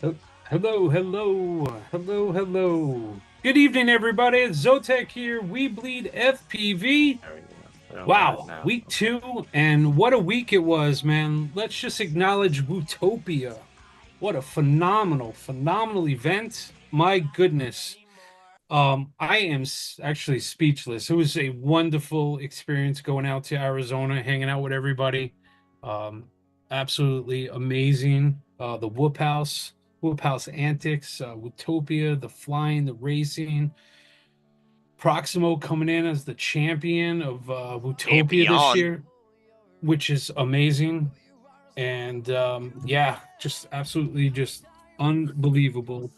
Hello, hello. Good evening, everybody. It's Zotek here. We bleed FPV. There we go. We're live Wow, now. week Okay. two, and what a week it was, man. Let's just acknowledge Wootopia. What a phenomenal event. My goodness. I am actually speechless. It was a wonderful experience going out to Arizona, hanging out with everybody. Um, Absolutely amazing. The Whoop House antics, Wootopia, the flying, the racing. Proximo coming in as the champion of Wootopia this Champion. year, which is amazing. And yeah, just absolutely just unbelievable.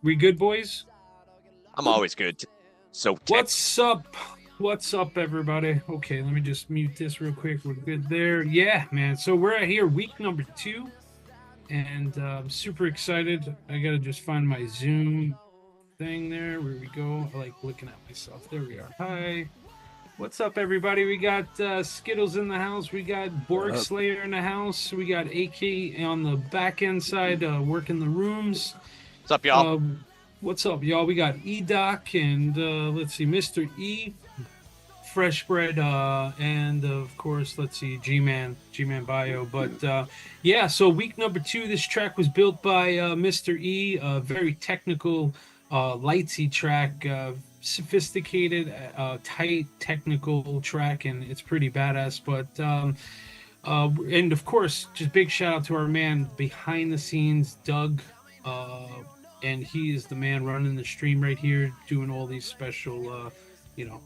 We good, boys? I'm always good. So tech. What's up? What's up, everybody? Okay, let me just mute this real quick. We're good there. Yeah, man. So we're at here, week number two, and I'm super excited. I gotta just find my Zoom thing there. Where we go? I like looking at myself. There we are. Hi. What's up, everybody? We got Skittles in the house. We got Borg Uh, Slayer in the house. We got AK on the back end side working the rooms. what's up, y'all? Uh, what's up, y'all? We got E-Doc and let's see, Mr. E, Fresh Bread, and of course, let's see, G-Man Bio. But yeah, so week number two, this track was built by Mr. E, a very technical, lightsy track, sophisticated, tight, technical track, and it's pretty badass. But and of course, just big shout out to our man behind the scenes, Doug. Uh, and he is the man running the stream right here, doing all these special, you know,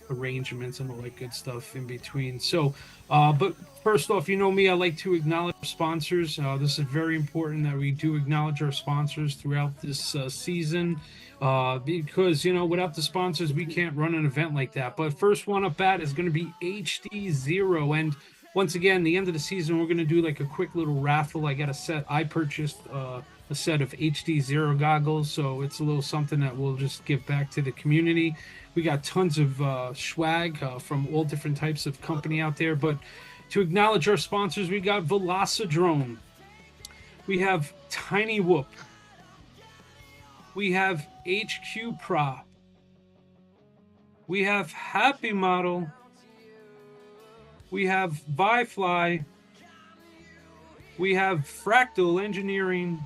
arrangements and all that good stuff in between. So, but first off, you know me, I like to acknowledge sponsors. This is very important that we do acknowledge our sponsors throughout this season. Because without the sponsors, we can't run an event like that. But first one up bat is going to be HDZero, and once again, the end of the season, we're going to do like a quick little raffle. I got a set. I purchased a set of HDZero goggles, so it's a little something that we'll just give back to the community. We got tons of swag from all different types of company out there. But to acknowledge our sponsors, we got VelocidDrone. We have Tiny Whoop. We have HQProp. We have Happymodel. We have ViFLY. We have Fractal Engineering.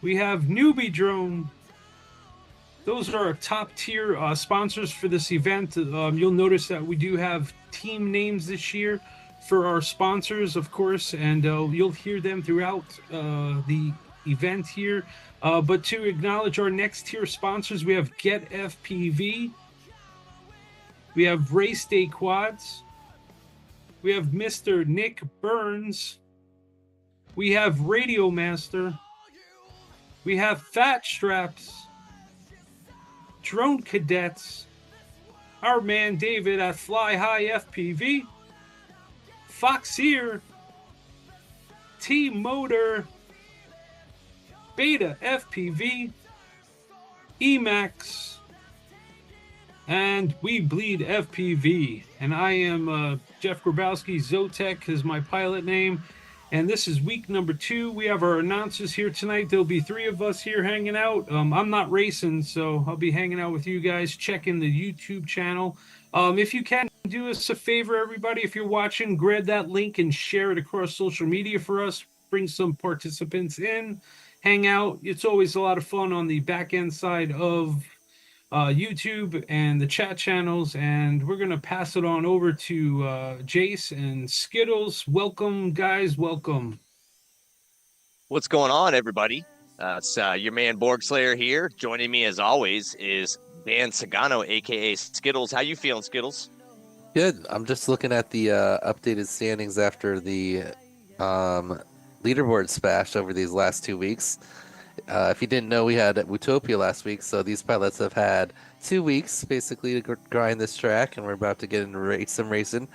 We have NewBeeDrone. Those are our top tier sponsors for this event. You'll notice that we do have team names this year for our sponsors, of course, and you'll hear them throughout the event here. But to acknowledge our next tier sponsors, we have GetFPV. We have RaceDayQuads. We have Mr. Nick Burns. We have RadioMaster. We have Fat Straps, Drone Cadets, our man David at Fly High FPV, Foxeer, T Motor, Beta FPV, Emax, and We Bleed FPV. And I am Jeff Grabowski. Zotek is my pilot name. And this is week number two. We have our announcers here tonight. There'll be three of us here hanging out. I'm not racing, so I'll be hanging out with you guys, checking the YouTube channel. If you can, do us a favor, everybody. If you're watching, grab that link and share it across social media for us. Bring some participants in, hang out. It's always a lot of fun on the back end side of YouTube and the chat channels, and we're gonna pass it on over to Jace and Skittles. Welcome, guys. Welcome. What's going on, everybody? It's your man Borg Slayer here. Joining me as always is Dan Sagano, aka Skittles. How you feeling, Skittles? Good. I'm just looking at the updated standings after the leaderboard smash over these last 2 weeks. If you didn't know, we had Utopia last week, so these pilots have had 2 weeks basically to grind this track, and we're about to get into some racing.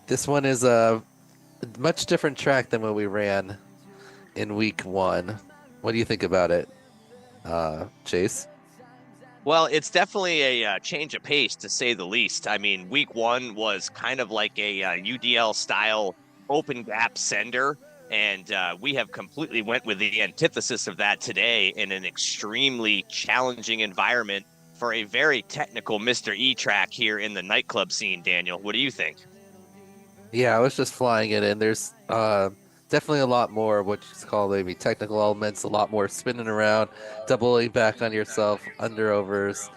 This one is a much different track than what we ran in week one. What do you think about it, Chase? Well, it's definitely a change of pace, to say the least. I mean, week one was kind of like a UDL style open gap sender. And we have completely went with the antithesis of that today in an extremely challenging environment for a very technical Mr. E track here in the nightclub scene. Daniel, what do you think? Yeah, I was just flying it in. There's definitely a lot more what you call maybe technical elements, a lot more spinning around, doubling back on yourself, underovers.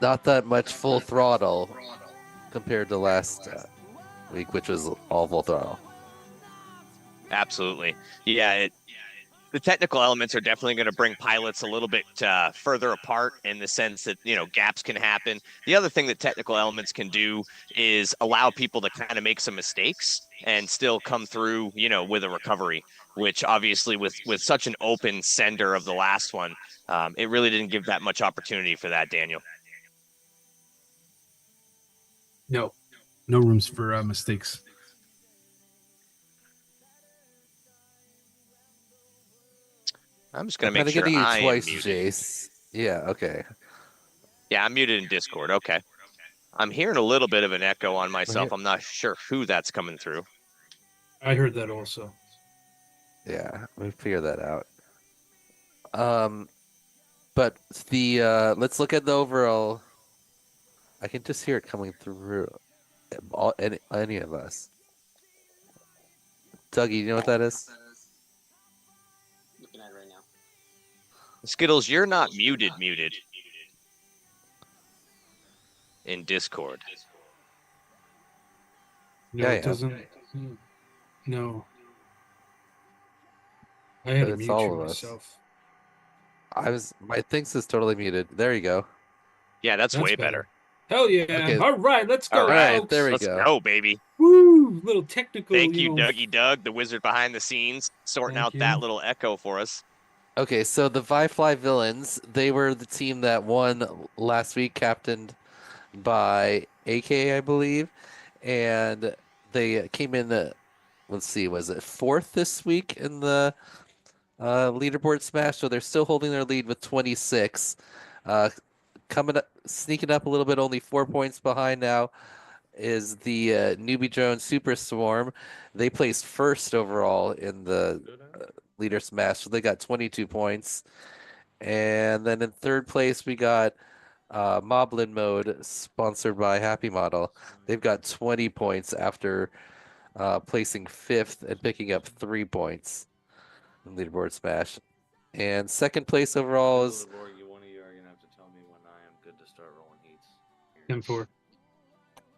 Not that much full throttle compared to last week, which was all full throttle. Absolutely. Yeah, the technical elements are definitely going to bring pilots a little bit further apart in the sense that, gaps can happen. The other thing that technical elements can do is allow people to kind of make some mistakes and still come through, with a recovery, which obviously with such an open sender of the last one, it really didn't give that much opportunity for that, Daniel. No rooms for mistakes. I'm just going to I'm make sure getting you I twice, am muted. Jace. Yeah, okay. Yeah, I'm muted in Discord. Okay. I'm hearing a little bit of an echo on myself. Here. I'm not sure who that's coming through. I heard that also. Yeah, we figure that out. But the let's look at the overall. I can just hear it coming through any of us. Dougie, you know what that is? Looking at it right now. Skittles, you're not muted in Discord. No, Yeah, it yeah. doesn't. No. I had to It's mute all you of us. myself. My things is totally muted. There you go. Yeah, that's way better. better. Hell yeah. Okay. All right, let's go, All right, folks. there we let's go. go, baby. Woo! Little technical, Thank you, Dougie Doug, the wizard behind the scenes, sorting Thank out you. that little echo for us. Okay, so the ViFLY villains, they were the team that won last week, captained by AK, I believe, and they came in. Let's see, was it fourth this week in the leaderboard smash? So they're still holding their lead with 26. Coming up, sneaking up a little bit, only 4 points behind now is the NewBeeDrone Super Swarm. They placed first overall in the leader smash, so they got 22 points. And then in third place, we got Moblin Mode, sponsored by Happymodel. They've got 20 points after placing fifth and picking up 3 points in leaderboard smash. And second place overall is. One of you are gonna have to tell me when I am good to start rolling heats. 10-4.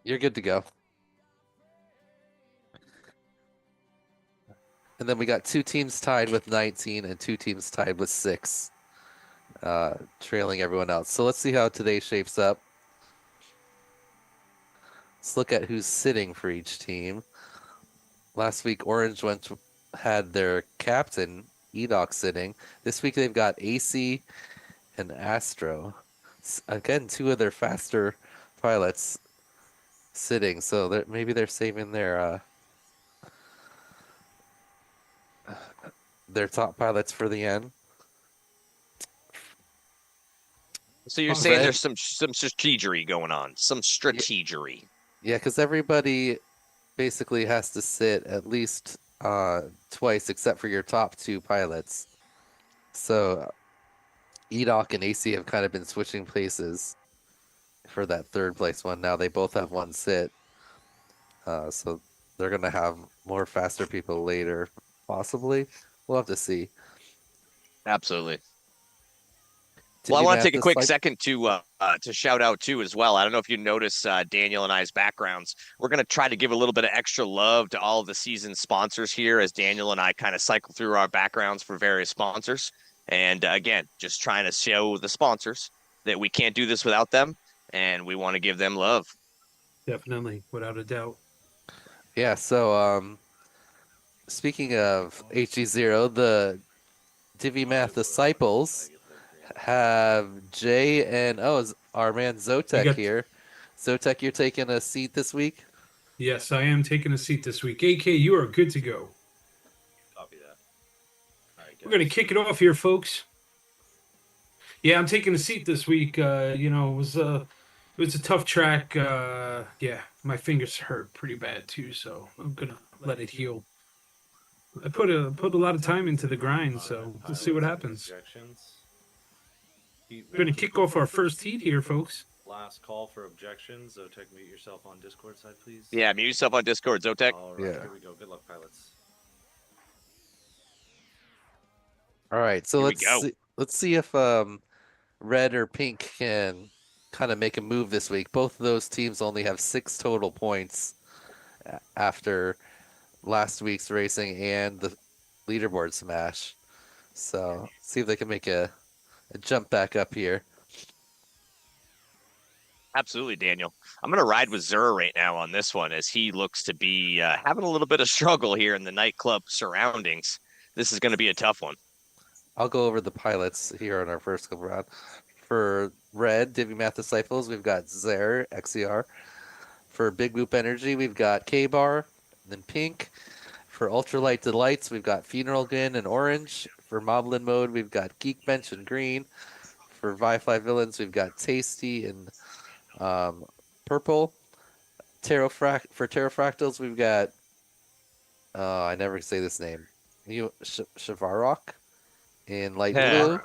You're good to go. And then we got 2 teams tied with 19 and 2 teams tied with 6, trailing everyone else. So let's see how today shapes up. Let's look at who's sitting for each team. Last week, Orange had their captain, Edoc, sitting. This week, they've got AC and Astro. Again, 2 of their faster pilots sitting. So maybe they're saving their top pilots for the end. So you're saying there's some strategery going on, some strategery. Yeah, because everybody basically has to sit at least twice, except for your top 2 pilots. So Edoc and AC have kind of been switching places for that third place one. Now they both have 1 sit. So they're going to have more faster people later, possibly. We'll have to see. Absolutely. Well, I want to take a quick second to shout out too as well. I don't know if you notice Daniel and I's backgrounds. We're going to try to give a little bit of extra love to all of the season sponsors here as Daniel and I kind of cycle through our backgrounds for various sponsors. And again, just trying to show the sponsors that we can't do this without them, and we want to give them love. Definitely, without a doubt. Yeah, so speaking of HDZero, the Divimath disciples have Jay and our man Zotek here. Zotek, you're taking a seat this week? Yes, I am taking a seat this week. AK, you are good to go. Copy that. All right, we're going to kick it off here, folks. Yeah, I'm taking a seat this week. It was a tough track. Yeah, my fingers hurt pretty bad too, so I'm going to let it heal. I put a lot of time into the grind, so let's see what happens. Objections. We're gonna kick off our first heat here, folks. Last call for objections. Zotek, mute yourself on Discord side, please. Yeah, mute yourself on Discord, Zotek. All right, Yeah. here we go. Good luck, pilots. All right, so Here we let's see if red or pink can kind of make a move this week. Both of those teams only have 6 total points after last week's racing and the leaderboard smash. So see if they can make a jump back up here. Absolutely, Daniel. I'm going to ride with Zur right now on this one as he looks to be having a little bit of struggle here in the nightclub surroundings. This is going to be a tough one. I'll go over the pilots here on our first go round. For red, Divimath Disciples, we've got Zer, XER. For Big Whoop Energy, we've got K-Bar, then pink. For Ultralight Delights, we've got Funeral Gun in orange. For Moblin Mode, we've got Geekbench in green. For ViFLY Villains, we've got Tasty in purple. For Pterofractals, we've got I never say this name. Shavarok in light blue.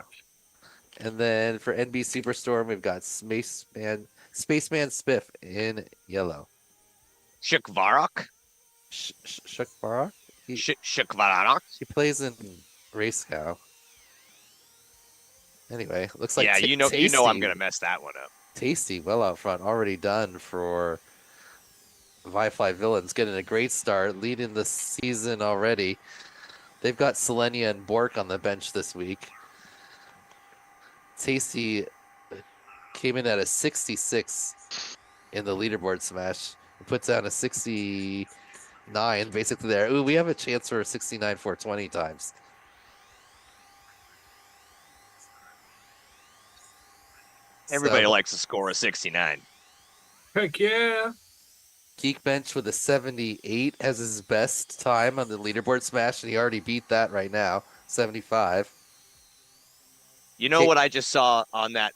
And then for NB Superstorm, we've got Spaceman Spiff in yellow. Shukvarok? Shukvarok? Shukvarok? He plays in Race Cow. Anyway, looks like yeah, you know Tasty, I'm gonna mess that one up. Tasty, well out front, already done for ViFLY Villains, getting a great start, leading the season already. They've got Selenia and Bork on the bench this week. Tasty came in at a 66 in the leaderboard smash. It puts down a 69 basically there. Ooh, we have a chance for a 69 420 times. Everybody likes to score a 69. Heck yeah. Geekbench with a 78 has his best time on the leaderboard smash, and he already beat that right now, 75. You know what I just saw on that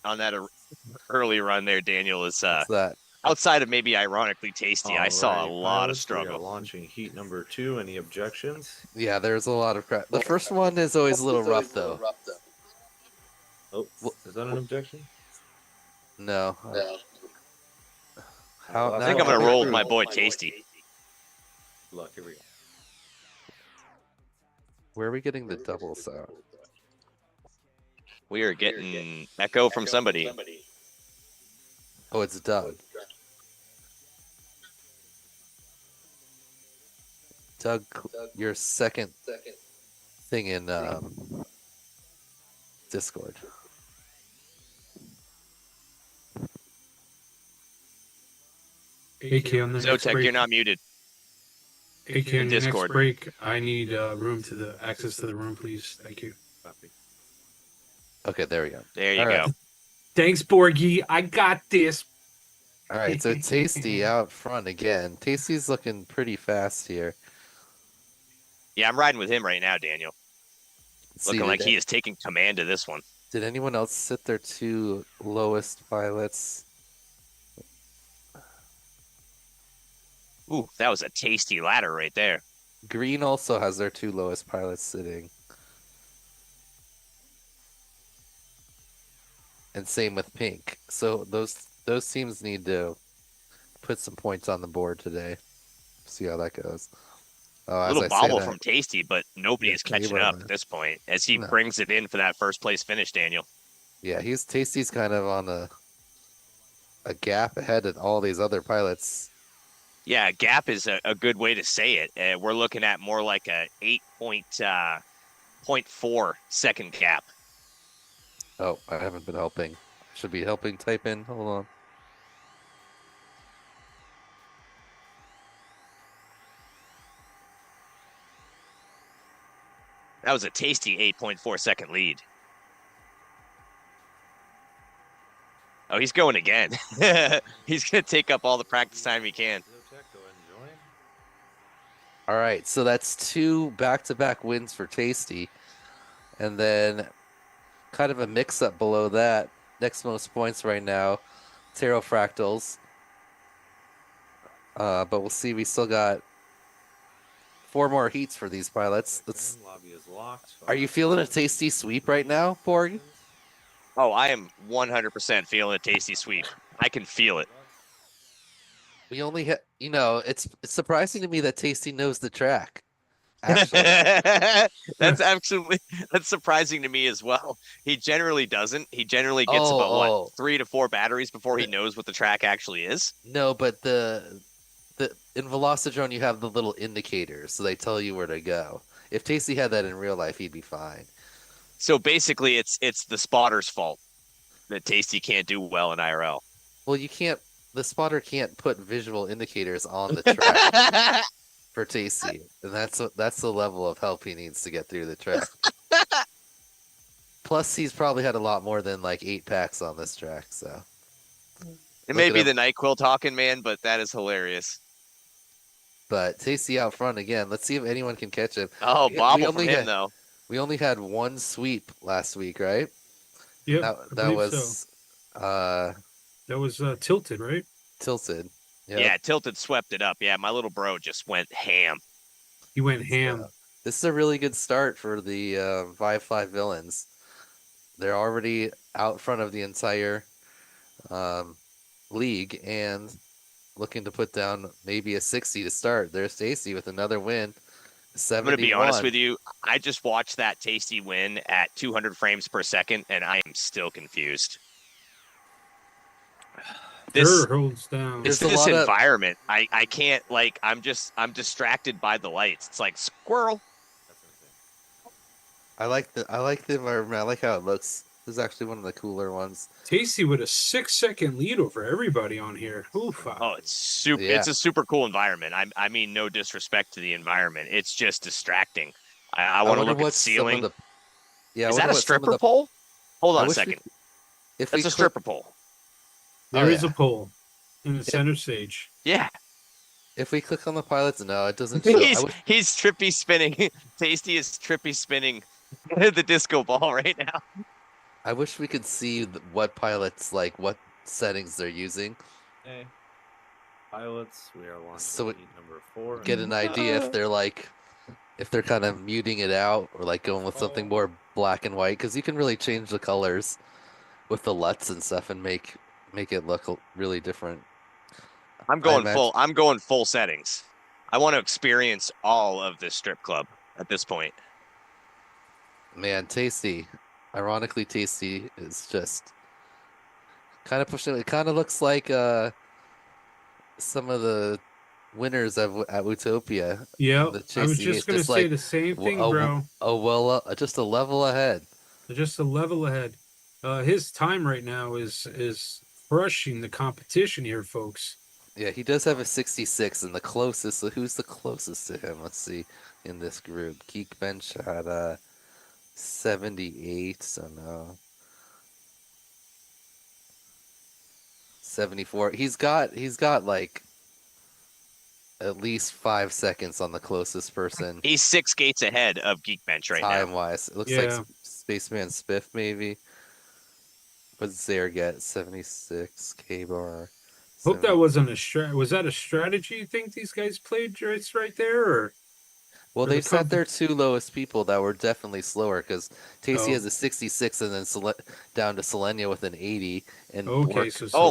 early run there, Daniel, is What's that? outside of maybe ironically Tasty, I saw a Alrighty, lot of pilots, we struggle. are launching heat number 2. Any objections? Yeah, there's a lot of crap. The first one is always a little rough, though. Oh, is that an objection? No. I think I'm going to roll with my boy Tasty. Good luck, here we go. Where are we getting the double sound? We are getting echo from somebody. Oh, it's Doug. Doug, your second thing in Discord. AK on the next Zotek, break. you're not muted. AK on the next Discord. break. I need room to the access to the room, please. Thank you. Copy. Okay, there we go. There you All right. go. Thanks, Borgie. I got this. All right, so Tasty out front again. Tasty's looking pretty fast here. Yeah, I'm riding with him right now, Daniel. Let's see, Looking like he is taking command of this one. Did anyone else sit their 2 lowest pilots? Ooh, that was a tasty ladder right there. Green also has their 2 lowest pilots sitting. And same with pink. So those teams need to put some points on the board today. See how that goes. A little bobble from Tasty, but nobody is catching up at this point as he brings it in for that first place finish, Daniel. Yeah, Tasty's kind of on a gap ahead of all these other pilots. Yeah, gap is a good way to say it. We're looking at more like a 8.4 second gap. Oh, I haven't been helping. Should be helping type in. Hold on. That was a tasty 8.4 second lead. Oh, he's going again. He's going to take up all the practice time he can. Zotek, go ahead and join. All right, so that's 2 back-to-back wins for Tasty. And then kind of a mix-up below that. Next most points right now, Pterofractals. But we'll see, we still got 4 more heats for these pilots. Let's. Lobby is locked. Are you feeling a tasty sweep right now, Porg? Oh, I am 100% feeling a tasty sweep. I can feel it. We only had, it's surprising to me that Tasty knows the track. Actually, That's surprising to me as well. He generally doesn't. He generally gets about what 3 to 4 batteries before he knows what the track actually is. No, but in VelociDrone you have the little indicators, so they tell you where to go. If Tasty had that in real life, he'd be fine. So basically, it's the spotter's fault that Tasty can't do well in IRL. Well, the spotter can't put visual indicators on the track for Tasty, and that's the level of help he needs to get through the track. Plus, he's probably had a lot more than like 8 packs on this track, so. It may be the NyQuil talking, man, but that is hilarious. But Tasty out front again. Let's see if anyone can catch him. Oh, bobble from him, though. We only had 1 sweep last week, right? Yep. That was that was Tilted, right? Tilted. Yep. Yeah, Tilted swept it up. Yeah, my little bro just went ham. He went ham. This is a really good start for the ViFLY villains. They're already out front of the entire league and looking to put down maybe a 60 to start. There's Tasty with another win. 71. I'm going to be honest with you. I just watched that Tasty win at 200 frames per second, and I am still confused. This holds down. It's this environment. I can't, I'm distracted by the lights. It's like squirrel. I like the environment. I like how it looks. This is actually one of the cooler ones. Tasty with a 6-second lead over everybody on here. Oof. Oh, it's super. Yeah. It's a super cool environment. I mean, no disrespect to the environment. It's just distracting. I want to look at the ceiling. Is that a stripper pole? Hold on a second. That's a stripper pole. There is a pole in the center stage. Yeah. If we click on the pilots, no, it doesn't show. He's trippy spinning. Tasty is trippy spinning the disco ball right now. I wish we could see what pilots, what settings they're using. Hey, pilots, we are launching heat number 4. Get an idea if they're kind of muting it out or going with something more black and white, because you can really change the colors with the LUTs and stuff and make it look really different. I'm going full settings. I want to experience all of this strip club at this point. Man, Tasty. Ironically, Tasty is just kind of pushing. It kind of looks like some of the winners at Utopia. Yeah, I was just going to say the same thing, bro. Oh, well, just a level ahead. Just a level ahead. His time right now is crushing the competition here, folks. Yeah, he does have a 66, and the closest. Who's the closest to him? Let's see in this group. Geekbench had 78, so no. 74. He's got at least 5 seconds on the closest person. He's 6 gates ahead of Geekbench right now. Time-wise. It looks like Spaceman Spiff, maybe. What did Zaire get? 76, K-Bar. Hope that wasn't was that a strategy you think these guys played right there? Or? Well, they set their 2 lowest people that were definitely slower, because Tasty has a 66 and then down to Selenia with an 80. And oh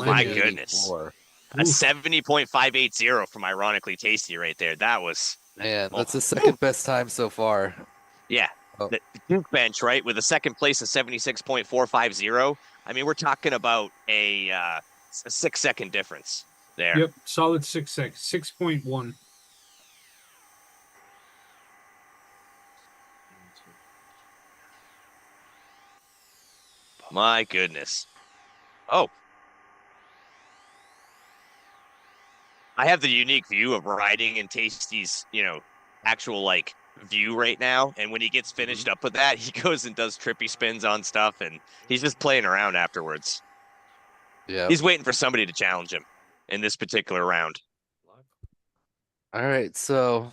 my goodness. A 70.580 from ironically Tasty right there. That was... Man, that's the second best time so far. Yeah. The Duke bench, right, with a second place of 76.450. I mean, we're talking about a 6-second difference there. Yep, solid 6 seconds, 6.1. My goodness. Oh. I have the unique view of riding in Tasty's, actual view right now. And when he gets finished up with that, he goes and does trippy spins on stuff, and he's just playing around afterwards. Yeah. He's waiting for somebody to challenge him in this particular round. All right, so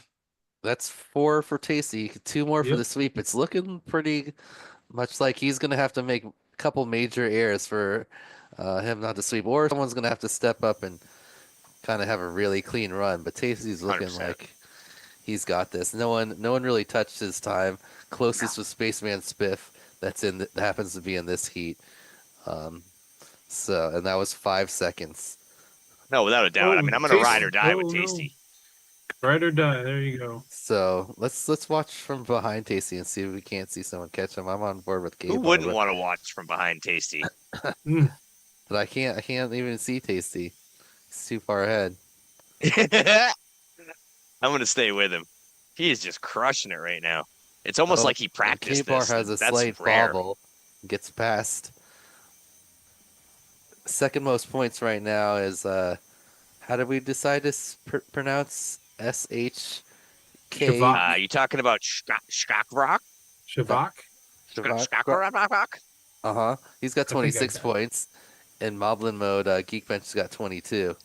that's 4 for Tasty, 2 more for the sweep. It's looking pretty much like he's going to have to make a couple major errors for him not to sweep, or someone's going to have to step up and kind of have a really clean run. But Tasty's looking 100%. like he's got this. No one really touched his time. Closest was Spaceman Spiff. That happens to be in this heat. And that was 5 seconds. No, without a doubt. I mean, I'm gonna ride or die with no. Tasty. Ride or die. There you go. So let's watch from behind Tasty and see if we can't see someone catch him. I'm on board with Who Gabe. wouldn't want to watch from behind Tasty? Mm. But I can't even see Tasty. He's too far ahead. I'm gonna stay with him. He is just crushing it right now. It's almost like he practiced K-Bar this. has a That's slight rare. bobble. Gets past. Second most points right now is how did we decide to pronounce SHK? Shavak. You talking about Skakrock? Shavak. Skakrock? Uh-huh. He's got I think I 26 got it. points. In Moblin mode, Geekbench's got 22.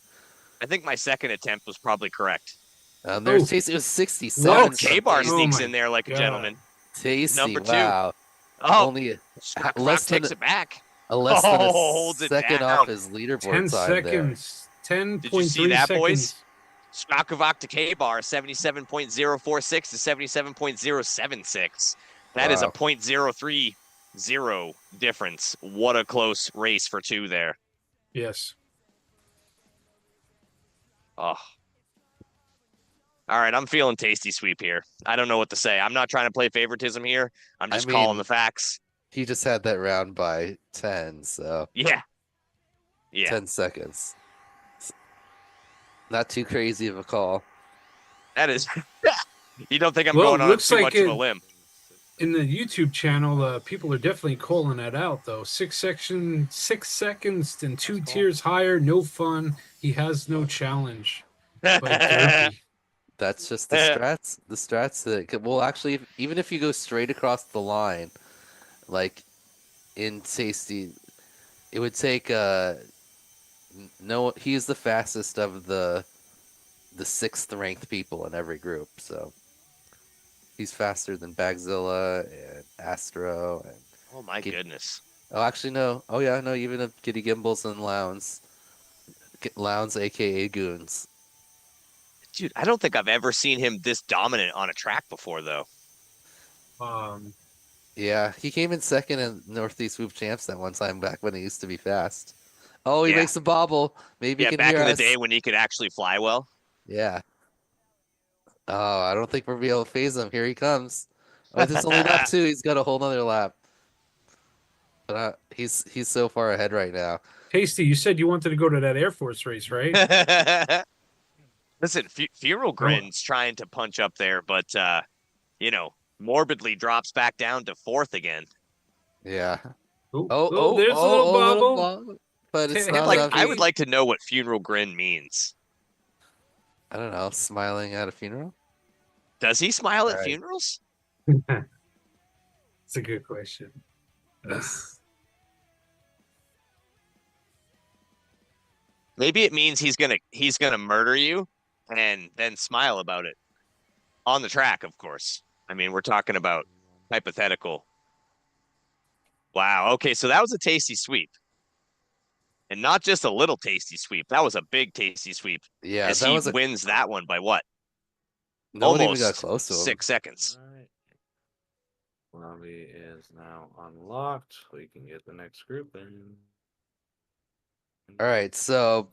I think my second attempt was probably correct. There's Tasty. It was 67. Oh, What? K-Bar Oh sneaks my in there like a God. gentleman. Tasty, Number 2. wow. Oh, Only Skakrock less than takes it back. less than a holds it second down. off his leaderboard 10 time seconds. 10.3 Did you see that, seconds. boys? Skakrock to K-Bar, 77.046 to 77.076. That is a Wow. 0.030 difference. What a close race for 2 there. Yes. Oh. All right, I'm feeling Tasty sweep here. I don't know what to say. I'm not trying to play favoritism here. I'm just calling mean- the facts. He just had that round by 10, so Yeah. Yeah. 10 seconds. Not too crazy of a call. That is. You don't think I'm Well, going on looks too like much of a it- limb? In the YouTube channel, people are definitely calling that out, though. 6 seconds and 2 tiers higher. No fun. He has no challenge. By Derpy. That's just the strats. The strats that well, actually, even if you go straight across the line, like in Tasty, it would take no. He's the fastest of the 6th ranked people in every group, so he's faster than Bagzilla and Astro and Oh my goodness. oh, actually no. Oh yeah, no. Even if Giddy Gimbals and Lounds, aka Goons. Dude, I don't think I've ever seen him this dominant on a track before, though. Yeah, he came in second in Northeast Swoop Champs that one time back when he used to be fast. Oh, he Yeah. makes a bobble. Maybe he Yeah, can back hear in the us. day when he could actually fly well. Yeah. Oh, I don't think we'll be able to phase him. Here he comes. Oh, there's only lap 2. He's got a whole nother lap. But he's so far ahead right now. Tasty, you said you wanted to go to that Air Force race, right? Listen, Funeral Grin's trying to punch up there, but morbidly drops back down to 4th again. Yeah. Oh, there's a little bobble. But it's Hey, not like, enough. I would like to know what Funeral Grin means. I don't know, smiling at a funeral? Does he smile at Right. funerals? It's a good question. Maybe it means he's gonna murder you and then smile about it. On the track, of course. I mean, we're talking about hypothetical. Wow. Okay, so that was a tasty sweep. And not just a little tasty sweep. That was a big tasty sweep. Yeah, As that he was wins that one by what? no one even Almost got close to him. 6 seconds. Alright. Lobby is now unlocked. We can get the next group in. All right, so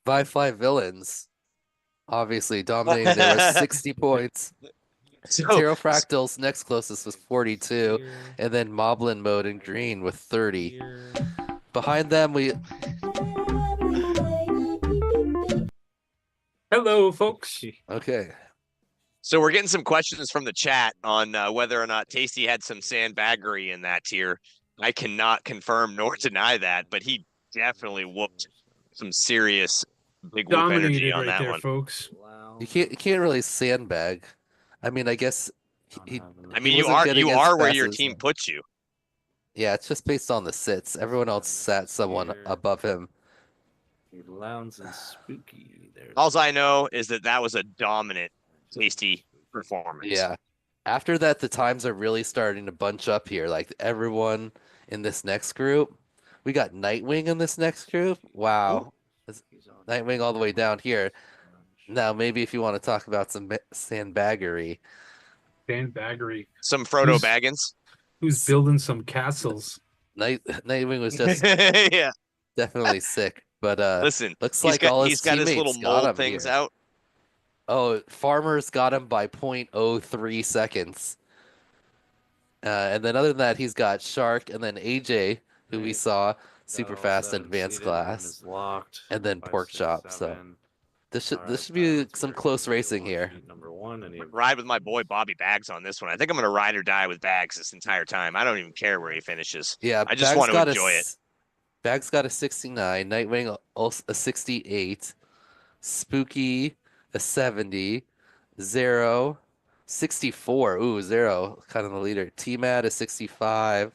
ViFLY Villains obviously dominated there with 60 points. So, Zero Fractals next closest was 42, and then Moblin mode in green with 30. Behind them, we Hello, folks. okay. so we're getting some questions from the chat on whether or not Tasty had some sandbaggery in that tier. I cannot confirm nor deny that, but he definitely whooped some serious big whoop energy Dominated on right that there, one. folks. You can't really sandbag. I mean, I guess he I mean, He you wasn't are getting you as are where fast your as team him. puts you. yeah, it's just based on the sits. Everyone else sat someone above him. Lounge and spooky. There's All I know is that was a dominant Tasty performance. Yeah. After that, the times are really starting to bunch up here. Like everyone in this next group, we got Nightwing in this next group. Wow, he's on Nightwing all the way down here. Now, maybe if you want to talk about some sandbaggery, Dan Baggery, Some Frodo who's Baggins. who's building some castles. Nightwing was just Yeah. definitely sick, but Listen, looks like all his he's got his little teammates got mold him things here. out. Oh, Farmer's got him by 0.03 seconds. And then other than that, he's got Shark and then AJ, who we Right. saw Got super all fast in 7 advanced seated, one class, is locked. and then 5, Pork 6, Chop. So 7. this All should right, be pilots, some we're close ready to racing launch here. heat number 1. I'm gonna ride with my boy Bobby Bags on this one. I think I'm gonna ride or die with Bags this entire time. I don't even care where he finishes. Yeah, I just want to enjoy it. Bag's got a 69, Nightwing also a 68, Spooky a 70, Zero 64. Ooh, Zero kind of the leader. T-Mad a 65,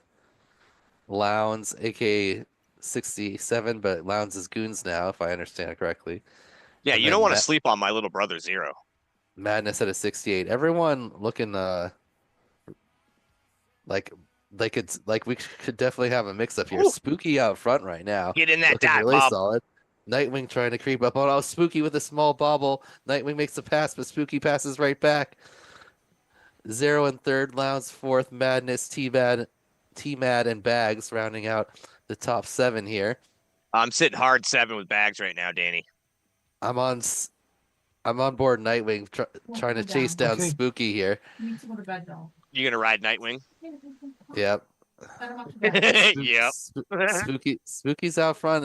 Lounge, aka 67, but Lounge is Goons now, if I understand it correctly. Yeah, And you don't then want to sleep on my little brother Zero. Madness at a 68. Everyone looking like it's like we could definitely have a mix up here. Ooh. Spooky out front right now, Get in that looking dive, really Bob. solid. Nightwing trying to creep up on. Oh, Spooky with a small bobble. Nightwing makes a pass, but Spooky passes right back. Zero in third, Lounge fourth, Madness, T-Mad, and Bags rounding out the top 7 here. I'm sitting hard 7 with Bags right now, Danny. I'm on board Nightwing trying to chase down Okay. Spooky here. You gonna ride Nightwing? Yep. Yep. Spooky's out front.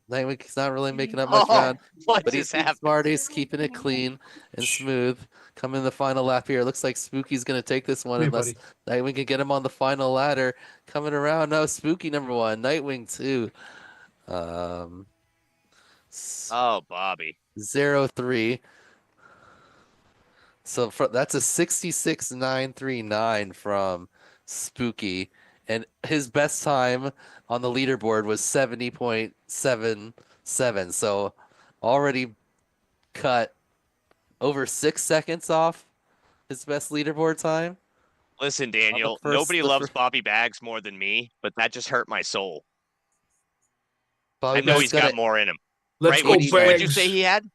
Nightwing's not really making up much ground, What but he's just happened? smart. He's keeping it clean and smooth. Coming in the final lap here. Looks like Spooky's gonna take this one Come here, unless buddy. Nightwing can get him on the final ladder. Coming around. No, Spooky number 1, Nightwing 2. Oh, Bobby. 0-3. So that's a 66.939 from Spooky, and his best time on the leaderboard was 70.77. So already cut over 6 seconds off his best leaderboard time. Listen, Daniel, nobody loves Bobby Bags more than me, but that just hurt my soul. I know he's got more in him. Let's go, Bags. What'd you Bags. say he had?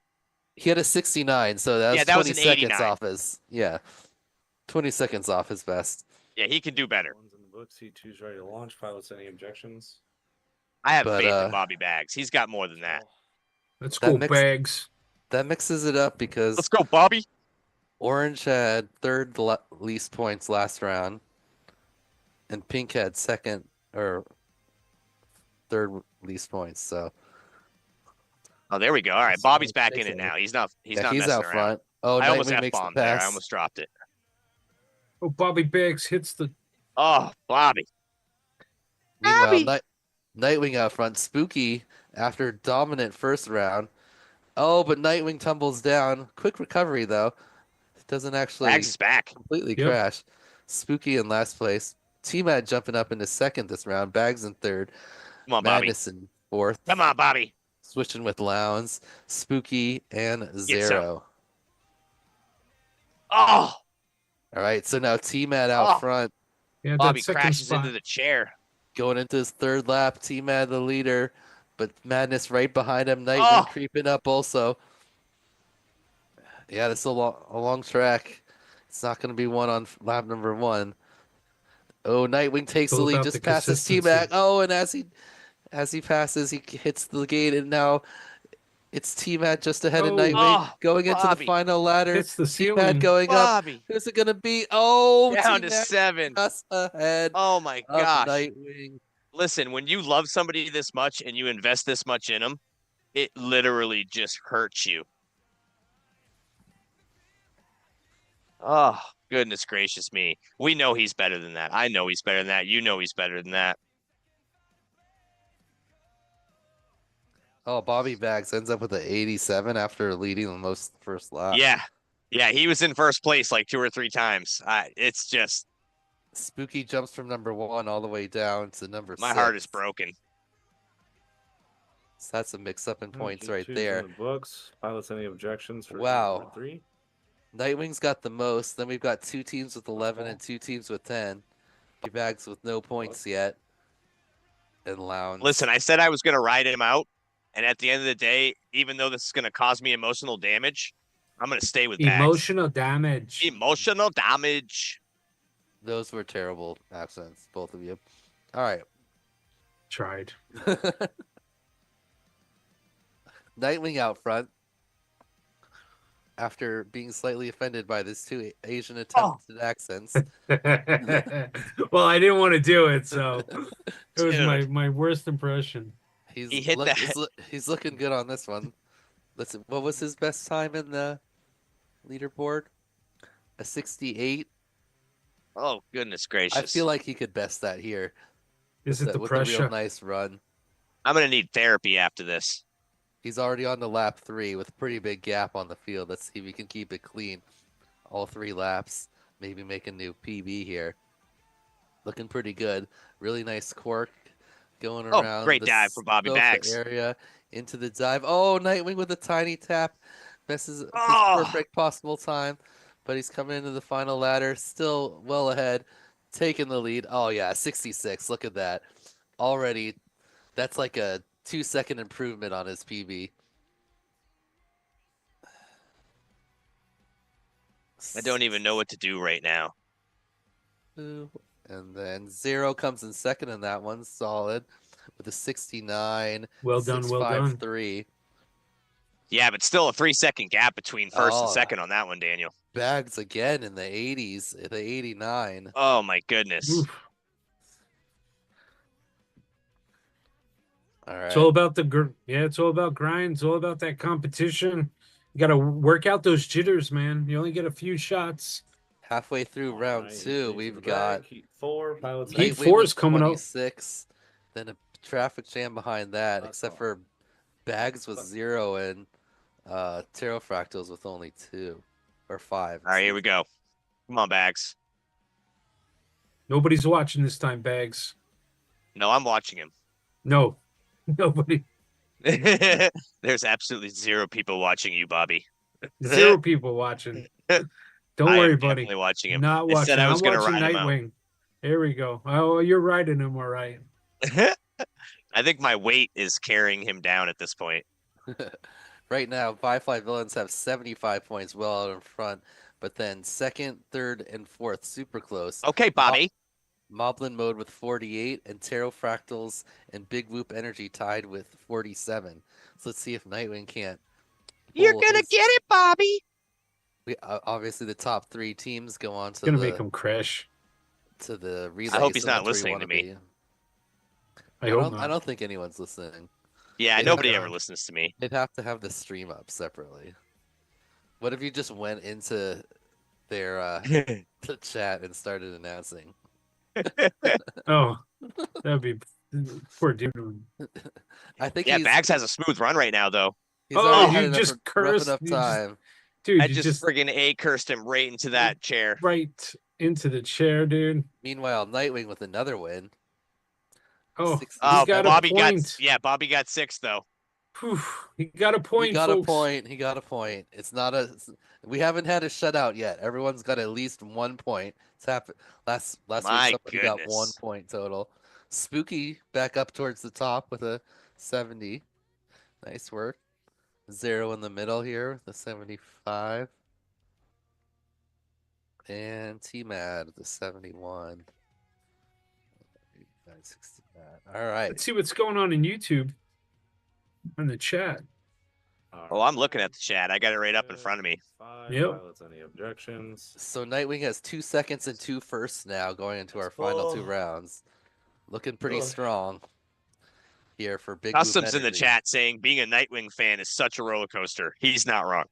He had a 69, so that was 20 was an seconds 89. off his 20 seconds off his best. Yeah, he can do better. One's in the books. C2's ready to launch. Pilots, any objections? I have faith in Bobby Bags. He's got more than that. Let's go, Bags. That mixes it up because let's go, Bobby. Orange had third least points last round, and Pink had second or third least points. So, oh, there we go. All right, Bobby's back in it now. He's not messing out around. front. Oh, I almost Nightwing F-bombed there. I almost dropped it. Oh, Bobby Bags hits the. Oh, Bobby. Meanwhile, Nightwing out front. Spooky after dominant first round. Oh, but Nightwing tumbles down. Quick recovery though. Doesn't actually Bags is back. Completely crash. Spooky in last place. T-Mad jumping up into second this round. Bags in third. Come on, Madness in fourth. Come on, Bobby. Switching with Lounge, Spooky, and Zero. Oh. All right, so now T-Mad out front. Yeah, Bobby crashes into the chair. Going into his third lap. T-Mad the leader, but Madness right behind him. Nightwing creeping up also. Yeah, this is a long track. It's not going to be one on lap number 1. Oh, Nightwing takes the lead, just passes T-Mac. Oh, and as he passes, he hits the gate, and now it's T-Mac just ahead of Nightwing, going into the final ladder. It's the ceiling. Going up. Who's it going to be? Oh, down to 7. Just ahead. Oh my gosh. Nightwing. Listen, when you love somebody this much and you invest this much in them, it literally just hurts you. Oh, goodness gracious me. We know he's better than that. I know he's better than that. You know he's better than that. Oh, Bobby Bags ends up with an 87 after leading the most first lap. Yeah. Yeah, he was in first place like 2 or 3 times. It's just... Spooky jumps from number 1 all the way down to number 6. My heart is broken. So that's a mix-up in points right G2's there. in the books. Pilots, any objections for Wow. 3? Nightwing's got the most. Then we've got 2 teams with 11 and 2 teams with 10. Bags with no points yet. And Lounge. Listen, I said I was going to ride him out. And at the end of the day, even though this is going to cause me emotional damage, I'm gonna stay with Bags. Emotional damage. Emotional damage. Those were terrible accents, both of you. All right. Tried. Nightwing out front. After being slightly offended by these two Asian attempted accents. Well, I didn't want to do it, so it was Dude. my worst impression. He hit that. He's looking good on this one. Listen, what was his best time in the leaderboard? A 68. Oh goodness gracious! I feel like he could best that here. Is it the with pressure? a real nice run. I'm gonna need therapy after this. He's already on to lap 3 with a pretty big gap on the field. Let's see if we can keep it clean. All 3 laps. Maybe make a new PB here. Looking pretty good. Really nice cork going around. Oh, great dive for Bobby sofa Bags. Area into the dive. Oh, Nightwing with a tiny tap. Misses his perfect possible time. But he's coming into the final ladder. Still well ahead. Taking the lead. Oh, yeah, 66. Look at that. Already, that's like a 2-second improvement on his PB. I don't even know what to do right now. And then Zero comes in second in that one, solid, with a 69. Well done, well done. 653. Yeah, but still a 3-second gap between first and second on that one, Daniel. Bags again in the 80s, the 89. Oh my goodness. Oof. All right. It's all about it's all about grind. It's all about that competition. You got to work out those jitters, man. You only get a few shots. Halfway through round 2, we've got Heat 4. Pilots Heat 4 is coming up. 26, then a traffic jam behind that, except for Bags with 0 and Fractals with only 2 or 5. All right, here we go. Come on, Bags. Nobody's watching this time, Bags. No, I'm watching him. No, nobody. There's absolutely 0 people watching you, Bobby. 0 people watching. Don't worry, buddy. Definitely watching him. Not I watching. said I was I'm going to watching ride him out. Nightwing. There we go. Oh, you're riding him, all right. I think my weight is carrying him down at this point. Right now, ViFLY villains have 75 points, well out in front, but then second, third, and fourth, super close. Okay, Bobby. Moblin Mode with 48, and Fractals and Big Whoop Energy tied with 47. So let's see if Nightwing can't. You're going to get it, Bobby. Obviously, the top 3 teams go on to Gonna make him crash. to the relay. I hope he's so not that's where you listening wanna to me. be. I hope not. I don't think anyone's listening. Yeah, They'd nobody have ever to- listens to me. They'd have to have the stream up separately. What if you just went into their the chat and started announcing? Oh, that'd be poor dude. I think Yeah, Bags has a smooth run right now, though. he's Oh, already you had enough, just rough cursed. enough You just- time. Dude, I you just friggin' cursed him right into that chair. right into the chair, dude. Meanwhile, Nightwing with another win. Oh, 60 he's got Bobby a point. Bobby got 6 though. Whew, he got a point, He got folks. a point. He got a point. It's not a. We haven't had a shutout yet. Everyone's got at least 1 point. It's happened last My week. Somebody got goodness. 1 point total. Spooky back up towards the top with a 70. Nice work. 0 in the middle here with a 75. And T-Mad with a 71. 69. All right. Let's see what's going on in YouTube. On the chat. Oh, I'm looking at the chat. I got it right up in front of me. Yep. Pilots, any objections? So Nightwing has 2 seconds and 2 firsts now going into our final 2 rounds. Looking pretty Oh. strong here for Big Whoop Customs in the Energy. chat saying being a Nightwing fan is such a roller coaster. He's not wrong.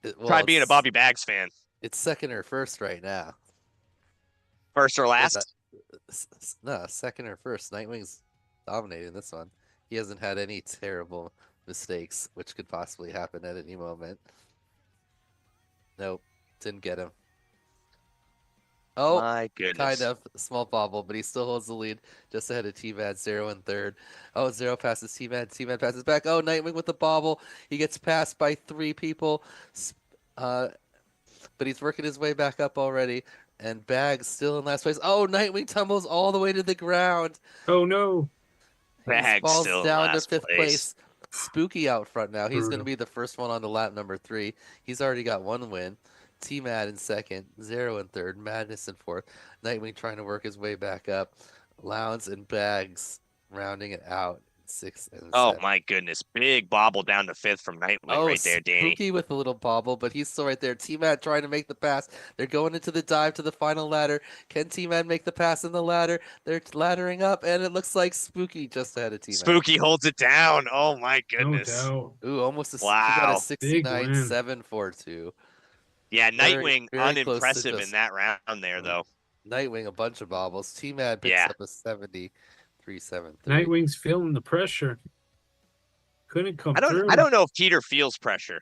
Well, Try being a it's- Bobby Bags fan. It's second or first right now. First or last? No, second or first. Nightwing's dominating this one. He hasn't had any terrible mistakes, which could possibly happen at any moment. Nope, didn't get him. Oh, My goodness. kind of small bobble, but he still holds the lead just ahead of T-Mad. 0 in third. Oh, 0 passes T-Mad. T-Mad passes back. Oh, Nightwing with the bobble. He gets passed by 3 people. But he's working his way back up already. And Bags still in last place. Oh, Nightwing tumbles all the way to the ground. Oh no. He Bags falls still in down to last 5th place. Spooky out front now. He's going to Brutal. be the first one on the lap number 3. He's already got 1 win. T-Mad in second, Zero in third, Madness in fourth. Nightwing trying to work his way back up. Lounge and Bags rounding it out in 6th and 7th. Oh my goodness. Big bobble down to 5th from Nightwing right there, Danny. Spooky with a little bobble, but he's still right there. T-Mad trying to make the pass. They're going into the dive to the final ladder. Can T-Mad make the pass in the ladder? They're laddering up, and it looks like Spooky just ahead of T-Mad. Spooky holds it down. Oh my goodness. No doubt. Ooh, almost a, Wow. he got a Big win. 69.742. Yeah, Very- Nightwing very close to unimpressive just- in that round there, though. Nightwing, a bunch of bobbles. T-Mad picks Yeah. up a 73.73. Nightwing's feeling the pressure. Couldn't come through. I don't know if Peter feels pressure.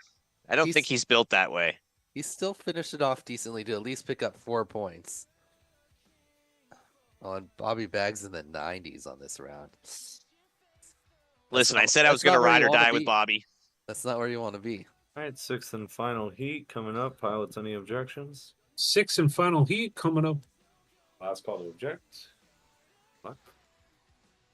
I don't He's- think he's built that way. He still finished it off decently to at least pick up 4 points. On Bobby Bags in the 90s on this round. Listen, I not- said I was that's going not to where ride you or wanna die be. with Bobby. That's not where you want to be. All right, 6th and final heat coming up. Pilots, any objections? 6th and final heat coming up. Last call to object. What?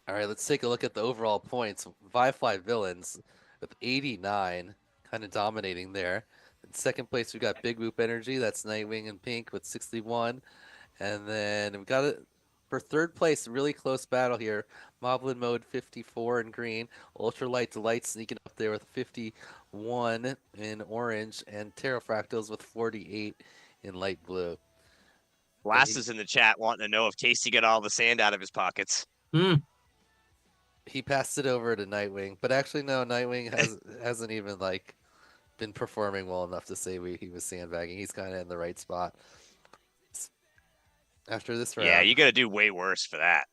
All right, let's take a look at the overall points. ViFLY Villains with 89, kind of dominating there. In second place, we got Big Whoop Energy. That's Nightwing in pink with 61. And then we got it for third place, really close battle here. Moblin Mode 54 in green. Ultralight Delight sneaking up there with 51 in orange. And Fractals with 48 in light blue. Glasses in the chat wanting to know if Casey got all the sand out of his pockets. He passed it over to Nightwing, but actually no, Nightwing hasn't even like been performing well enough to say he was sandbagging. He's kind of in the right spot. After this round, Yeah, you got to do way worse for that.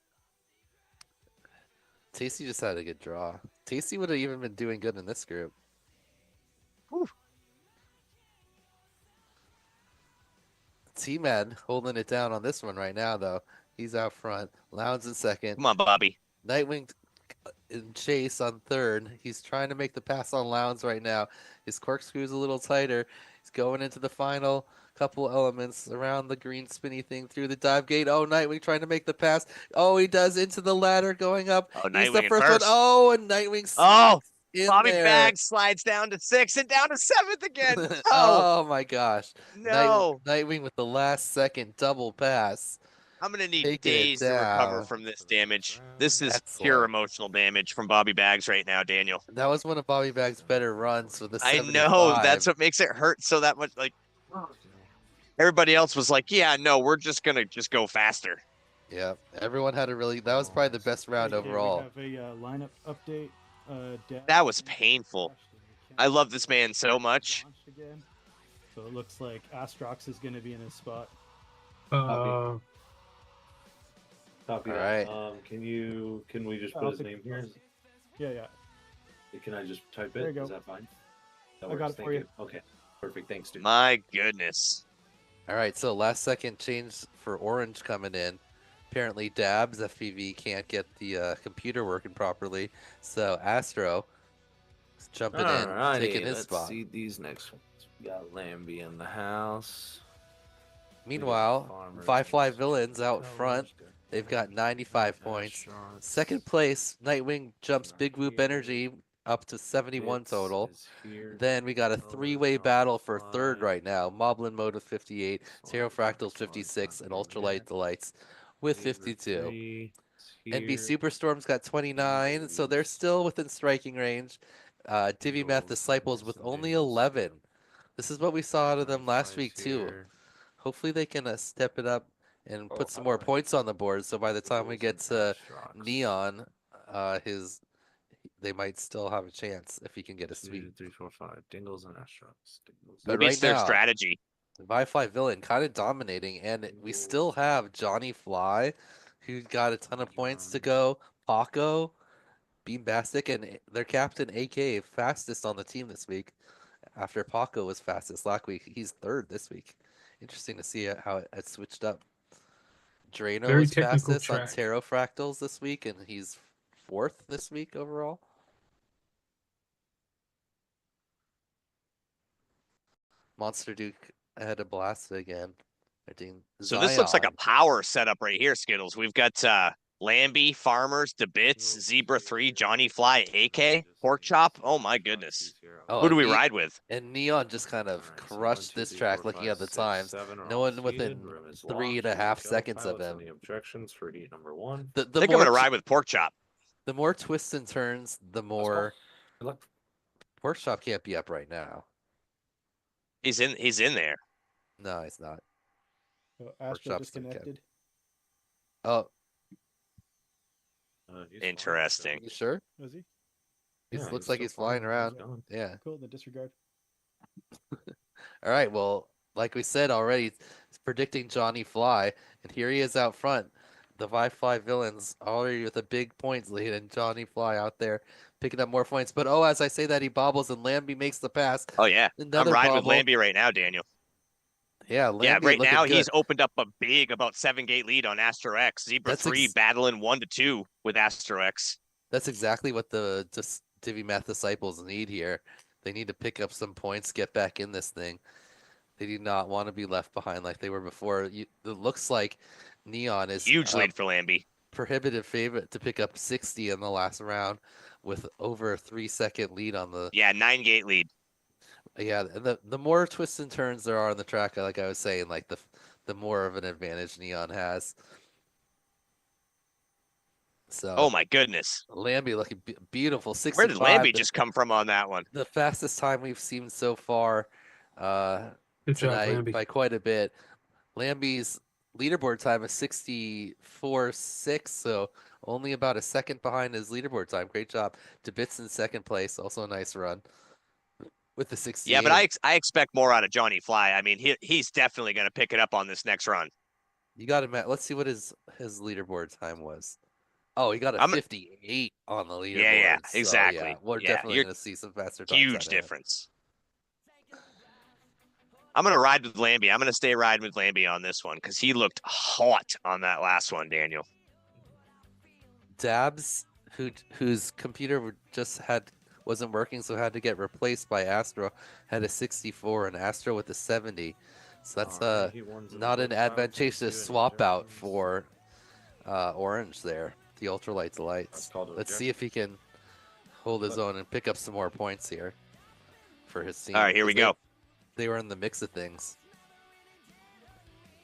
Tasty just had a good draw. Tasty would have even been doing good in this group. Whew. T-Man holding it down on this one right now, though. He's out front. Lounge in second. Come on, Bobby. Nightwing in chase on third. He's trying to make the pass on Lounge right now. His corkscrew's a little tighter. He's going into the final couple elements around the green spinny thing through the dive gate. Oh, Nightwing trying to make the pass. Oh, he does into the ladder going up. Oh, He's the Nightwing in first one. first. Oh, and Nightwing Oh, in Bobby there. Bags slides down to 6th and down to 7th again. Oh, Oh my gosh. no. Nightwing with the last second double pass. I'm going to need Taking it days to recover down. from this damage. This is Excellent. pure emotional damage from Bobby Bags right now, Daniel. That was one of Bobby Bag's better runs with the I 75. know. That's what makes it hurt so that much. Like, everybody else was like, yeah, no, we're just going to just go faster. Yeah, everyone had a really. That was probably the best round Right here overall. We have a lineup update. That was painful. I love this man so much. Again. So it looks like Astrox is going to be in his spot. Copy All that. right. Can we just I'll put his take- name here? Yeah. Can I just type There you it? go. Is that fine? That I got works, it thank for you. Okay, perfect. Thanks, dude. My goodness. All right, so last second change for Orange coming in. Apparently, Dabs FPV can't get the computer working properly, so Astro is jumping in, Alrighty, taking his let's spot. see these next ones. We got Lambie in the house. Meanwhile, Farmers. ViFLY Villains out front. They've got 95 points. Second place, Nightwing jumps Big Whoop Energy up to 71 total. Then we got a three-way battle for third right now. Moblin Mode with 58, Fractals 56, and Ultralight Delights with 52. NB Superstorm's got 29, so they're still within striking range. Divimath Disciples with only 11. This is what we saw out of them last week too. Hopefully they can step it up and put some more points on the board. So by the time we get to Neon, they might still have a chance if he can get a 2, sweep. 3, 4, 5. Dingles and Astros. But Maybe right it's their now, strategy. ViFLY Villain kind of dominating, and we still have Johnny Fly, who got a ton of points to go. Paco, Beambastic, and their captain AK fastest on the team this week. After Paco was fastest last week, he's third this week. Interesting to see how it switched up. Drano Very was technical fastest on track. Fractals this week, and he's fourth this week overall. Monster Duke had a blast again. So this looks like a power setup right here, Skittles. We've got Lambie, Farmers, DeBits, Zebra 3, Johnny Fly, AK, Pork Chop. Oh my goodness. Oh, Who do we and ride with? And Neon just kind of Alright, so crushed 1, 2, this 3, track 4, looking 5, at the 6, times. 7 are No all one seated. within Room is 3.5 locked. seconds of Pilots, him. any objections for heat number 1? The I think I'm more gonna ride with Pork Chop. the more twists and turns, the more Good luck. Pork Chop can't be up right now. He's in there. No, he's not. So Astro Workshop's still disconnected. Oh, He's Interesting. you sure? Was he? He Yeah, looks he's like still he's flying flying. around. He's gone. Yeah. Cool. The disregard. All right. Well, like we said already, it's predicting Johnny Fly, and here he is out front. The ViFLY villains already with a big points lead, and Johnny Fly out there picking up more points. But oh, as I say that, he bobbles, and Lambie makes the pass. Oh yeah. Another I'm riding with bobble. Lambie right now, Daniel. Yeah, Yeah, Lambie right looking now good. he's opened up a big about 7-gate lead on Astro X. Zebra That's 3 battling 1-2 with Astro X. That's exactly what the Divimath disciples need here. They need to pick up some points, get back in this thing. They do not want to be left behind like they were before. It looks like Neon is Huge lead for Lambie. prohibitive favorite to pick up 60 in the last round with over a 3-second lead on the. Yeah, 9-gate lead. Yeah, and the more twists and turns there are on the track, like I was saying, like the more of an advantage Neon has. So. Oh my goodness. Lambie looking beautiful. 65. Where did Lambie just come from on that one? The fastest time we've seen so far Good job, tonight Lambie. by quite a bit. Lambie's leaderboard time is 64.6, so only about a second behind his leaderboard time. Great job. DeBits in second place, also a nice run with the 68. Yeah, but I expect more out of Johnny Fly. I mean, he's definitely going to pick it up on this next run. You got him at, let's see what his leaderboard time was. Oh, he got a 58 on the leaderboard. Yeah, so, exactly. Yeah, we're definitely going to see some faster times. Huge difference. I'm going to ride with Lambie. I'm going to stay riding with Lambie on this one because he looked hot on that last one, Daniel. Dabs, whose computer wasn't working, so had to get replaced by Astro, had a 64, and Astro with a 70. So that's not an advantageous swap out for Orange there. The ultralight delights. Let's see if he can hold his own and pick up some more points here for his team. All right, here we go. They were in the mix of things.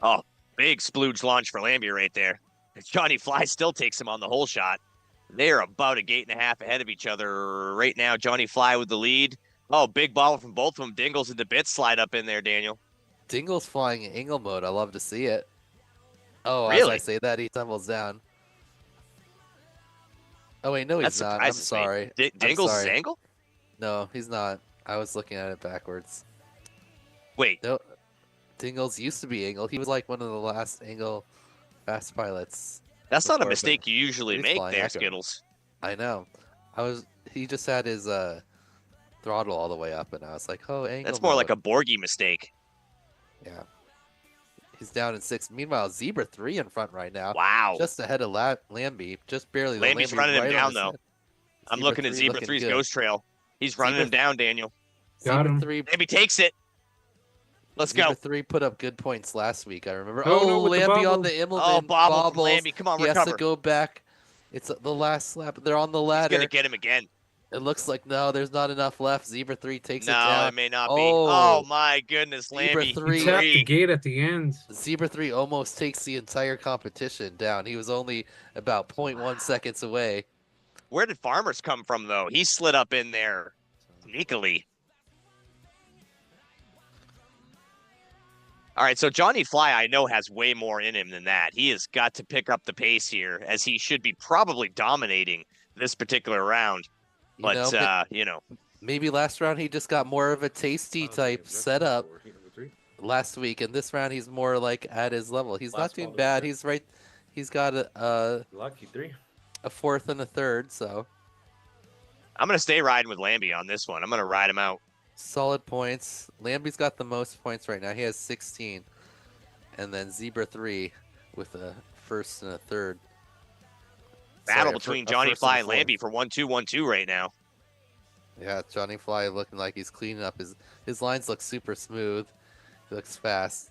Oh, big splooge launch for Lambie right there. Johnny Fly still takes him on the whole shot. They're about a gate and a half ahead of each other right now. Johnny Fly with the lead. Oh, big ball from both of them. Dingles and DeBits slide up in there, Daniel. Dingle's flying in angle mode. I love to see it. Oh, really? As I say that, he tumbles down. Oh, wait, no, he's not. I'm sorry. Dingles is angle? No, he's not. I was looking at it backwards. Wait. No, Dingles used to be angled. He was like one of the last angle fast pilots. That's not a mistake you usually make there, Skittles. I know. He just had his throttle all the way up, and I was like, oh, angle That's more mode. like a Borgie mistake. Yeah. He's down in 6. Meanwhile, Zebra 3 in front right now. Wow. Just ahead of Lambie. Just barely. Lambie's running him down, though. I'm looking at Zebra 3's ghost trail. He's running him down, Daniel. Got him. Lambie takes it. Let's go. Zebra 3 put up good points last week, I remember. Oh, no, with the Lambie on bubble. the Immelman. Oh, bobble from bobbles. Lambie. Come on, He has recover. to go back. It's the last lap. They're on the He's ladder. going to get him again. It looks like, no, there's not enough left. Zebra 3 takes it No, down. it may not be. Oh. Oh, my goodness, Zebra Lambie. 3. He tapped the gate at the end. Zebra 3 almost takes the entire competition down. He was only about 0.1 seconds away. Where did Farmers come from, though? He slid up in there sneakily. All right, so Johnny Fly, I know, has way more in him than that. He has got to pick up the pace here, as he should be probably dominating this particular round. But, you know. Maybe last round he just got more of a tasty type setup last week, and this round he's more like at his level. He's not doing bad. He's right. He's got Lucky 3. a 4th and a 3rd, so I'm going to stay riding with Lambie on this one. I'm going to ride him out. solid points. Lambie's got the most points right now. He has 16, and then Zebra 3 with a 1st and a 3rd. Battle between Johnny Fly and Lambie for 1-2-1-2 right now. Yeah, Johnny Fly looking like he's cleaning up. His lines look super smooth. He looks fast.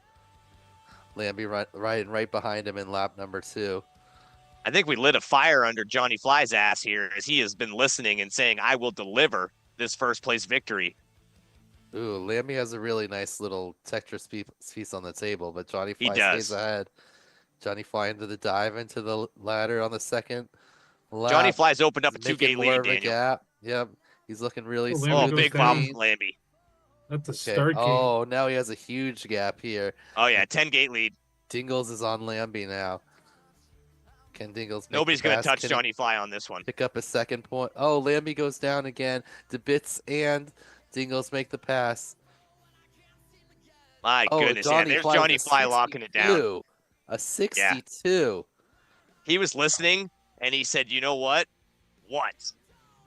Lambie riding right behind him in lap number 2. I think we lit a fire under Johnny Fly's ass here as he has been listening and saying, I will deliver this first place victory. Ooh, Lambie has a really nice little Tetris piece on the table, but Johnny He Fly does. stays ahead. Johnny Fly into the dive into the ladder on the second lap. Johnny Fly's opened up a He's making 2-gate more lead, of a Daniel. gap. Yep, he's looking really Oh, smooth. Lambie Oh, goes big down. bomb from Lambie. At the Okay. start gate. Oh, now he has a huge gap here. Oh, yeah, 10-gate lead. Dingles is on Lambie now. Can Dingles make Nobody's the going to pass? touch Can he Johnny Fly on this one. pick up a second point? Oh, Lambie goes down again. DeBits and Dingles make the pass. My goodness, yeah, there's Fly Johnny with a Fly locking it down. 62. A 62. He was listening, and he said, you know what? What?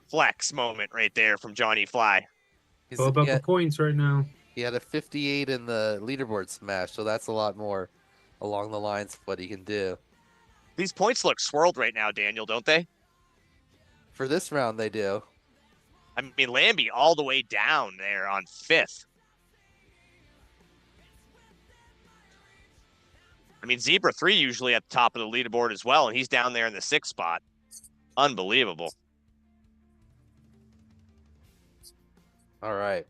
Flex moment right there from Johnny Fly. All about the points right now. He had a 58 in the leaderboard smash, so that's a lot more along the lines of what he can do. These points look swirled right now, Daniel, don't they? For this round, they do. I mean, Lambie all the way down there on 5th. I mean, Zebra 3 usually at the top of the leaderboard as well, and he's down there in the 6th spot. Unbelievable. All right.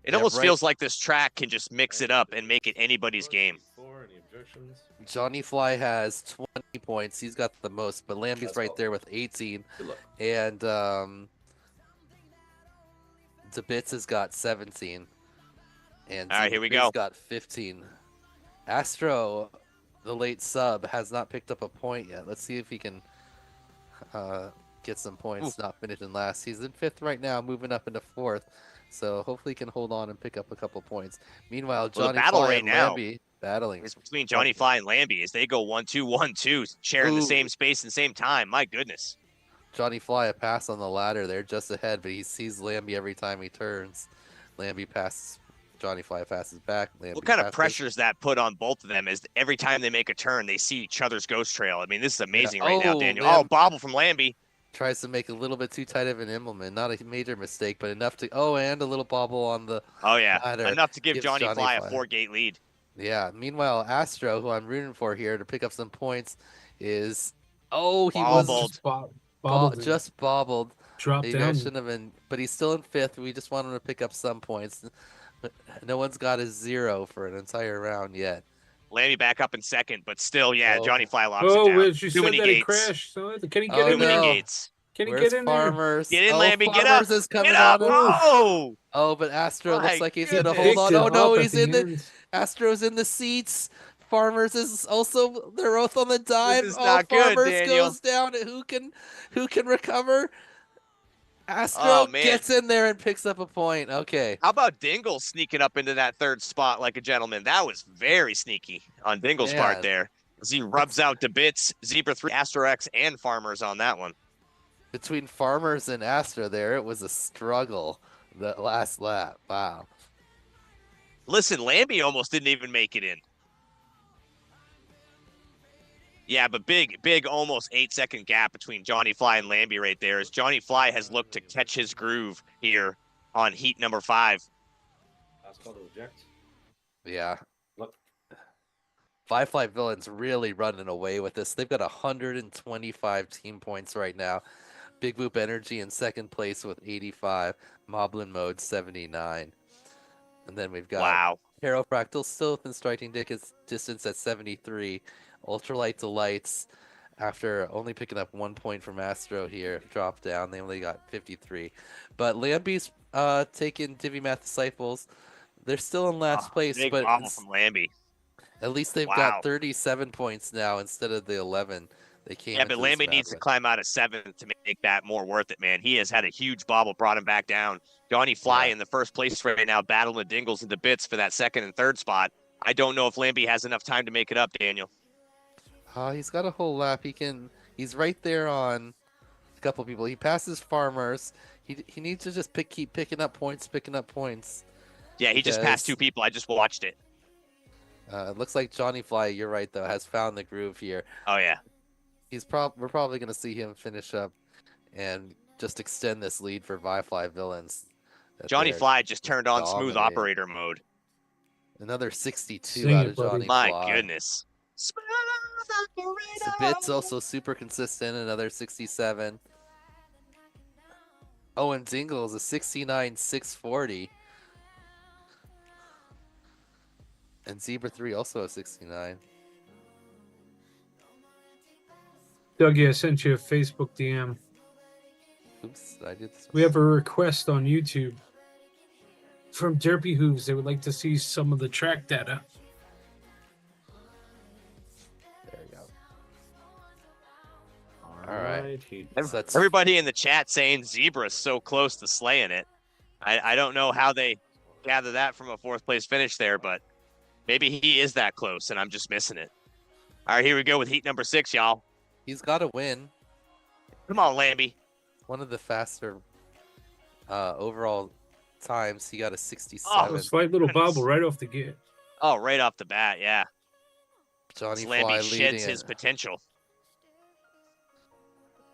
It almost feels like this track can just mix it up and make it anybody's game. Any objections? Johnny Fly has 20 points. He's got the most, but Lambie's right there with 18. Good luck. And DeBits has got 17. And All right, here we Zebra go. 3's got 15. Astro, the late sub, has not picked up a point yet. Let's see if he can get some points, not finishing last. He's in 5th right now, moving up into 4th. So hopefully he can hold on and pick up a couple points. Meanwhile, Well, the Johnny battle Fly right and now Lambie battling. It's between Johnny Fly and Lambie as they go 1-2, 1-2, sharing the same space and same time. My goodness. Johnny Fly a pass on the ladder there, just ahead, but he sees Lambie every time he turns. Lambie passes. Johnny Fly passes back. Lambie What kind of passes. pressure is that put on both of them as every time they make a turn, they see each other's ghost trail? I mean, this is amazing right now, Oh, Daniel. man. Oh, bobble from Lambie. Tries to make a little bit too tight of an implement. Not a major mistake, but enough to... Oh, and a little bobble on the Oh, yeah. ladder. Enough to give Gives Johnny Fly a Fly. 4-gate lead. Yeah. Meanwhile, Astro, who I'm rooting for here to pick up some points, is... Oh, he Bobbled. was Just bobbled. just bobbled. Dropped Maybe I down. shouldn't have been... But he's still in 5th. We just want him to pick up some points. No one's got a 0 for an entire round yet. Lambie back up in 2nd, but still, yeah, Oh. Johnny Fly locks Oh, it down. she Too said many that he gates. crashed. So can he get Oh, in Too many there? no. gates. Can he Where's get in there? Farmers? Get in, oh, Lambie, get Farmers up. is coming Get up. on him. Oh! Oh, but Astro My looks like he's gonna goodness. hold on. Picked Oh it no, up at he's the in the end. Astro's in the seats. Farmers is also they're both on the dive. is Oh, not good, Farmers Daniel. goes down. Who can recover? Astro Oh, man. gets in there and picks up a point. Okay. How about Dingle sneaking up into that 3rd spot like a gentleman? That was very sneaky on Dingle's Yeah. part there. As he rubs out to bits, Zebra 3, Astro X, and Farmers on that one. Between Farmers and Astro there, it was a struggle that last lap. Wow. Listen, Lambie almost didn't even make it in. Yeah, but big, almost 8-second gap between Johnny Fly and Lambie right there as Johnny Fly has looked to catch his groove here on heat number 5. Last call to eject. Yeah. Look. ViFLY Villains really running away with this. They've got 125 team points right now. Big Boop Energy in 2nd place with 85. Moblin Mode 79. And then we've got Wow. Hero Fractal still within striking distance at 73. Ultralight Delights, after only picking up 1 point from Astro here, dropped down. They only got 53. But Lambie's taking Divimath Disciples. They're still in last place, Big but bobble from Lambie. at least they've Wow. got 37 points now instead of the 11 they came Yeah, into but this Lambie round needs to with. climb out of 7th to make that more worth it, man. He has had a huge bobble, brought him back down. Johnny Fly Yeah. in the 1st place right now, battling the Dingles into bits for that 2nd and 3rd spot. I don't know if Lambie has enough time to make it up, Daniel. He's got a whole lap. He's right there on a couple people. He passes Farmers. He needs to just keep picking up points. Yeah, he just passed 2 people. I just watched it. It looks like Johnny Fly, you're right though, has found the groove here. Oh, yeah. We're probably going to see him finish up and just extend this lead for ViFLY Villains. that Johnny they're Fly just turned on smooth dominating. operator mode. Another 62 Sing out it, of buddy. Johnny My Fly. goodness. So Bits also super consistent, another 67. Oh, and Dingle's a 69,640. And Zebra 3 also a 69. Dougie, I sent you a Facebook DM. Oops, I did this. We have a request on YouTube from Derpy Hooves. They would like to see some of the track data. There we go. All right. So that's Everybody in the chat saying Zebra's so close to slaying it. I don't know how they gather that from a fourth place finish there, but maybe he is that close and I'm just missing it. All right, here we go with heat number 6, y'all. he's got to win. Come on, Lambie. One of the faster overall times. He got a 67. A slight little bobble right off the gate. Oh, right off the bat, yeah. Johnny Lambie Fly sheds leading his it. potential.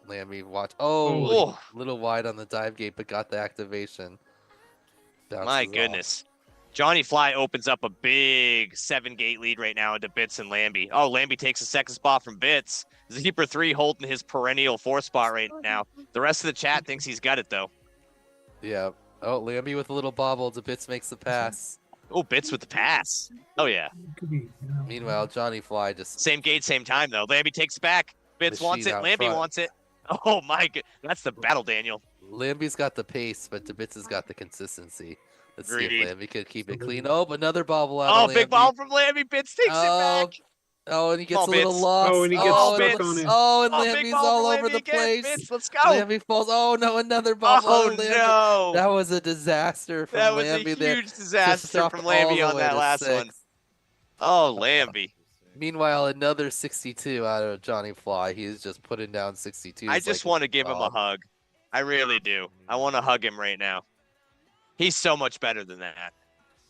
Lambie watch. Oh, Oh. a little wide on the dive gate, but got the activation. Bounces My off. goodness. Johnny Fly opens up a big 7-gate lead right now into Bits and Lambie. Oh, Lambie takes a second spot from Bits. Zebra 3 holding his perennial 4th spot right now. The rest of the chat thinks he's got it, though. Yeah. Oh, Lambie with a little bobble. The Bits makes the pass. Oh, Bits with the pass. Oh, yeah. Could be, Meanwhile, Johnny Fly just Same gate, same time, though. Lambie takes it back. Bits wants Machine it. out Lambie front. wants it. Oh, my God. That's the battle, Daniel. Lambie's got the pace, but DeBits has got the consistency. Let's see Agreed. if Lambie could keep it clean. Oh, another bobble out Oh, of big Lambie. ball from Lambie. Bits takes it back. Oh, and he Come gets on, a little Bits. lost. Oh, and he gets oh, stuck on it. Oh, and Oh, big Lambie's ball all from over Lambie the again. place. Bits, let's go. Lambie falls. Oh, no, another bobble. Oh, Lambie. no. That was a disaster from That was Lambie a there. huge Just disaster dropped from all Lambie the on way that to last one. 6. Oh, Lambie. Meanwhile, another 62 out of Johnny Fly. He's just putting down 62. I just want to give him a hug. I really do. I want to hug him right now. He's so much better than that.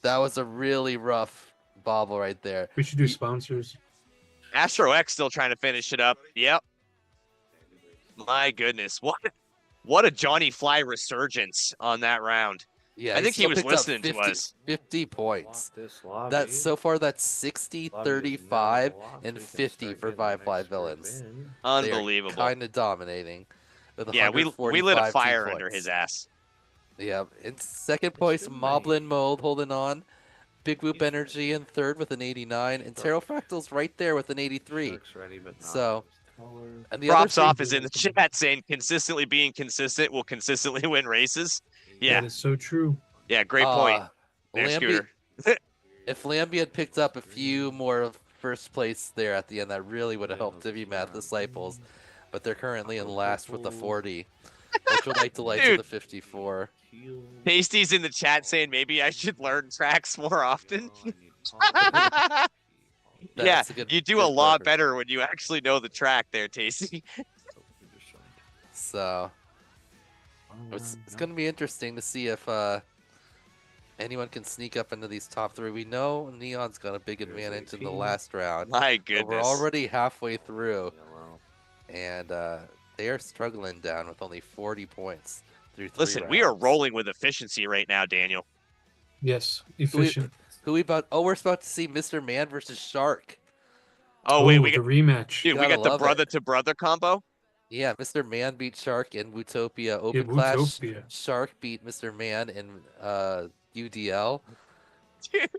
That was a really rough bobble right there. We should do sponsors. Astro X still trying to finish it up. Yep. My goodness. What a Johnny Fly resurgence on that round. Yeah, I think he still was picked up listening to 50 us. 50 points. This lobby. That's so far. That's 60, Lobby is 35, now locked. and We can 50 start for getting an ViFLY extra villains. win. Unbelievable. Kind of dominating. With Yeah, we lit a 145 fire team under points. his ass. Yeah, in second place, good Moblin Mold holding on. Big Whoop Energy in third with an 89, and Terrell Fractal's right there with an 83. Shark's ready, but not So, color. and the other Props three- off is in the chat saying consistently being consistent will consistently win races. Yeah, That is so true. yeah, great point. There, Lambie- Scooter. If Lambie had picked up a few more first place there at the end, that really would have helped Divimath disciples. But they're currently in last with the 40, which would like to light to Dude. the 54. Tasty's in the chat saying maybe I should learn tracks more often. Yeah, That's a good- you do good a lot reference. better when you actually know the track there, Tasty. So it's going to be interesting to see if anyone can sneak up into these top 3. We know Neon's got a big Here's advantage in the 18. last round. My But goodness. we're already halfway through, Yellow. and they are struggling down with only 40 points through 3 Listen, we are rounds. rolling with efficiency right now, Daniel. Yes, efficient. Who we about? Oh, we're about to see Mr. Man versus Shark. Oh, wait, Ooh, we the got, rematch. dude, we gotta got the love it. brother-to-brother combo. Yeah, Mr. Man beat Shark in Wootopia Yeah, Open Clash. Wootopia. Shark beat Mr. Man in UDL. Dude,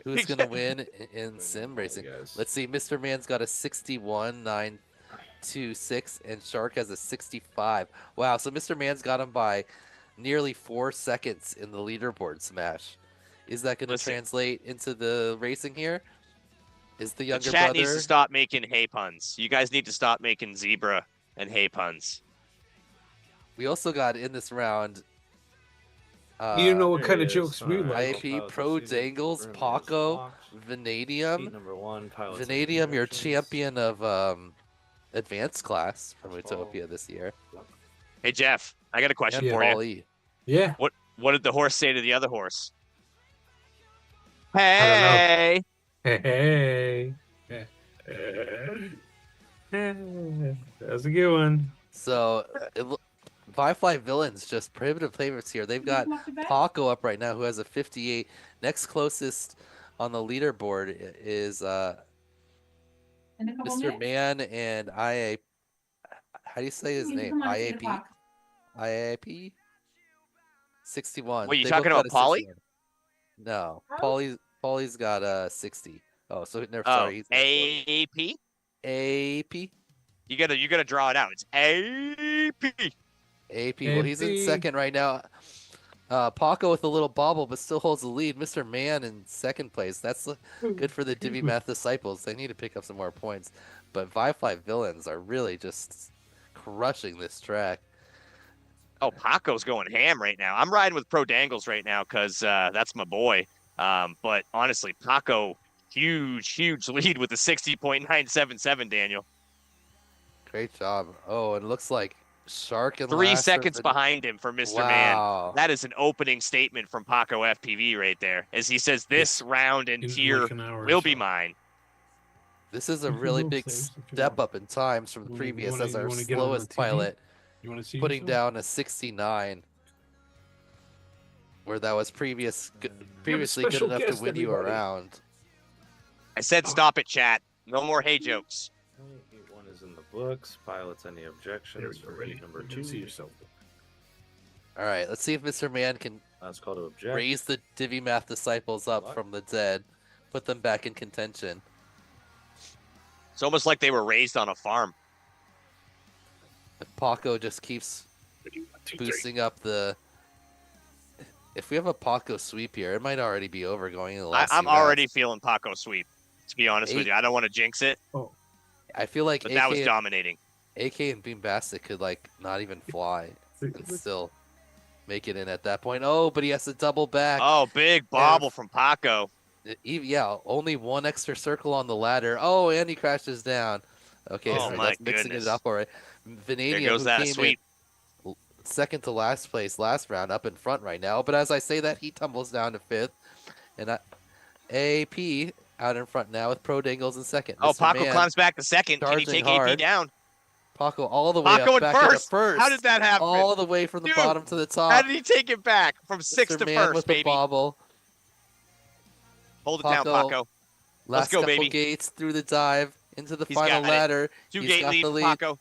Who's gonna win in sim racing? Guys. Let's see. Mr. Man's got a 61.926, and Shark has a 65. Wow. So Mr. Man's got him by nearly 4 seconds in the leaderboard smash. Is that going to Listen. translate into the racing here? Is the the younger chat brother? needs to stop making hay puns. You guys need to stop making zebra and hay puns. We also got in this round. You know what There kind he of is. jokes we Alright, like. IP Pilot Pro season Dangles, room is Paco, locked. Seat Vanadium. number 1, pilot Vanadium, your directions. champion of advanced class from Utopia this year. Hey, Jeff, I got a question And for you. Paul E. Yeah. What did the horse say to the other horse? don't know. Hey! Hey. That's a good one. So, ViFLY Villains just prohibitive favorites here. They've got Paco up right now, who has a 58. Next closest on the leaderboard is Mr. Man and IA. How do you say his name? IAP? IAP? 61. Wait, you They talking both got about a Polly? 61. No, Polly's got a 60. Oh, so never. Oh, Sorry, he's next one. AP. AP. You gotta draw it out. It's AP. AP. Well, he's in second right now. Paco with a little bobble, but still holds the lead. Mr. Man in second place. That's good for the Divimath disciples. They need to pick up some more points. But ViFLY villains are really just crushing this track. Oh, Paco's going ham right now. I'm riding with Pro Dangles right now because that's my boy. But honestly, Paco, huge lead with the 60.977, Daniel. Great job. Oh, it looks like Shark and 3 last seconds are- behind him for Mr. Wow. Man. That is an opening statement from Paco FPV right there. As he says, this round and In tier like an hour or will be so. mine. This is a You can really move big things if you step want. up in times from the You previous wanna- as you our wanna get on the slowest TV? pilot You want to see putting yourself? down a 69, where that was previously good special enough to guest, win you everybody. around. I said stop it, chat. No more hey jokes. Gate 1 is in the books. Pilots, any There objections we go. for Ready? gate number You can 2? see yourself. All right, let's see if Mr. Man can That's called to object. raise the Divimath disciples up What? from the dead, put them back in contention. It's almost like they were raised on a farm. If Paco just keeps Ready? 1, 2, 3. boosting up the. If we have a Paco sweep here, it might already be over going in the last. I'm few already laps. feeling Paco sweep, to be honest with Eight. you. I don't want to jinx it, I feel like but that was AK, dominating. AK and Beambastic could like not even fly and still make it in at that point. Oh, but he has to double back. Oh, big bobble from Paco. Yeah, only one extra circle on the ladder. Oh, and he crashes down. Okay, Oh, so my that's mixing goodness. it up all right. There Vanadium, goes who that came sweep. in second to last place last round, up in front right now. But as I say that, he tumbles down to fifth. And AP out in front now with Pro Dangles in second. Oh, Mr. Paco Man, climbs back to second. Can he charging take AP hard. down? Paco all the way Paco up in back into first. first. How did that happen? All the way from the Dude, bottom to the top. How did he take it back from sixth Mr. to Man first, with the baby? bobble. Hold it down, Paco, Paco. Last Let's go, couple baby. gates through the dive into the He's final got it. ladder. Two He's gate got lead the for lead. Paco.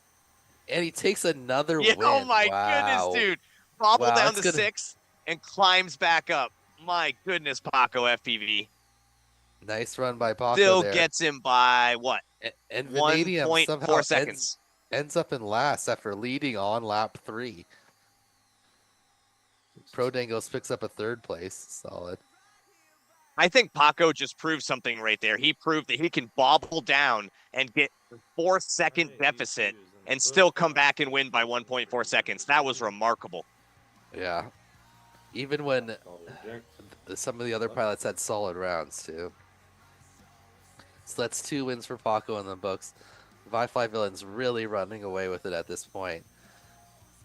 And he takes another Yeah, win. oh my Wow. goodness, dude. Bobble Wow, down it's to gonna- sixth and climbs back up. My goodness, Paco FPV. Nice run by Paco Still there. gets him by what? And Vanadium somehow 1.4 seconds. ends up in last after leading on lap 3. Pro Dangles picks up a third place. Solid. I think Paco just proved something right there. He proved that he can bobble down and get 4-second deficit and still come back and win by 1.4 seconds. That was remarkable. Yeah. Even when Call to object. some of the other pilots had solid rounds too. So that's 2 wins for Paco in the books. ViFLY Villain's really running away with it at this point.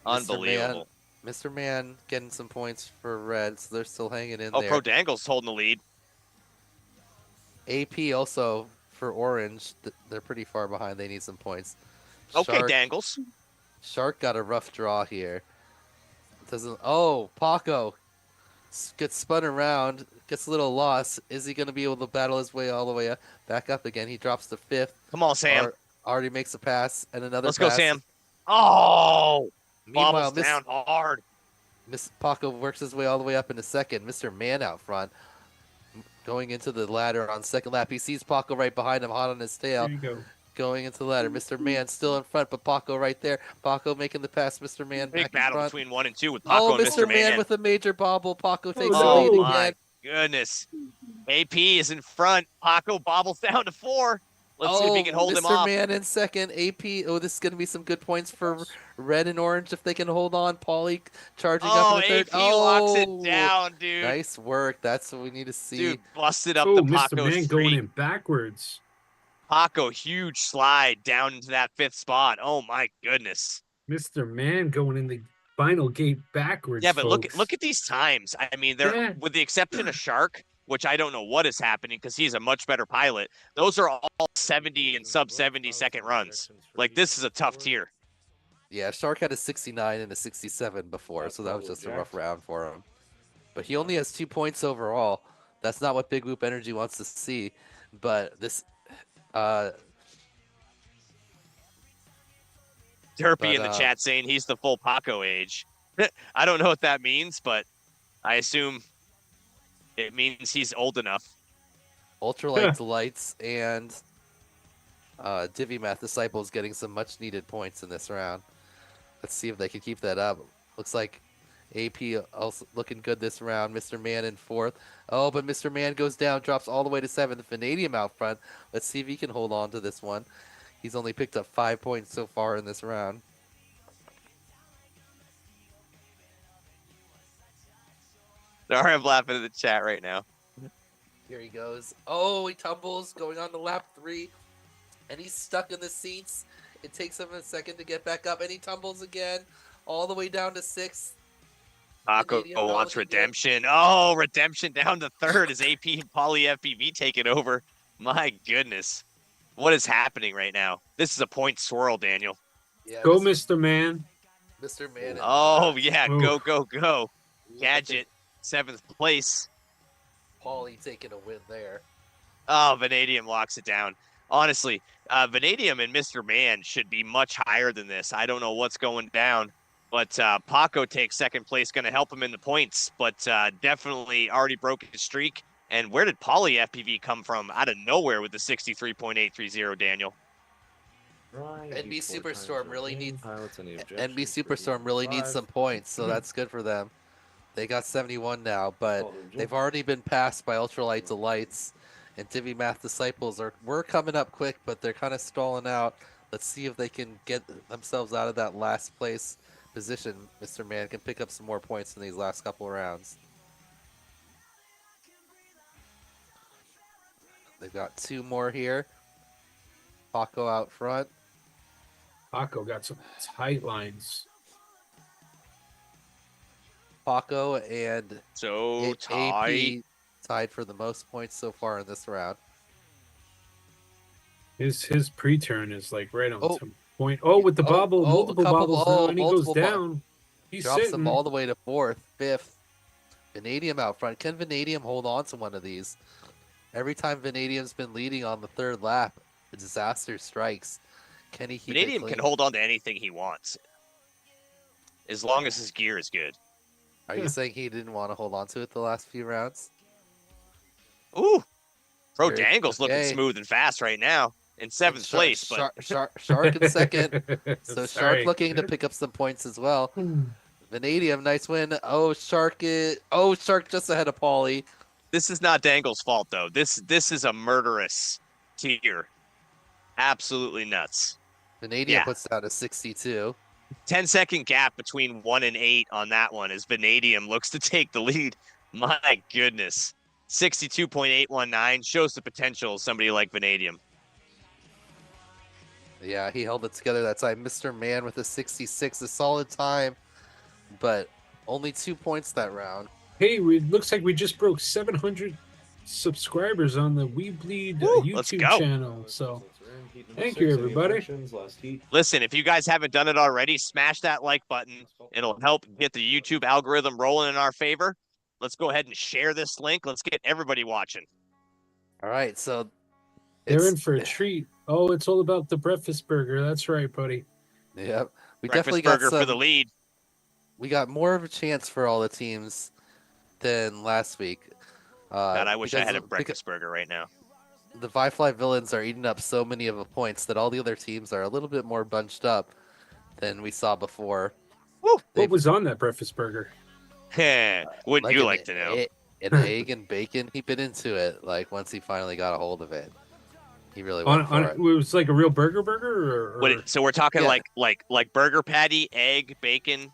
Unbelievable. Mr. Man getting some points for red, so they're still hanging in Oh, there. Pro Dangle's holding the lead. AP also for orange, they're pretty far behind. They need some points. Okay, Dangles. Shark got a rough draw here. Doesn't. Oh, Paco gets spun around, gets a little lost. Is he going to be able to battle his way all the way up, back up again? He drops to fifth. Come on, Sam. Already makes a pass and another. Let's go, pass. Sam. Oh, Meanwhile, bobbles down hard. Miss Paco works his way all the way up into second. Mr. Man out front, going into the ladder on second lap. He sees Paco right behind him, hot on his tail. There you go. Going into the ladder. Mr. Man still in front, but Paco right there. Paco making the pass. Mr. Man Big back in battle front. between 1 and 2 with Paco Oh, and Mr. Mr. Man Man. with a major bobble. Paco takes the Oh, lead my again. goodness. AP is in front. Paco bobbles down to 4. Let's see if he can hold him Mr. off. Man in second. AP. Oh, this is going to be some good points for red and orange if they can hold on. Paulie charging Oh, up in the third. AP locks it down, dude. Nice work. That's what we need to see. Dude, busted up Oh, the Mr. Paco Man streak. going in backwards. Paco, huge slide down into that 5th spot. Oh my goodness. Mr. Man going in the final gate backwards. Yeah, but folks. look at these times. I mean, they're Yeah. with the exception of Shark, which I don't know what is happening because he's a much better pilot. Those are all 70 and sub 70 second runs. Like this is a tough tier. Yeah, Shark had a 69 and a 67 before, so that was just a rough round for him. But he only has 2 points overall. That's not what Big Whoop Energy wants to see. But this Derpy in the chat saying he's the full Paco age. I don't know what that means, but I assume it means he's old enough. Ultralight Delights and Divimath Disciples getting some much needed points in this round. Let's see if they can keep that up. Looks like AP also looking good this round. Mr. Man in 4th. Oh, but Mr. Man goes down, drops all the way to 7th. Vanadium out front. Let's see if he can hold on to this one. He's only picked up 5 points so far in this round. Sorry, I'm laughing at the chat right now. Here he goes. Oh, he tumbles going on to lap 3. And he's stuck in the seats. It takes him a second to get back up. And he tumbles again all the way down to 6th. Paco wants redemption. Oh, redemption down to 3rd as AP and Poly FPV taking over. My goodness. What is happening right now? This is a point swirl, Daniel. Yeah, Go, Mr. Man. Mr. Man. Oh, yeah. Oof. Go, go, go. Gadget, 7th place. Paulie taking a win there. Oh, Vanadium locks it down. Honestly, Vanadium and Mr. Man should be much higher than this. I don't know what's going down. But Paco takes 2nd place, going to help him in the points. But definitely already broke his streak. And where did Poly FPV come from? Out of nowhere with the 63.830, Daniel. NB Superstorm really needs some points, so that's good for them. They got 71 now, but they've already been passed by Ultralight Delights, and Divimath Disciples were coming up quick, but they're kind of stalling out. Let's see if they can get themselves out of that last place position. Mr. Man can pick up some more points in these last couple of rounds. They've got 2 more here. Paco out front. Paco got some tight lines. Paco and So tight. AP tied for the most points so far in this round. His pre-turn is like right on some point. Oh, with the bobble, multiple bobbles now, and he goes down. He's drops sitting. him all the way to 4th, 5th. Vanadium out front. Can Vanadium hold on to one of these? Every time Vanadium's been leading on the 3rd lap, a disaster strikes. Can he keep Vanadium can hold on to anything he wants, as long as his gear is good. Are you saying he didn't want to hold on to it the last few rounds? Ooh, Pro Dangle's looking smooth and fast right now in 7th place. But Shark in 2nd. So Shark looking to pick up some points as well. Vanadium, nice win. Oh, Shark just ahead of Paulie. This is not Dangle's fault, though. This is a murderous tier. Absolutely nuts. Vanadium puts down a 62. 10-second gap between 1 and 8 on that one as Vanadium looks to take the lead. My goodness. 62.819 shows the potential of somebody like Vanadium. Yeah, he held it together that time. Mr. Man with a 66, a solid time, but only 2 points that round. Hey, it looks like we just broke 700 subscribers on the weBLEED YouTube channel. So thank you, everybody. Listen, if you guys haven't done it already, smash that like button. It'll help get the YouTube algorithm rolling in our favor. Let's go ahead and share this link. Let's get everybody watching. All right, so they're in for a treat. Oh, it's all about the breakfast burger. That's right, buddy. Yep. We breakfast definitely burger got for the lead. We got more of a chance for all the teams than last week. God, I wish I had a breakfast burger right now. The ViFLY villains are eating up so many of the points that all the other teams are a little bit more bunched up than we saw before. Woo! What was on that breakfast burger? Wouldn't you like to know? An egg and bacon. He bit into it like once he finally got a hold of it. He really went for it. It was like a real burger, or... So we're talking like burger patty, egg, bacon.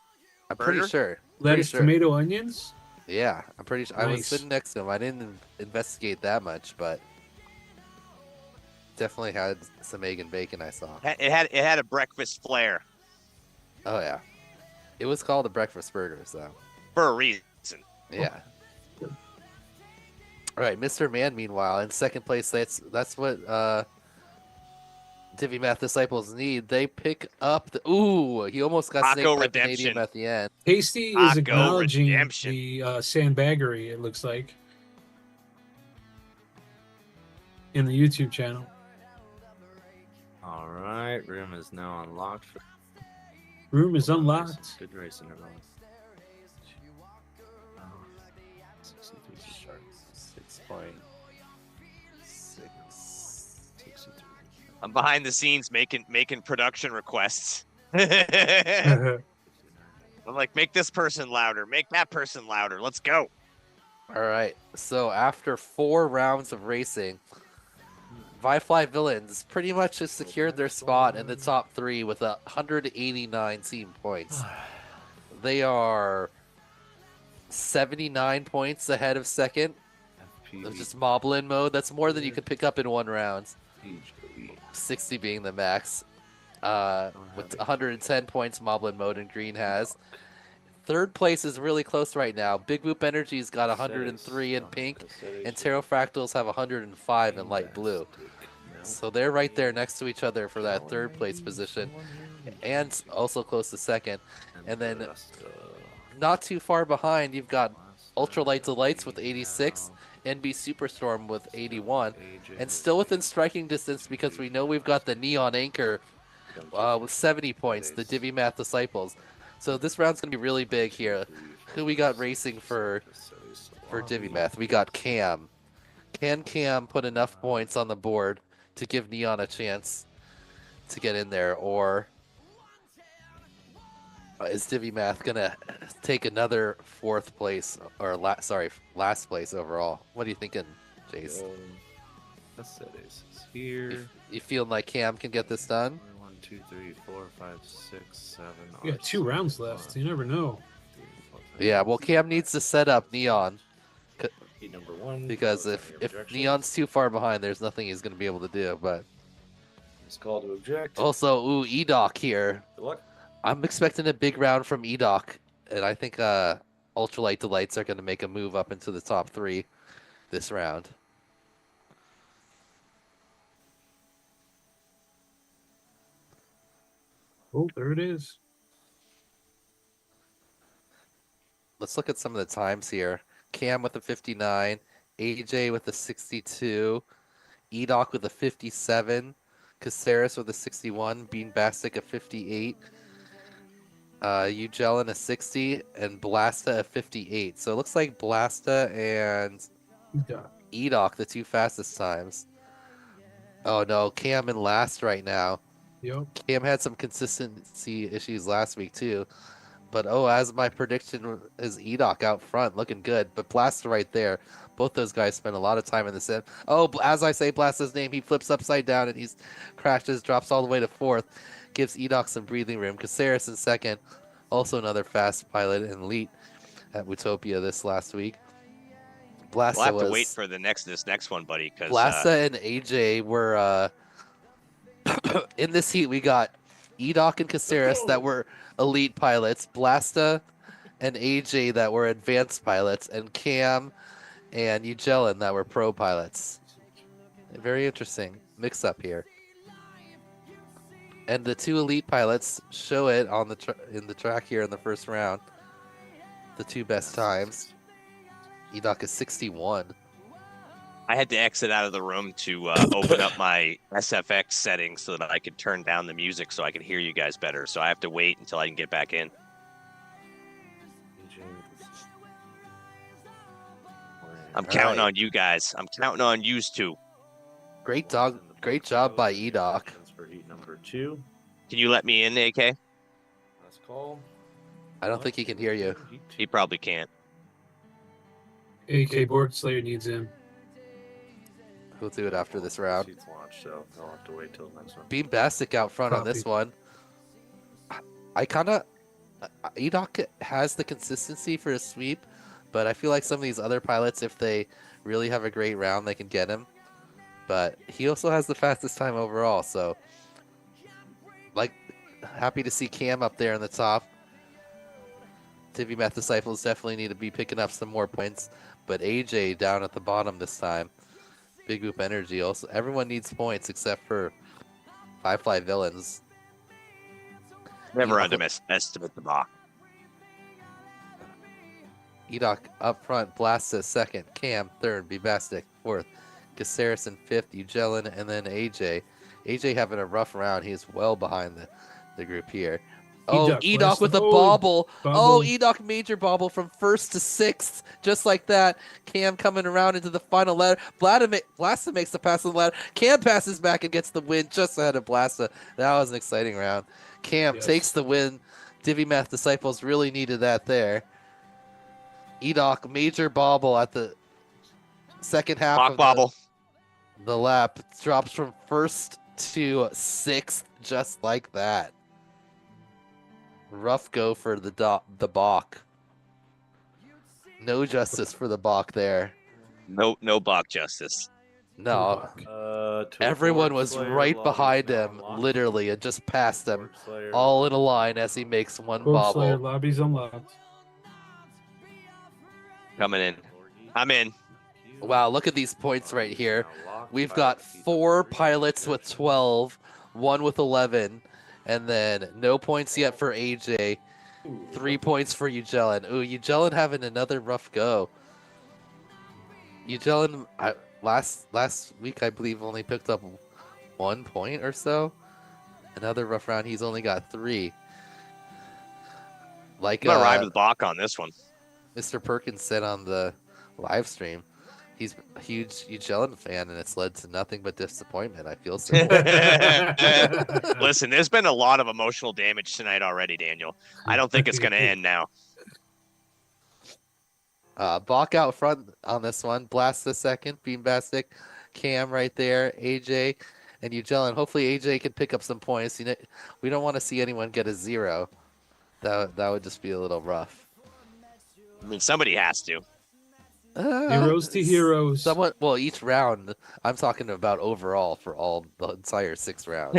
I'm pretty sure. Lettuce, tomato, onions. Yeah, I'm pretty sure. Nice. I was sitting next to him. I didn't investigate that much, but definitely had some egg and bacon. I saw. It had a breakfast flair. Oh yeah, it was called a breakfast burger, so for a reason. Yeah. All right, Mr. Man. Meanwhile, in 2nd place, that's what Divimath Disciples need. They pick up the he almost got snaked by Vanadium at the end. Tasty is acknowledging the sandbaggery, it looks like, in the YouTube channel. All right, room is now unlocked. Room is unlocked. Good racing, everyone. 63 start. 6.6. 63. I'm behind the scenes making production requests. I'm like, make this person louder, make that person louder. Let's go. All right. So after 4 rounds of racing, ViFLY Villains pretty much has secured their spot in the top 3 with 189 team points. They are 79 points ahead of second. It's just Moblin mode. That's more than you could pick up in 1 round. 60 being the max. With 110 points Moblin mode in green has. Third place is really close right now. Big Whoop Energy's got 103 in pink, and Tarot Fractals have 105 in light blue. So they're right there next to each other for that third place position, and also close to second. And then not too far behind, you've got Ultralight Delights with 86, NB Superstorm with 81, and still within striking distance because we know we've got the Neon Anchor with 70 points, the Divimath Disciples. So this round's going to be really big here. Who we got racing for Divimath? We got Cam. Can Cam put enough points on the board to give Neon a chance to get in there, or is Divimath going to take another 4th place, or last place overall? What are you thinking, Jace? Eseries is here. You feeling like Cam can get this done? 1, 2, 3, 4, 5, 6, 7. We got 2 rounds left. You never know. Yeah, well, Cam needs to set up Neon. Number 1. Because if Neon's too far behind, there's nothing he's going to be able to do. But It's called to object. also, Edoc here. Good luck. I'm expecting a big round from Edoc, and I think Ultralight Delights are going to make a move up into the top 3 this round. Oh, there it is. Let's look at some of the times here. Cam with a 59, AJ with a 62, Edoc with a 57, Caceres with a 61, Bean Bastic a 58, Ugelin a 60, and Blasta a 58. So it looks like Blasta and Edoc, the 2 fastest times. Oh no, Cam in last right now. Yep. Cam had some consistency issues last week too. But as my prediction is Edoc out front, looking good. But Blasta right there. Both those guys spend a lot of time in the sim. Oh, as I say Blasta's name, he flips upside down and he's crashes, drops all the way to 4th. Gives Edoc some breathing room. Caceres in 2nd. Also another fast pilot and elite at Utopia this last week. Blasta We'll have to wait for this next one, buddy. Because Blasta and AJ were in this heat. We got Edoc and Caceres that were elite pilots, Blasta and AJ that were advanced pilots, and Cam and Ugelin that were pro pilots. Very interesting mix up here. And the 2 elite pilots show it on in the track here in the first round. The 2 best times. Edoc is 61. I had to exit out of the room to open up my SFX settings so that I could turn down the music so I could hear you guys better. So I have to wait until I can get back in. I'm counting on you guys. I'm counting on yous two. Great job by Edoc. For heat number 2. Can you let me in, AK? Last call. I don't think he can hear you. He probably can't. AK Board Slayer needs in. We'll do it after this round. Seats launched, so I'll have to wait till the next one. Beam Bastic out front on this one. Edoc has the consistency for a sweep, but I feel like some of these other pilots, if they really have a great round, they can get him. But he also has the fastest time overall, so happy to see Cam up there in the top. Divimath Disciples definitely need to be picking up some more points, but AJ down at the bottom this time. Big Whoop Energy also. Everyone needs points except for ViFLY Villains. Never underestimate the Bach. Edoc up front, Blasta 2nd, Cam 3rd, Bebastic 4th, Caceres in 5th, Ugelin, and then AJ. AJ having a rough round. He is well behind the group here. Oh, E-Duck, Edoc blast with a him. Oh, bobble. Oh, bobble. Edoc major bobble from first to sixth, just like that. Cam coming around into the final ladder. Blasta makes the pass on the ladder. Cam passes back and gets the win just ahead of Blasta. That was an exciting round. Cam Yes. takes the win. Divimath Disciples really needed that there. Edoc major bobble at the second half Mock of bobble. the lap. Drops from first to sixth, just like that. Rough go for the Bach. No justice for the Bach there. No Bach justice. No, To everyone Horde was Slayer, right lobby behind is now him, unlocked. literally, and just past him, Horde Slayer, all in a lobby line is as he now makes one Corpse Slayer bobble. lobby's unlocked. Coming in. I'm in. Wow, look at these points right here. Now locked. We've Pilot got keys 4 up, 3 pilots with objections. 12, 1 with 11, and then no points yet for AJ. 3 points for Ugelin. Ooh, Ugelin having another rough go. Ugelin, last week I believe only picked up 1 point or so. Another rough round. He's only got 3. Like I'm gonna ride with Bach on this one. Mr. Perkins said on the live stream, he's a huge Ugelin fan, and it's led to nothing but disappointment. I feel so. Listen, there's been a lot of emotional damage tonight already, Daniel. I don't think it's gonna end now. Bach out front on this one. Blast the second. Beambastic. Cam right there. AJ and Ugelin. Hopefully AJ can pick up some points. You know, we don't want to see anyone get a 0. That would just be a little rough. I mean, somebody has to. Heroes to heroes. Someone. Well, each round. I'm talking about overall for all the entire 6 rounds.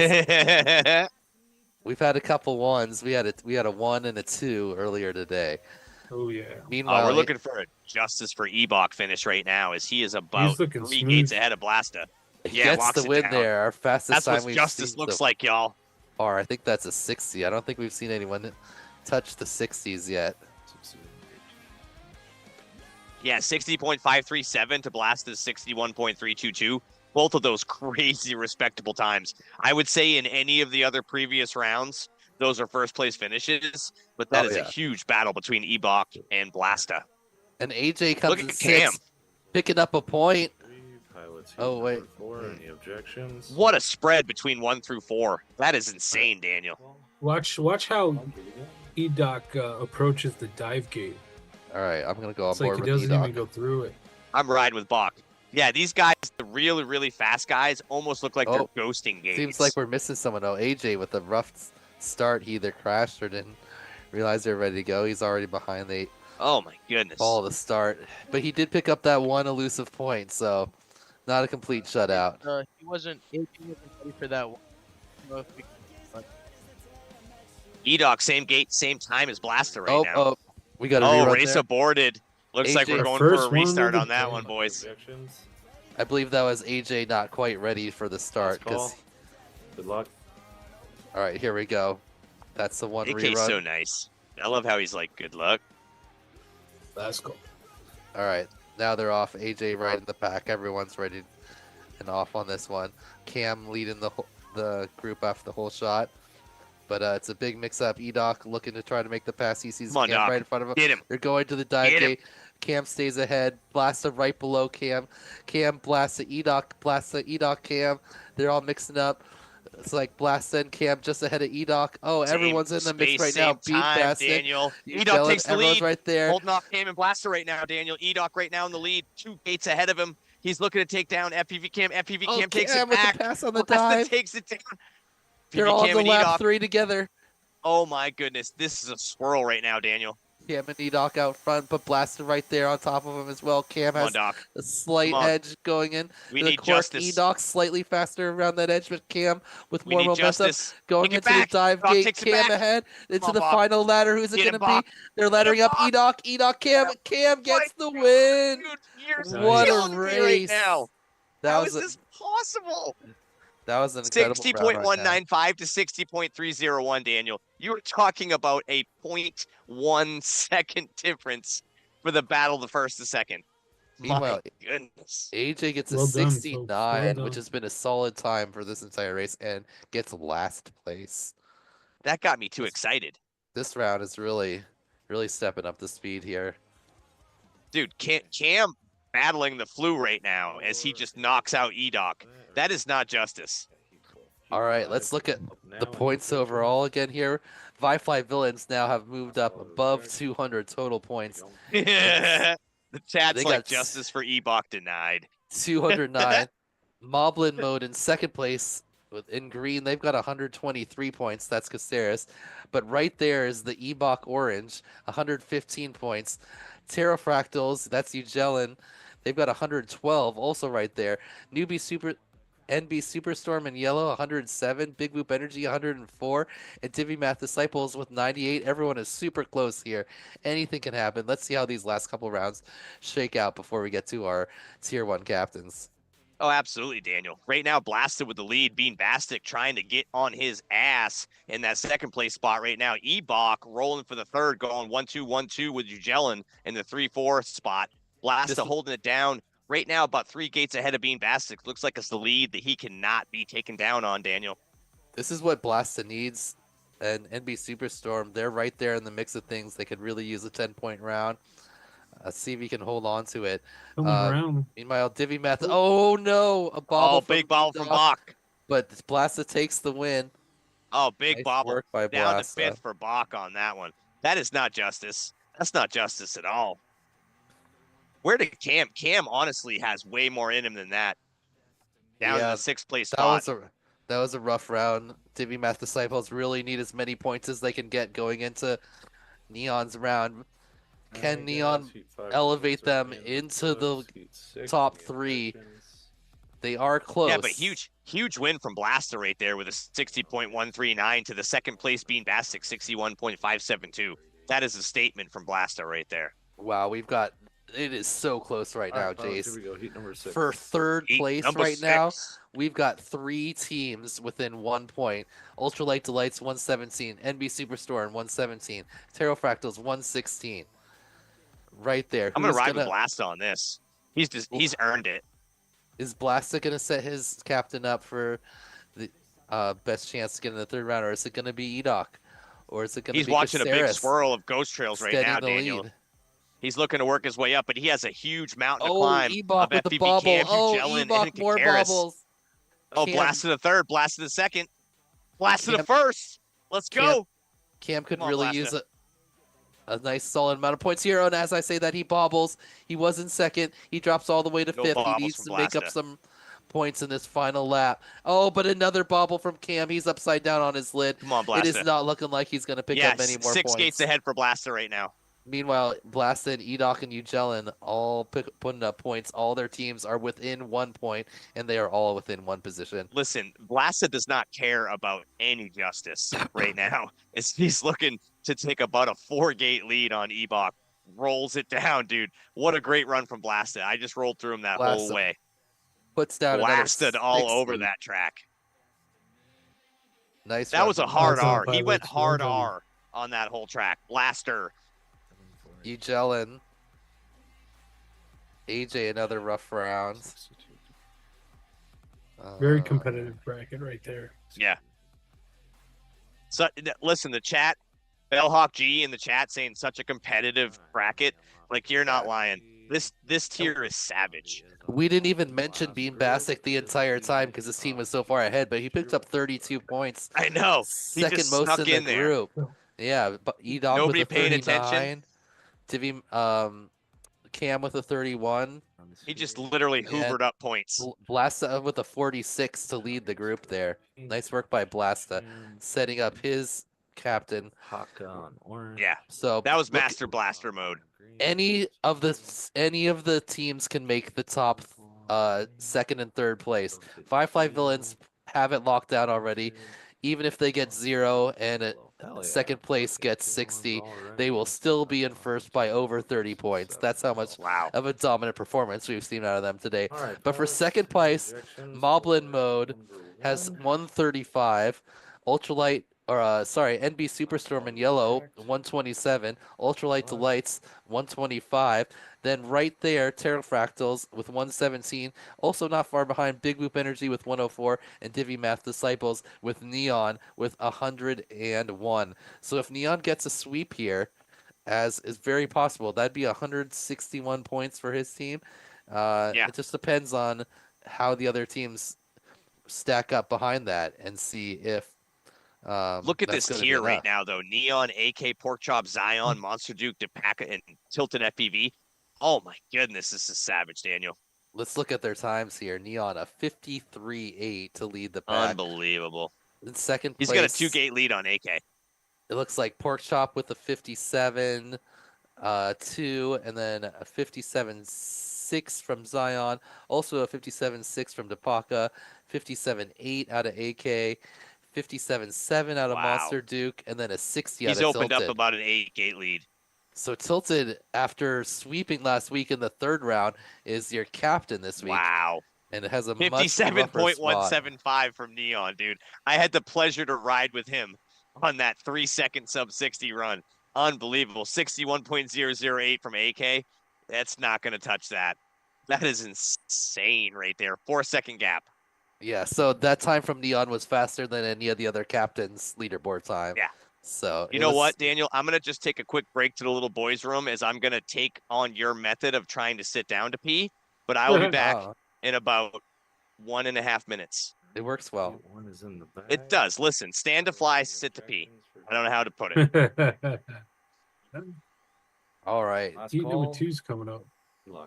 We've had a couple ones. We had a 1 and a 2 earlier today. Oh yeah. Meanwhile, We're looking for a justice for Ebach finish right now, as he is about looking 3 smooth. gates ahead of Blasta. he Yeah, gets locks the it win down. there. Our fastest That's time what we've justice seen looks so like, y'all. far. I think that's a 60. I don't think we've seen anyone touch the 60s yet. Yeah, 60.537 to Blasta's 61.322. Both of those crazy respectable times. I would say in any of the other previous rounds, those are first place finishes, but that is a huge battle between Ebach and Blasta. And AJ comes Look in at Cam. 6th, picking up a point. Pilots Oh, wait. 4, any objections? What a spread between 1 through 4. That is insane, Daniel. Watch how E-Doc approaches the dive gate. All right, I'm gonna go on It's like board he with doesn't Edoc. even go through it. I'm riding with Bach. Yeah, these guys, the really, really fast guys, almost look like Oh, they're ghosting gates. Seems like we're missing someone. Oh, AJ with a rough start. He either crashed or didn't realize they were ready to go. He's already behind the Oh my goodness. ball to start, but he did pick up that 1 elusive point, so not a complete shutout. He wasn't ready for that one. Edoc, same gate, same time as Blaster right now. Oh, we got a Oh, rerun race there. aborted. Looks like AJ we're going first for a one of restart the on that day. one, boys. Objections? I believe that was AJ not quite ready for the start. Last call. 'Cause- Good luck. all right, here we go. That's the one AK's rerun. so nice. I love how he's like, good luck. Let's go. All right, now they're off. AJ right in the back. Everyone's ready and off on this one. Cam leading the group after the whole shot. But it's a big mix-up. Edoc looking to try to make the pass. He sees Come on, Cam Doc. right in front of him. Get him. They're going to the dive Get him. gate. Cam stays ahead. Blasta right below Cam. Cam Blasta Edoc. Blasta Edoc Cam. They're all mixing up. It's like Blasta and Cam just ahead of Edoc. Oh, everyone's in the mix Space, right now. same Beat time, Basket. Daniel. You Edoc tell it, takes the everyone's lead. right there. Holding off Cam and Blaster right now, Daniel. Edoc right now in the lead. 2 gates ahead of him. He's looking to take down FPV Cam. FPV Oh, Cam takes Cam it with the back. pass on the Blasta dive. takes it down. They're FPV all on Cam the and lap Edoc. 3 together. Oh my goodness. This is a swirl right now, Daniel. Cam and Edoc out front, but Blasta right there on top of him as well. Cam Come on, has Doc. a slight Come on. edge going in. We the need cork. justice. Edoc slightly faster around that edge, but Cam with We more need momentum justice. going Take it into the back. dive Doc gate. takes it Cam back. ahead into on, the Bach. final ladder. Who's it Get going him, to be? Bach. They're laddering up Bach. Edoc. Edoc, Cam. Cam gets the win. Dude, you're What a killing me right race. now. That How was is this possible? that was an incredible round right now. 60.195 to 60.301, Daniel. You were talking about a 0.1 second difference for the battle the first to second. Meanwhile, My goodness. AJ gets a Well done, folks. 69, Well done. which has been a solid time for this entire race, and gets last place. That got me too excited. This round is really stepping up the speed here. Dude, Cam battling the flu right now as he just knocks out E-Doc. That is not justice. All right, let's look at the points overall again here. ViFLY villains now have moved up above 200 total points. The chat's They like got justice for E-Bach denied. 209. Moblin mode in second place in green. They've got 123 points. That's Caceres. But right there is the Ebach orange, 115 points. Fractals, that's Ugelin. They've got 112, also right there. NB Superstorm in yellow, 107. Big Whoop Energy, 104. And Divimath Disciples with 98. Everyone is super close here. Anything can happen. Let's see how these last couple rounds shake out before we get to our Tier 1 captains. Oh, absolutely, Daniel. Right now, Blasted with the lead. Bean Bastic trying to get on his ass in that second place spot right now. Ebach rolling for the third, going 1-2-1-2 with Ugelin in the 3-4 spot. Blasted holding it down. Right now, about 3 gates ahead of Bean Bastic. Looks like it's the lead that he cannot be taken down on, Daniel. This is what Blasta needs. And NB Superstorm, they're right there in the mix of things. They could really use a 10-point round. See if he can hold on to it. Meanwhile, Divimath. Oh, no. A bobble. Oh, big bobble from Bach. But Blasta takes the win. Oh, big Nice bobble. work by Down to Blasta. 5th for Bach on that one. That is not justice. That's not justice at all. Where did Cam? Cam honestly has way more in him than that. Down in the 6th place spot. That was a rough round. Divimath Disciples really need as many points as they can get going into Neon's round. Can Neon elevate them into the top 3? They are close. Yeah, but huge win from Blaster right there with a 60.139 to the second place Bean Bastic 61.572. That is a statement from Blaster right there. Wow, it is so close right now, Jace. Here we go. Heat number 6. For third place Number right 6. now, we've got 3 teams within 1 point. Ultralight Delights 117, NB Superstorm 117, Fractals 116. Right there. I'm gonna ride with Blasta on this. He's earned it. Is Blasta gonna set his captain up for the best chance to get in the 3rd round, or is it gonna be Edoc? Or is it gonna be He's watching Caceres a big swirl of ghost trails right now, Daniel. Lead? He's looking to work his way up, but he has a huge mountain to Oh, climb. Ebach with the bobble. Ebach, more bobbles. Oh, Blasted the 3rd, Blasted the 2nd, Blasted the 1st. Let's go. Cam could Come on, really use a nice solid amount of points here. And as I say that, he bobbles. He was in 2nd. He drops all the way to 5th. He needs to make up some points in this final lap. Oh, but another bobble from Cam. He's upside down on his lid. Come on, Blasta. It is not looking like he's going to pick up any more 6 points. gates ahead for Blaster right now. Meanwhile, Blasta, Edoc, and Ugelin all putting up points. All their teams are within 1 point, and they are all within 1 position. Listen, Blasta does not care about any justice right now. He's looking to take about a 4-gate lead on Ebach. Rolls it down, dude. What a great run from Blasta. I just rolled through him that whole way. Puts down Blasted all over that track. Nice. That was a hard R. He went hard R on that whole track. Blaster. Ugelin. AJ, another rough round. Very competitive bracket right there. Yeah. So listen, the chat, Bellhawk G in the chat saying such a competitive bracket. Like, you're not lying. This tier is savage. We didn't even mention Bean Bastic the entire time because his team was so far ahead, but he picked up 32 points. I know. Second most in the group. Yeah, but Edom Nobody with a paying 39. Cam with a 31. He just literally hoovered up points. Blasta with a 46 to lead the group there. Nice work by Blasta, setting up his captain. Orange. Yeah. So that was Master Blaster mode. Any of the teams can make the top 2nd and 3rd place. ViFLY villains have it locked down already. Even if they get 0 and second place gets 60, they will still be in first by over 30 points. That's how much of a dominant performance we've seen out of them today. But for second place, Moblin mode has 135. Ultralight or sorry, NB Superstorm in yellow, 127. Ultralight Delights, 125. Then right there, Fractals with 117. Also not far behind, Big Boop Energy with 104, and Divimath Disciples with Neon with 101. So if Neon gets a sweep here, as is very possible, that'd be 161 points for his team. Yeah. It just depends on how the other teams stack up behind that and see if Look at that's this going to be tier right enough. now, though. Neon, AK, Porkchop, Zion, Monster Duke, Depaka, and Tilted FPV. Oh my goodness, this is savage, Daniel. Let's look at their times here. Neon, a 53.8 to lead the pack. Unbelievable. In second place, He's got a 2-gate lead on AK. It looks like Porkchop with a 57, 2, and then a 57.6 from Zion. Also a 57.6 from Depaka, 57.8 out of AK, 57.7 out of Wow. Monster Duke, and then a 60 out He's of opened Tilted. up about an 8-gate lead. So Tilted, after sweeping last week in the third round, is your captain this week. Wow. And it has a much rougher spot. 57.175 from Neon, dude. I had the pleasure to ride with him on that 3-second sub-60 run. Unbelievable. 61.008 from AK. That's not going to touch that. That is insane right there. 4-second gap. Yeah, so that time from Neon was faster than any of the other captains' leaderboard time. Yeah. So you know what, Daniel? I'm going to just take a quick break to the little boys' room as I'm going to take on your method of trying to sit down to pee. But I will be back in about 1.5 minutes. It works well. One is in the bag. It does. Listen, stand to fly, sit to pee. I don't know how to put it. All right. Heat number 2's coming up.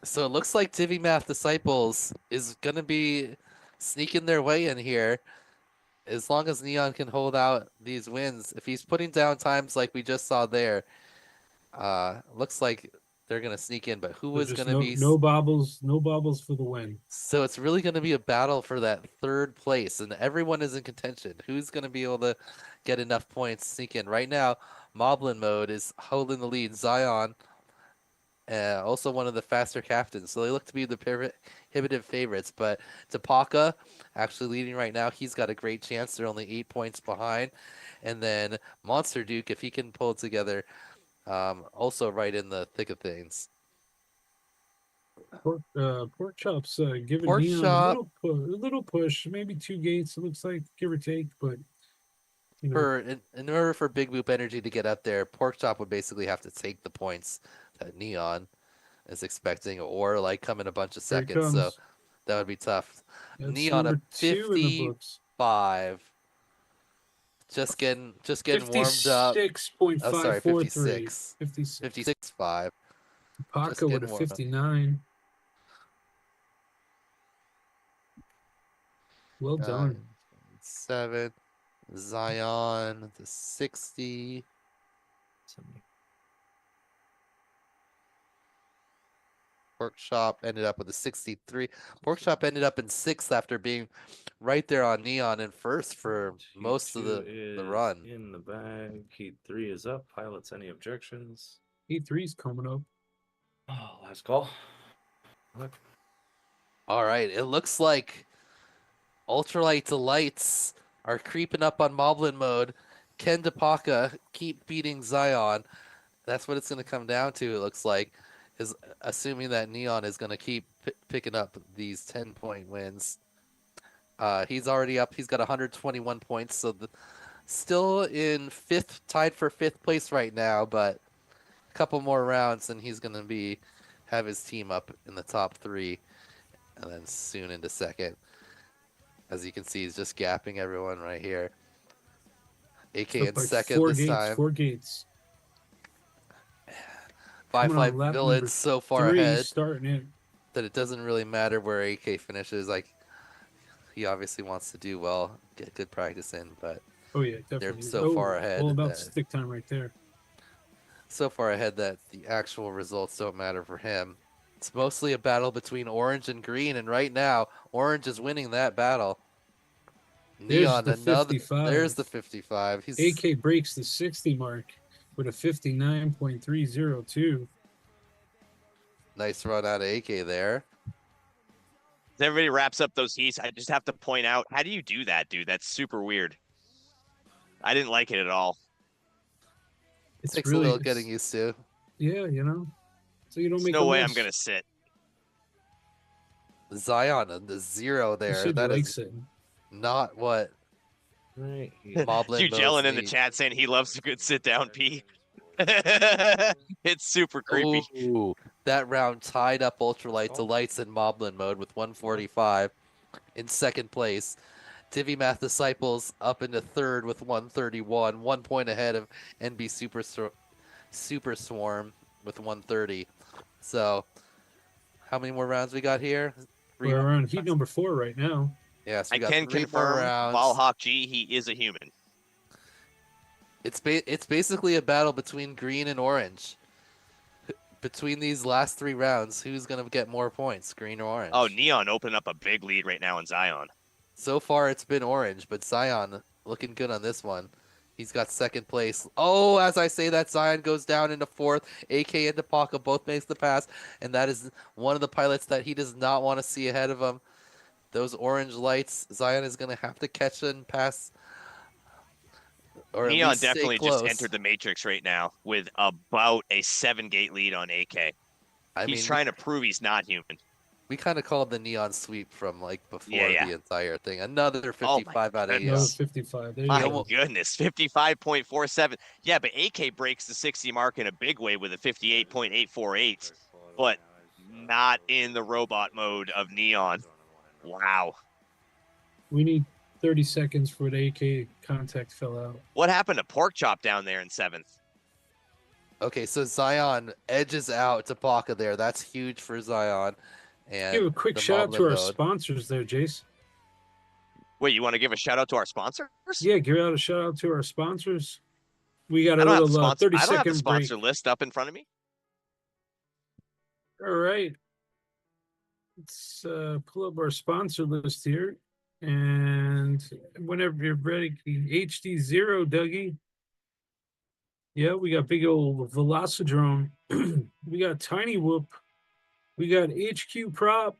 So it looks like Divimath Disciples is going to be sneaking their way in here. As long as Neon can hold out these wins. If he's putting down times like we just saw there, looks like they're going to sneak in. But who is going to be... No bobbles for the win. So it's really going to be a battle for that third place. And everyone is in contention. Who's going to be able to get enough points, sneak in? Right now, Moblin Mode is holding the lead. Zion... also one of the faster captains, so they look to be the prohibitive favorites. But Depaka actually leading right now. He's got a great chance. They're only 8 points behind. And then Monster Duke, if he can pull it together, also right in the thick of things. Porkchop's giving Neon a little push, maybe 2 gates. It looks like, give or take, but you know. In order for Big Boop Energy to get up there, Porkchop would basically have to take the points that Neon is expecting, or like come in a bunch of seconds. So that would be tough. That's Neon a 55. Just getting warmed up. 56.543. Oh, sorry, 56. 56. 56.5. Paka with a 59. Well done. 7. Zion the 60. Porkchop ended up with a 63. Porkchop ended up in 6th after being right there on Neon in first for most of the run. In the bag. Heat 3 is up. Pilots, any objections? Heat 3's coming up. Oh, last call. Look. All right, it looks like Ultralight Delights are creeping up on Moblin Mode. Ken Depaka keep beating Zion. That's what it's going to come down to, it looks like, is assuming that Neon is going to keep picking up these 10-point wins. He's already up. He's got 121 points, so still in 5th, tied for 5th place right now, but a couple more rounds and he's going to have his team up in the top 3 and then soon into 2nd. As you can see, he's just gapping everyone right here. AK in 2nd this time. 4 gates. ViFLY Village so far ahead starting that it doesn't really matter where AK finishes. Like, he obviously wants to do well, get good practice in, but oh yeah, definitely. They're so far ahead. All about stick time right there. So far ahead that the actual results don't matter for him. It's mostly a battle between orange and green, and right now, orange is winning that battle. Neon, there's the 55. There's the 55. AK breaks the 60 mark with a 59.302. Nice run out of AK there. As everybody wraps up those heats, I just have to point out, how do you do that, dude? That's super weird. I didn't like it at all. It's Takes really a little getting used to. Yeah, you know. So you don't There's make no a way mess. I'm gonna sit. Zion and the 0 You there. said you That like is sitting. not what Right. Moblin Hugh modes Jellen in the need. chat saying he loves a good sit down pee. It's super creepy. Ooh, that round tied up Ultralight Delights in Moblin mode with 145 in second place. Divimath Disciples up into third with 131, 1 point ahead of NB Super Swarm with 130. So, how many more rounds we got here? Three We're more? on heat number 4 right now. Yes, I we got can 3 more confirm, rounds. Valhawk G, he is a human. It's basically a battle between green and orange. Between these last 3 rounds, who's gonna get more points, green or orange? Oh, Neon opening up a big lead right now in Zion. So far, it's been orange, but Zion looking good on this one. He's got second place. Oh, as I say that, Zion goes down into fourth. AK and Depaka both makes the pass, and that is one of the pilots that he does not want to see ahead of him. Those orange lights, Zion is going to have to catch and pass, or at Neon least stay definitely close. just entered the matrix right now with about a 7-gate lead on AK. He's trying to prove he's not human. We kind of called the neon sweep from like before Yeah. the entire thing. Another 55 out of goodness. Another 80. 55. There you My go. goodness, 55.47. Yeah, but AK breaks the 60 mark in a big way with a 58.848, but not in the robot mode of Neon. Wow. We need 30 seconds for the AK contact fell out. What happened to Pork Chop down there in 7th? Okay, so Zion edges out Depaka there. That's huge for Zion. And Give a quick the shout out to Moblin our mode. sponsors there, Jace. Wait, you want to give a shout out to our sponsors? Yeah, give out a shout out to our sponsors. We got a I don't have the little sponsor. 30 I don't have the second break. sponsor list up in front of me. All right. Let's pull up our sponsor list here. And whenever you're ready, HDZero, Dougie. Yeah, we got big old Velocidrone. We got Tiny Whoop. We got HQProp,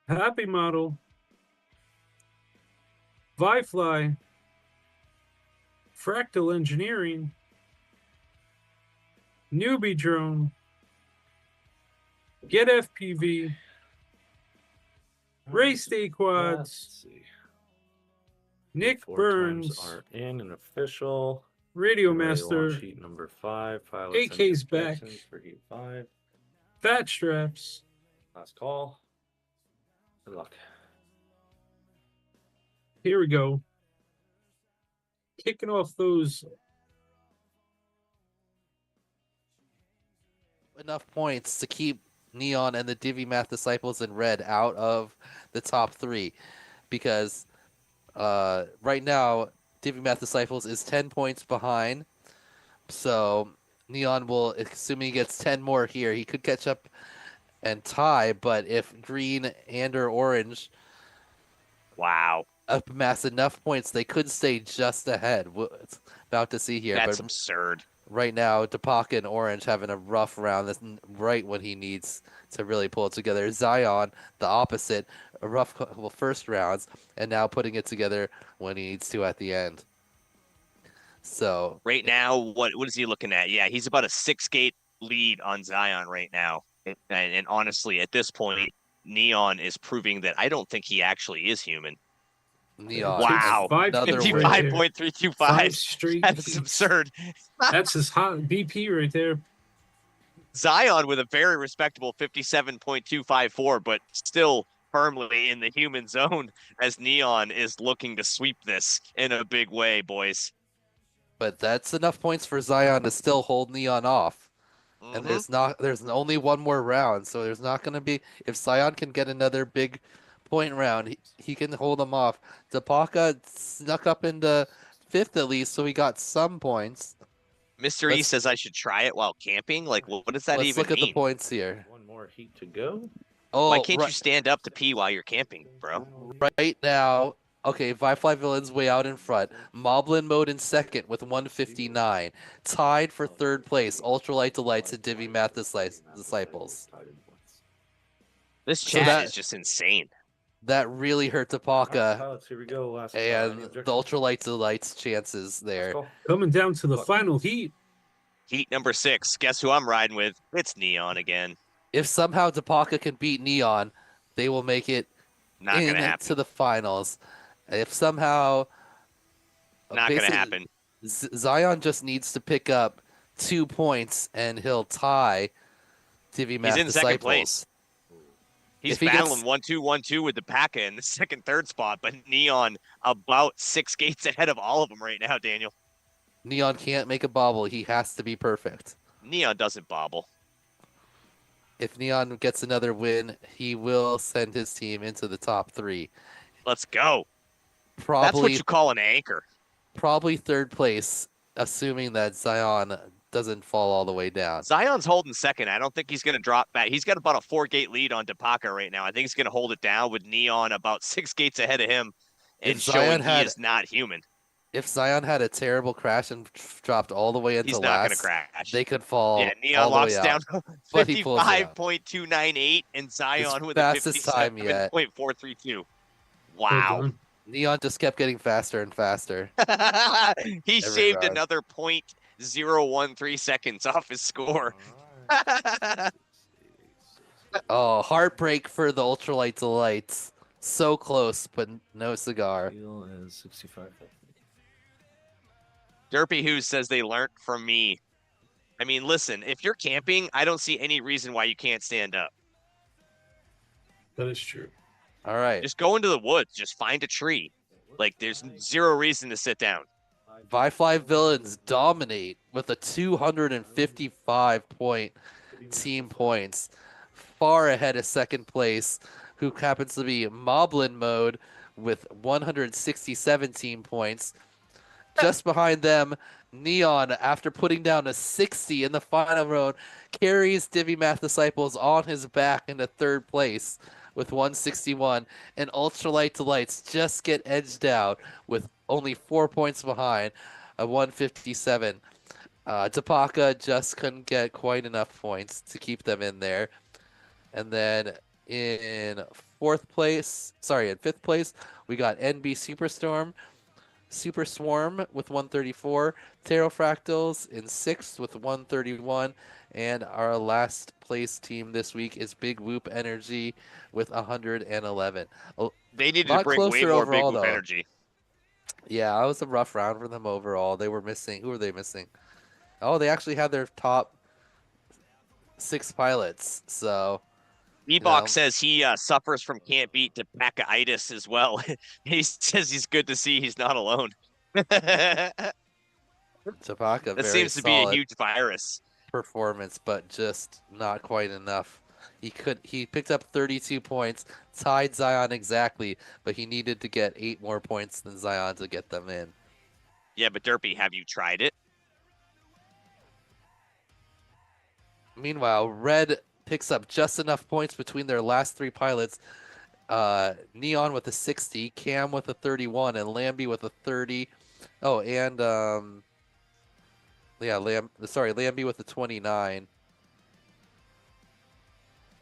Happymodel, ViFLY, Fractal Engineering, NewBeeDrone, GetFPV, RaceDayQuads, Let's see. Nick 4 Burns, times are in and official. RadioMaster, Heat number 5. Pilots AK's and back. projections for heat 5. Fat Straps. Last call. Good luck. Here we go. Kicking off those. Enough points to keep Neon and the Divimath Disciples in red out of the top 3, because right now Divimath Disciples is 10 points behind. So Neon will, assuming he gets 10 more here, he could catch up and tie. But if green and or orange amass enough points, they could stay just ahead. It's about to see here. That's but absurd. Right now, Depaka and Orange having a rough round. That's right when he needs to really pull it together. Zion, the opposite, a rough couple first rounds, and now putting it together when he needs to at the end. So right now, what is he looking at? Yeah, he's about a 6-gate lead on Zion right now. And honestly, at this point, Neon is proving that I don't think he actually is human. Neon, wow, 55.325. Straight. That's absurd. That's his hot BP right there. Zion with a very respectable 57.254, but still firmly in the human zone as Neon is looking to sweep this in a big way, boys. But that's enough points for Zion to still hold Neon off. And there's only one more round, so there's not going to be, if Zion can get another big point round, he can hold him off. Depaka snuck up into 5th at least, so he got some points. Mr. E says I should try it while camping. Like, what does that even mean? Let's look at the points here. One more heat to go. Oh, why can't you stand up to pee while you're camping, bro? Right now, okay, ViFLY Villain's way out in front. Moblin mode in second with 159. Tied for 3rd place, Ultralight Delights and Divimath Disciples. This chat is just insane. That really hurt Alright, Tapaka pilots, here we go. Last and any the objections? Ultralight Delight's chances there. Let's go. Coming down to the Look. final heat. Heat number 6. Guess who I'm riding with? It's Neon again. If somehow Tapaka can beat Neon, they will make it Not gonna happen. to the finals. If somehow Not gonna happen. Zion just needs to pick up 2 points and he'll tie Divimath He's in second Disciples. place. He's If he battling gets- 1-2-1-2 with the Paka in the second, third spot, but Neon about 6 gates ahead of all of them right now, Daniel. Neon can't make a bobble. He has to be perfect. Neon doesn't bobble. If Neon gets another win, he will send his team into the top 3. Let's go. That's what Probably, you call an anchor. probably third place, assuming that Zion doesn't fall all the way down. Zion's holding second. I don't think he's going to drop back. He's got about a 4-gate lead on Depaka right now. I think he's going to hold it down with Neon about 6 gates ahead of him and If showing Zion he had- is not human. If Zion had a terrible crash and dropped all the way into He's not going to last, crash. they could fall Yeah, Neon all the locks way down out. But he pulls it out. 55.298 and Zion with a fastest time yet. 57.432. Well Wow. done. Neon just kept getting faster and faster. He Every shaved drive. another 0.013 seconds off his score. Alright. Oh, heartbreak for the Ultralight Delights. So close, but no cigar. Deal is 65. Derpy Who says they learned from me. I mean, listen, if you're camping, I don't see any reason why you can't stand up. That is true. All right. Just go into the woods. Just find a tree. Like, there's zero reason to sit down. ViFLY Villains dominate with a 255 point team points, far ahead of second place, who happens to be Moblin mode with 167 team points. Just behind them, Neon, after putting down a 60 in the final round, carries Divimath Disciples on his back into third place with 161, and Ultralight Delights just get edged out with only 4 points behind, a 157. Tapaka just couldn't get quite enough points to keep them in there. And then in fifth place, we got NB Super Swarm with 134, Tarot Fractals in 6th with 131, and our last place team this week is Big Whoop Energy with 111. They needed Lot to bring way closer more big overall, whoop though. energy. Yeah, it was a rough round for them overall. They were missing. Who were they missing? Oh, they actually had their top 6 pilots. So Ebox know. says he suffers from can't beat Depaka-itis as well. He says he's good to see he's not alone. that Tapaka, very seems to be a solid huge virus. performance, but just not quite enough. He picked up 32 points, tied Zion exactly, but he needed to get 8 more points than Zion to get them in. Yeah, but Derpy, have you tried it? Meanwhile, Red picks up just enough points between their last 3 pilots. Neon with a 60, Cam with a 31, and Lambie with a 30. Oh, and Lambie with a 29.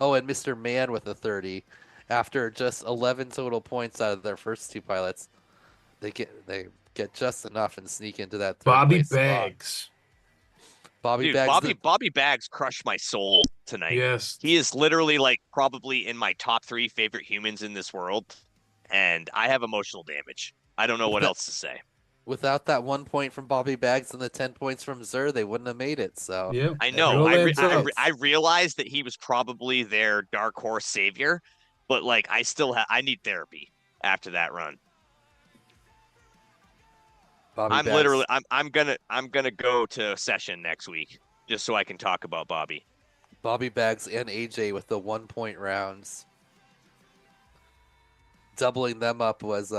Oh, and Mr. Man with a 30. After just 11 total points out of their first 2 pilots, they get just enough and sneak into that third Bobby place spot. Bags. Bobby Dude, Bags. Bobby Bags crushed my soul tonight. Yes. He is literally like probably in my top 3 favorite humans in this world, and I have emotional damage. I don't know what else to say. Without that 1 point from Bobby Bags and the 10 points from Zer, they wouldn't have made it. So Yeah. I It know. all I adds up. realized that he was probably their dark horse savior, but like I still I need therapy after that run. Bobby I'm Bags, literally I'm gonna go to a session next week just so I can talk about Bobby. Bobby Bags and AJ with the 1 point rounds. Doubling them up was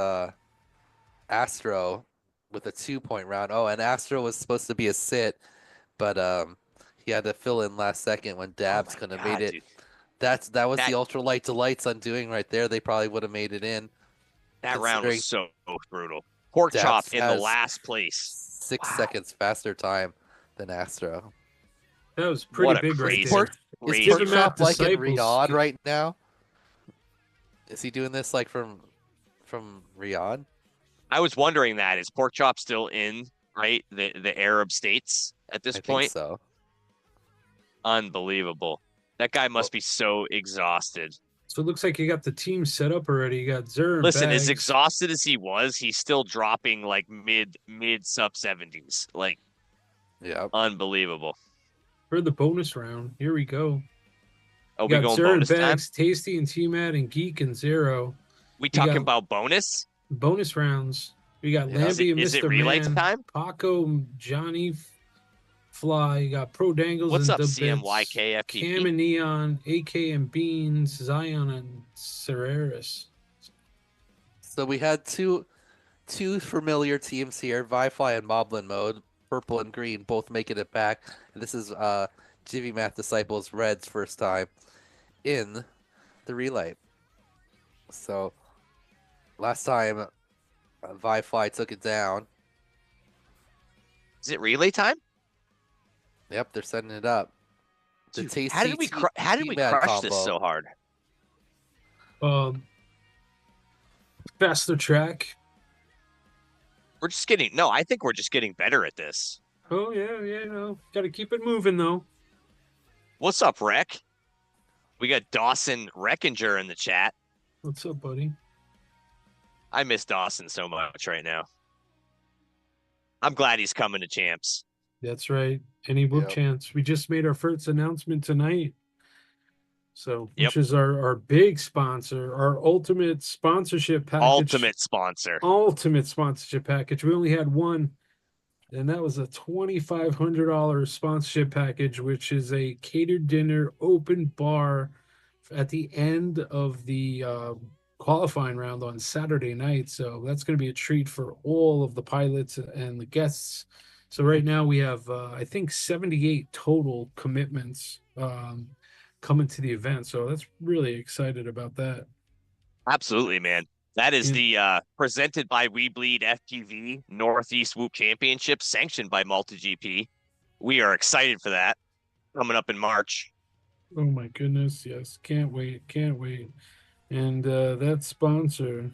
Astro with a 2 point round. Oh, and Astro was supposed to be a sit, but he had to fill in last second when Dabs couldn't have made it. Dude. That was That- the Ultralight Delights undoing right there. They probably would have made it in. That round was Considering so brutal. Pork Dabs chop in the has last place. 6 Wow. seconds faster time than Astro. That was pretty What a big right crazy- there. Is Crazy. Give Pork him Chop that like in disciples. Riyadh right now? Is he doing this like from Riyadh? I was wondering that. Is Pork Chop still in, right? The Arab states at this I think point? so. Unbelievable. That guy must be so exhausted. So it looks like you got the team set up already. You got Zer and Listen, Bags. as exhausted as he was, he's still dropping like mid sub 70s. Like, Yeah. unbelievable. For the bonus round. Here we go. Oh, You we got going Zer and bonus time? Bags, Tasty and T-Mat and Geek and Zero. We You talking got- about bonus? Bonus rounds. We got Yeah. Lambie and Is it Mr. relay Man, time? Paco, Johnny, Fly. You got Pro Dangles What's and up, the CMYK Bits, Cam and Neon, AK and Beans, Zion and Cereris. So we had two familiar teams here, ViFLY and Moblin mode, purple and green, both making it back. And this is Divimath Disciples Red's first time in the relay. So last time ViFLY took it down. Is it relay time? Yep, they're setting it up. The Dude, Tasty how did we T-Mad crush this combo. so hard? Faster track. We're just getting no. I think we're just getting better at this. Oh yeah, no. Got to keep it moving though. What's up, Rec? We got Dawson Reckinger in the chat. What's up, buddy? I miss Dawson so much right now. I'm glad he's coming to champs. That's right. Any whoop Yep. chance. We just made our first announcement tonight. So, Yep. which is our big sponsor, our ultimate sponsorship package. Ultimate sponsor. Ultimate sponsorship package. We only had one, and that was a $2,500 sponsorship package, which is a catered dinner, open bar at the end of the qualifying round on Saturday night. So that's going to be a treat for all of the pilots and the guests. So right now we have, I think, 78 total commitments coming to the event. So that's really excited about that. Absolutely, man. That is Yeah. the presented by weBLEEDfpv Northeast Whoop Championship, sanctioned by MultiGP. We are excited for that coming up in March. Oh my goodness, yes. Can't wait. And that sponsor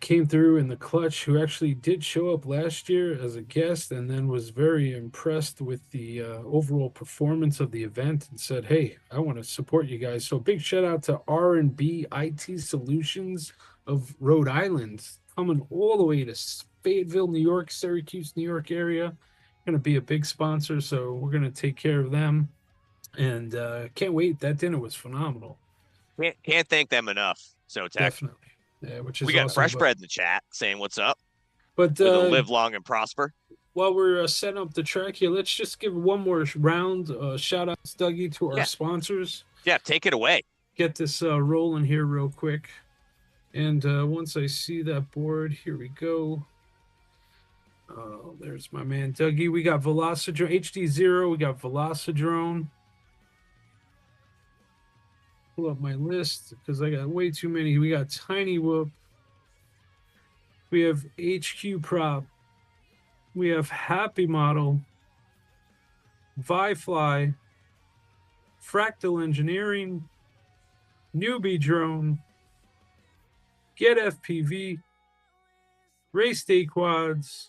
came through in the clutch, who actually did show up last year as a guest and then was very impressed with the overall performance of the event and said, hey, I want to support you guys. So big shout out to R&B IT Solutions of Rhode Island, coming all the way to Fayetteville, New York, Syracuse, New York area. Going to be a big sponsor, so we're going to take care of them. And can't wait. That dinner was phenomenal. Can't thank them enough. So Tech. Definitely. Yeah, which is We got awesome, Fresh but- Bread in the chat saying what's up. But With a live long and prosper. while we're setting up the track here, let's just give one more round. Shout outs, Dougie, to our Yeah. sponsors. Yeah, take it away. Get this rolling here real quick. And once I see that board, here we go. There's my man Dougie. We got Velocidrone, HDZero. We got Velocidrone. Pull up my list because I got way too many. We got Tiny Whoop. We have HQProp. We have Happymodel, ViFLY, Fractal Engineering, NewBeeDrone, GetFPV, RaceDayQuads,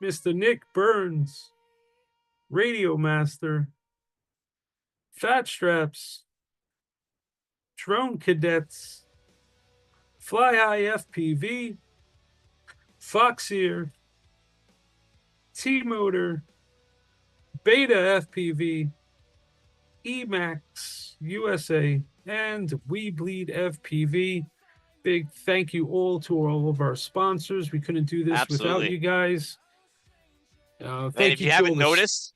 Mr. Nick Burns, RadioMaster, Fat Straps, Drone Cadets, Fly High FPV, Foxier, T-Motor, Beta FPV, Emax USA, and weBLEEDfpv. Big thank you all to all of our sponsors. We couldn't do this without Absolutely. you guys. And Thank if you you to haven't all the- noticed,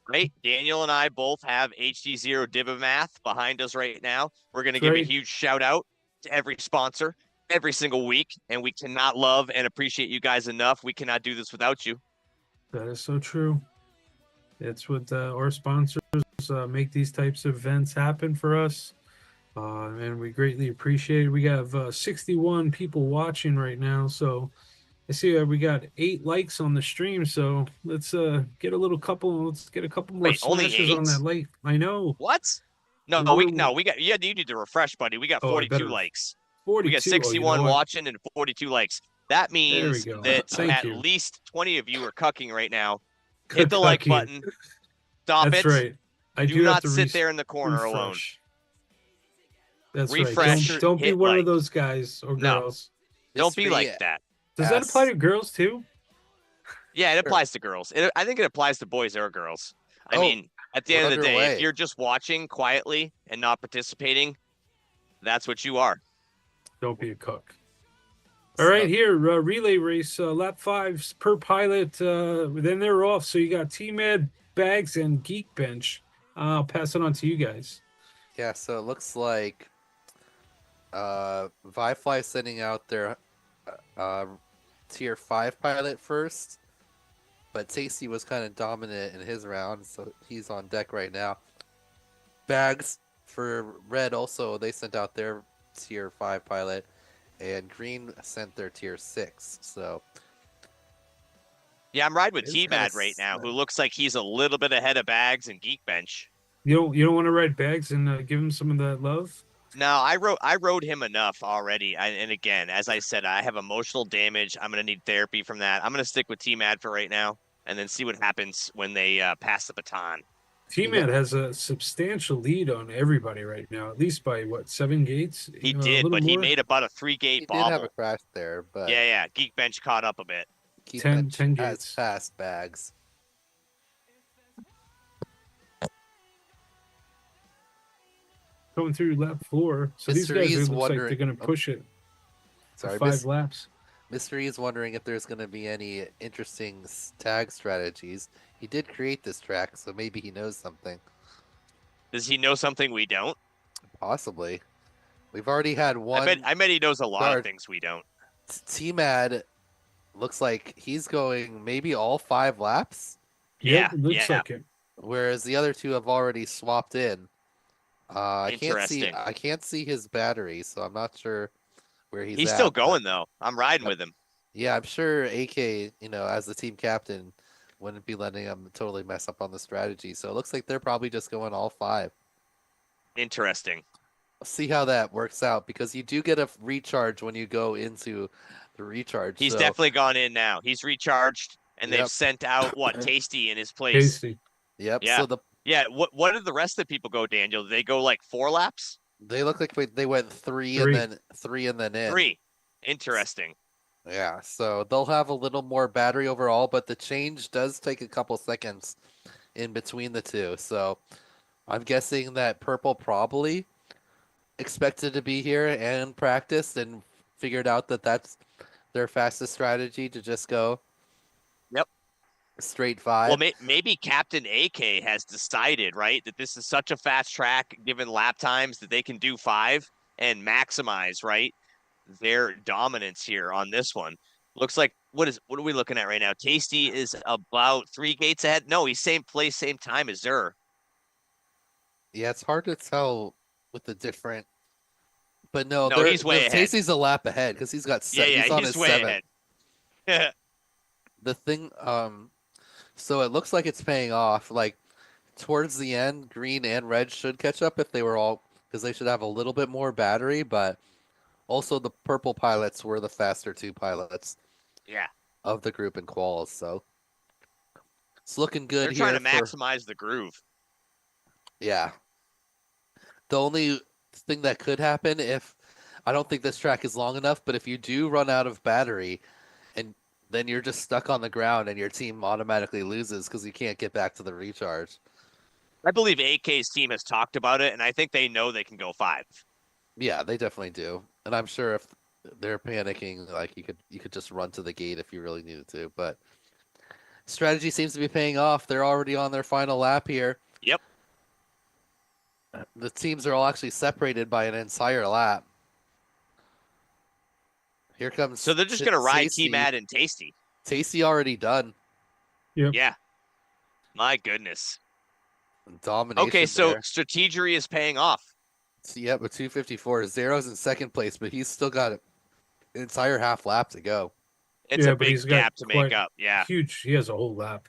right, Daniel and I both have HDZero Divimath behind us right now. We're going to give a Right. huge shout out to every sponsor every single week, and we cannot love and appreciate you guys enough. We cannot do this without you. That is so true. It's what our sponsors make these types of events happen for us. And we greatly appreciate it. We have 61 people watching right now. So I see we got 8 likes on the stream. So let's get a couple more Wait, only smashes on 8? that like. I know. What? No, we got you need to refresh, buddy. We got 42 likes. 42. We got 61 watching and 42 likes. That means go. that Thank at you. least 20 of you are cucking right now. Cucking. Hit the like button. Stop That's it. right. I do not sit there in the corner alone. That's Refresh, right. Don't be hit one like. of those guys or No. girls. Don't be like that. Does that apply to girls too? Yeah, it applies to girls. I think it applies to boys or girls. I mean, at the end of the day, if you're just watching quietly and not participating, that's what you are. Don't be a cook. All right, here, relay race, lap 5s per pilot. Then they're off. So you got T-Mad, Bags, and Geek Bench. I'll pass it on to you guys. Yeah, so it looks like ViFLY sending out their tier 5 pilot first, but Tasty was kind of dominant in his round, so he's on deck right now. Bags for Red also, they sent out their tier 5 pilot, and Green sent their tier 6, so... Yeah, I'm riding with T-Mad right now, who looks like he's a little bit ahead of Bags and Geek Bench. You don't want to ride Bags and give him some of that love? No, I rode him enough already. And again, as I said, I have emotional damage. I'm going to need therapy from that. I'm going to stick with T-Mad for right now and then see what happens when they pass the baton. T-Mad has a substantial lead on everybody right now, at least by, what, 7 gates? He did, but he made about a 3-gate bobble. He did have a crash there, but... Yeah. Geek Bench caught up a bit. Geek 10 Bench gates. has fast Bags. Going through lap 4. So these guys look like they're going to push it for 5 laps. Mystery is wondering if there's going to be any interesting tag strategies. He did create this track, so maybe he knows something. Does he know something we don't? Possibly. We've already had one. I bet he knows a lot of things we don't. T-Mad looks like he's going maybe all 5 laps. Yeah, it looks like it. Whereas the other 2 have already swapped in. I can't see his battery, so I'm not sure where he's at. He's still going though. I'm riding with him. Yeah, I'm sure AK, as the team captain, wouldn't be letting him totally mess up on the strategy. So it looks like they're probably just going all 5. Interesting. We'll see how that works out, because you do get a recharge when you go into the recharge. He's definitely gone in now. He's recharged, and they've sent out Tasty in his place. Tasty. Yep. Yeah. So What did the rest of the people go, Daniel? Did they go like 4 laps? They look like they went 3 and then 3 and then in. 3. Interesting. Yeah, so they'll have a little more battery overall, but the change does take a couple seconds in between the 2. So I'm guessing that Purple probably expected to be here and practiced and figured out that that's their fastest strategy, to just go straight 5. Well, maybe Captain AK has decided, right, that this is such a fast track, given lap times, that they can do 5 and maximize, right, their dominance here on this one. Looks like, what are we looking at right now? Tasty is about 3 gates ahead. No, he's same place, same time as Zer. Yeah, it's hard to tell with the different, but no, he's way ahead. Tasty's a lap ahead because he's got 7. Yeah, he's on he's his way 7. ahead. The thing, so it looks like it's paying off. Like towards the end, Green and Red should catch up if they were all, because they should have a little bit more battery. But also the purple pilots were the faster 2 pilots. Yeah. Of the group in quals, so it's looking good. They're trying to maximize the groove. Yeah. The only thing that could happen, if I don't think this track is long enough, but if you do run out of battery, and then you're just stuck on the ground and your team automatically loses because you can't get back to the recharge. I believe AK's team has talked about it, and I think they know they can go 5. Yeah, they definitely do. And I'm sure if they're panicking, like you could just run to the gate if you really needed to. But strategy seems to be paying off. They're already on their final lap here. Yep. The teams are all actually separated by an entire lap. Here comes. So they're just going to ride T-Mad and Tasty. Tasty already done. Yep. Yeah. My goodness. Domination. Okay, so strategery is paying off. Yeah, but 254. Zero's in second place, but he's still got an entire half lap to go. It's a big gap to make up. Yeah. Huge. He has a whole lap.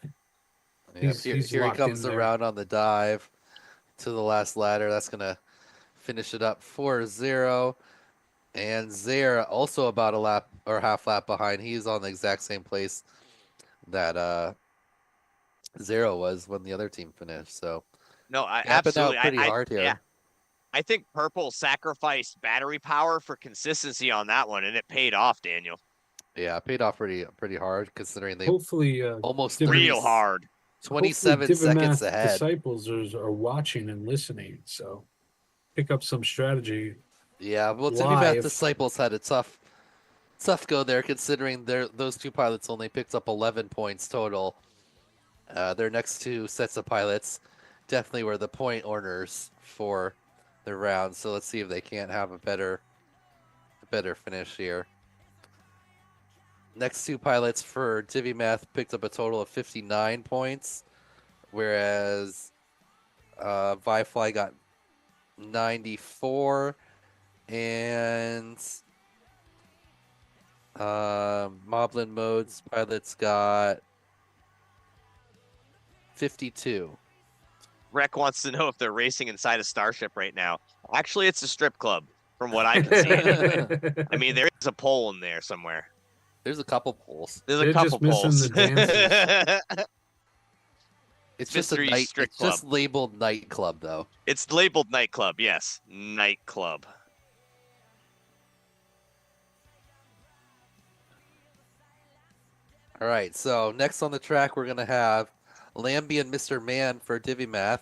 Yeah, here he comes around on the dive. to the last ladder. That's going to finish it up 4-0. And Zera also about a lap or half lap behind. He's on the exact same place that Zero was when the other team finished. So No, I camping absolutely. out pretty hard here. Yeah, I think Purple sacrificed battery power for consistency on that one, and it paid off, Daniel. Yeah, it paid off pretty hard considering they Hopefully, almost Real hard. 27 seconds Divimath ahead. disciples are watching and listening, so pick up some strategy. Yeah, well, Divimath Live. disciples had a tough go there considering those two pilots only picked up 11 points total. Their next two sets of pilots definitely were the point earners for the round. So let's see if they can't have a better finish here. Next two pilots for Divimath picked up a total of 59 points, whereas ViFLY got 94, and Moblin Modes pilots got 52. Rec wants to know if they're racing inside a Starship right now. Actually, it's a strip club, from what I can see. Anyway. I mean, there is a pole in there somewhere. There's a couple poles. There's They're a couple just missing poles. the dances. It's just a Mystery night. strip It's just labeled nightclub, though. It's labeled nightclub. Yes, nightclub. All right. So next on the track, we're gonna have Lambie and Mr. Man for Divimath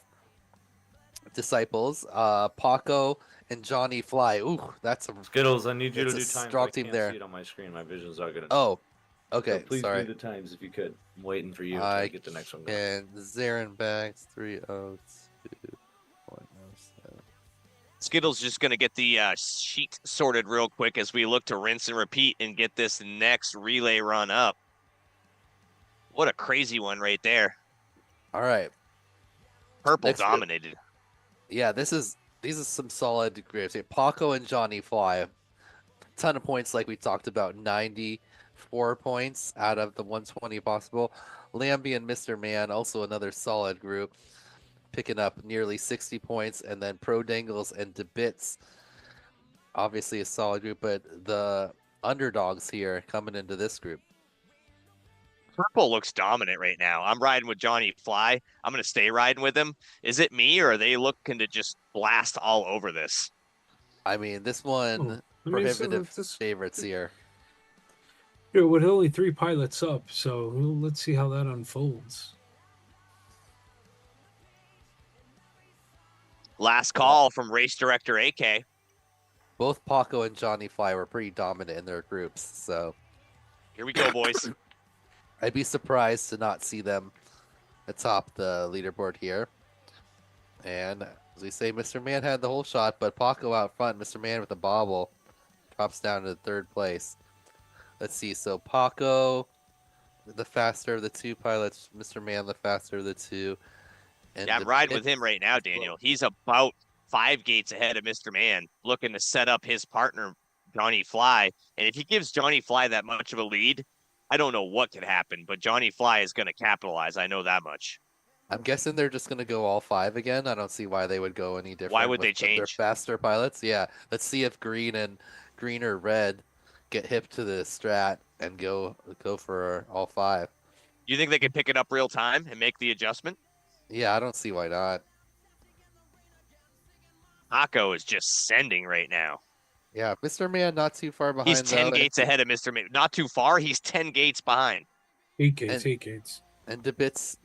disciples. Paco and Johnny Fly. Ooh, that's a Skittles, I need you to do It's a times. strong I team can't there. see it on my screen. My vision's not good enough. Oh, okay. So please Sorry. do the times if you could. I'm waiting for you until I get the next one going. And Zarin Bags 302.07. Skittles just going to get the sheet sorted real quick as we look to rinse and repeat and get this next relay run up. What a crazy one right there. All right. Purple Next dominated. Yeah, these are some solid groups. Paco and Johnny Fly. Ton of points like we talked about. 94 points out of the 120 possible. Lambie and Mr. Man, also another solid group, picking up nearly 60 points. And then Pro Dangles and DeBits, obviously a solid group, but the underdogs here coming into this group. Purple looks dominant right now. I'm riding with Johnny Fly. I'm going to stay riding with him. Is it me, or are they looking to just blast all over this? I mean, this one, prohibitive favorites here. Yeah, with only 3 pilots up, so let's see how that unfolds. Last call from race director AK. Both Paco and Johnny Fly were pretty dominant in their groups, so Here we go, boys. I'd be surprised to not see them atop the leaderboard here. And as we say, Mr. Man had the whole shot, but Paco out front. Mr. Man with the bobble drops down to 3rd place. Let's see. So Paco, the faster of the 2 pilots. Mr. Man, the faster of the 2. And Yeah, I'm riding with him right now, Daniel. He's about 5 gates ahead of Mr. Man, looking to set up his partner, Johnny Fly. And if he gives Johnny Fly that much of a lead, I don't know what could happen, but Johnny Fly is going to capitalize. I know that much. I'm guessing they're just going to go all 5 again. I don't see why they would go any different. Why would they with their change? faster pilots? Yeah. Let's see if green or red get hip to the strat and go for all 5. You think they could pick it up real time and make the adjustment? Yeah, I don't see why not. Paco is just sending right now. Yeah, Mr. Man not too far behind. He's 10 gates ahead of Mr. Man. Not too far. He's 10 gates behind. 8 gates, 8 gates. And DeBits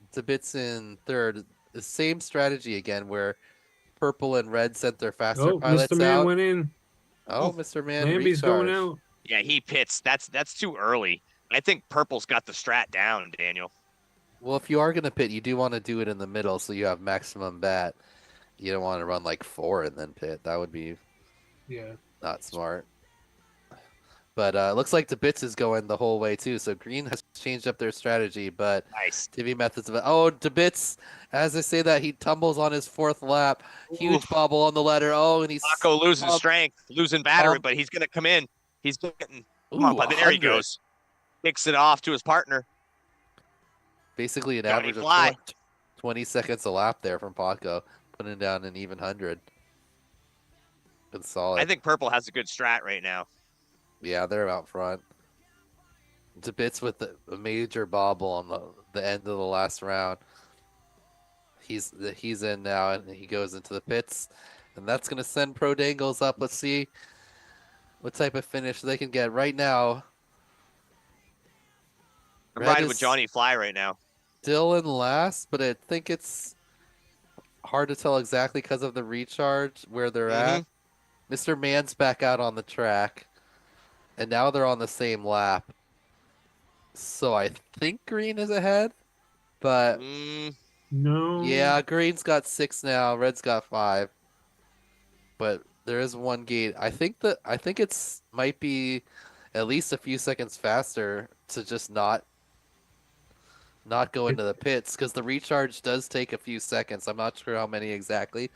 in 3rd. The same strategy again, where purple and red sent their faster pilots Mr. Man out. went in. Oh, Mr. Man Lambie's going recharged. out. Yeah, he pits. That's too early. I think purple's got the strat down, Daniel. Well, if you are going to pit, you do want to do it in the middle so you have maximum bat. You don't want to run like 4 and then pit. That would be not smart. But it looks like the bits is going the whole way too. So green has changed up their strategy, but nice. Divimath is DeBits, as I say that, he tumbles on his 4th lap. Huge bobble on the ladder. Oh, and he's Paco losing strength, losing battery, but he's gonna come in. He's getting come on, but there he goes. Kicks it off to his partner. Basically an Johnny average Fly. of 20 seconds a lap there from Paco. putting down an even 100. Good solid. I think purple has a good strat right now. Yeah, they're out front. To bits with a major bobble on the end of the last round. He's in now, and he goes into the pits, and that's gonna send Pro Dangles up. Let's see what type of finish they can get right now. I'm riding with Johnny Fly right now. Still in last, but I think it's hard to tell exactly because of the recharge where they're at. Mr. Man's back out on the track, and now they're on the same lap. So I think green is ahead, but no. Yeah, green's got 6 now, red's got 5. But there is one gate. I think it's might be at least a few seconds faster to just not go into the pits because the recharge does take a few seconds. I'm not sure how many exactly.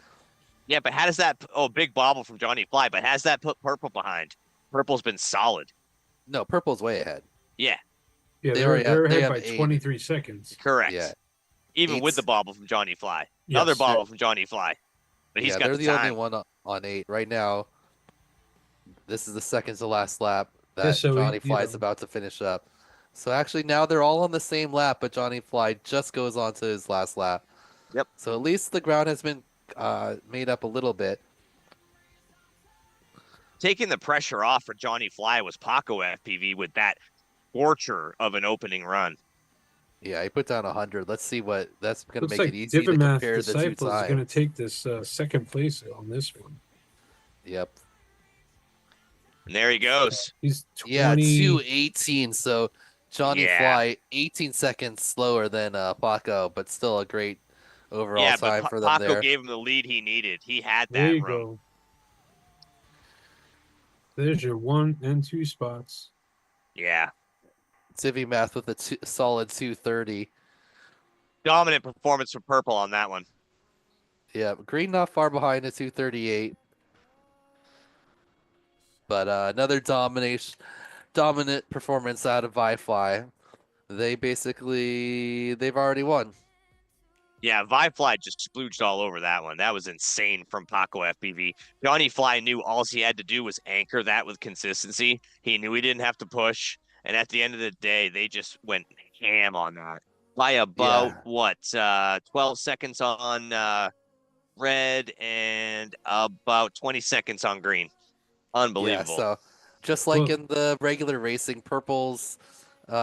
Yeah, but how does that? Oh, big bobble from Johnny Fly. But has that put purple behind? Purple's been solid. No, purple's way ahead. Yeah. Yeah, They they're ahead have by 8. 23 seconds. Correct. Yeah. Even with the bobble from Johnny Fly. Yes. Another bobble from Johnny Fly. But he's got they're the the time. only one on 8 right now. This is the second to last lap that Yeah, so Johnny you Fly is know. about to finish up. So actually now they're all on the same lap, but Johnny Fly just goes on to his last lap. Yep. So at least the ground has been made up a little bit. Taking the pressure off for Johnny Fly was Paco FPV with that torture of an opening run. Yeah, he put down 100. Let's see what that's going to Looks make like it easy to Divimath compare the two Disciples is going to times. take this second place on this one. Yep. And there he goes. He's 20. Yeah, 2:18. So Johnny Yeah. Fly 18 seconds slower than Paco, but still a great overall Yeah, time but for them Paco there. gave him the lead he needed. He had There that you room. go. There's your 1 and 2 spots. Yeah. Divimath with a solid 230. Dominant performance from Purple on that one. Yeah, green not far behind at 238. But another dominant performance out of ViFLY. They've already won. Yeah, ViFLY just splooged all over that one. That was insane from Paco FPV. Johnny Fly knew all he had to do was anchor that with consistency. He knew he didn't have to push. And at the end of the day, they just went ham on that. By about, 12 seconds on red and about 20 seconds on green. Unbelievable. Yeah, so just like Well- in the regular racing, Purple's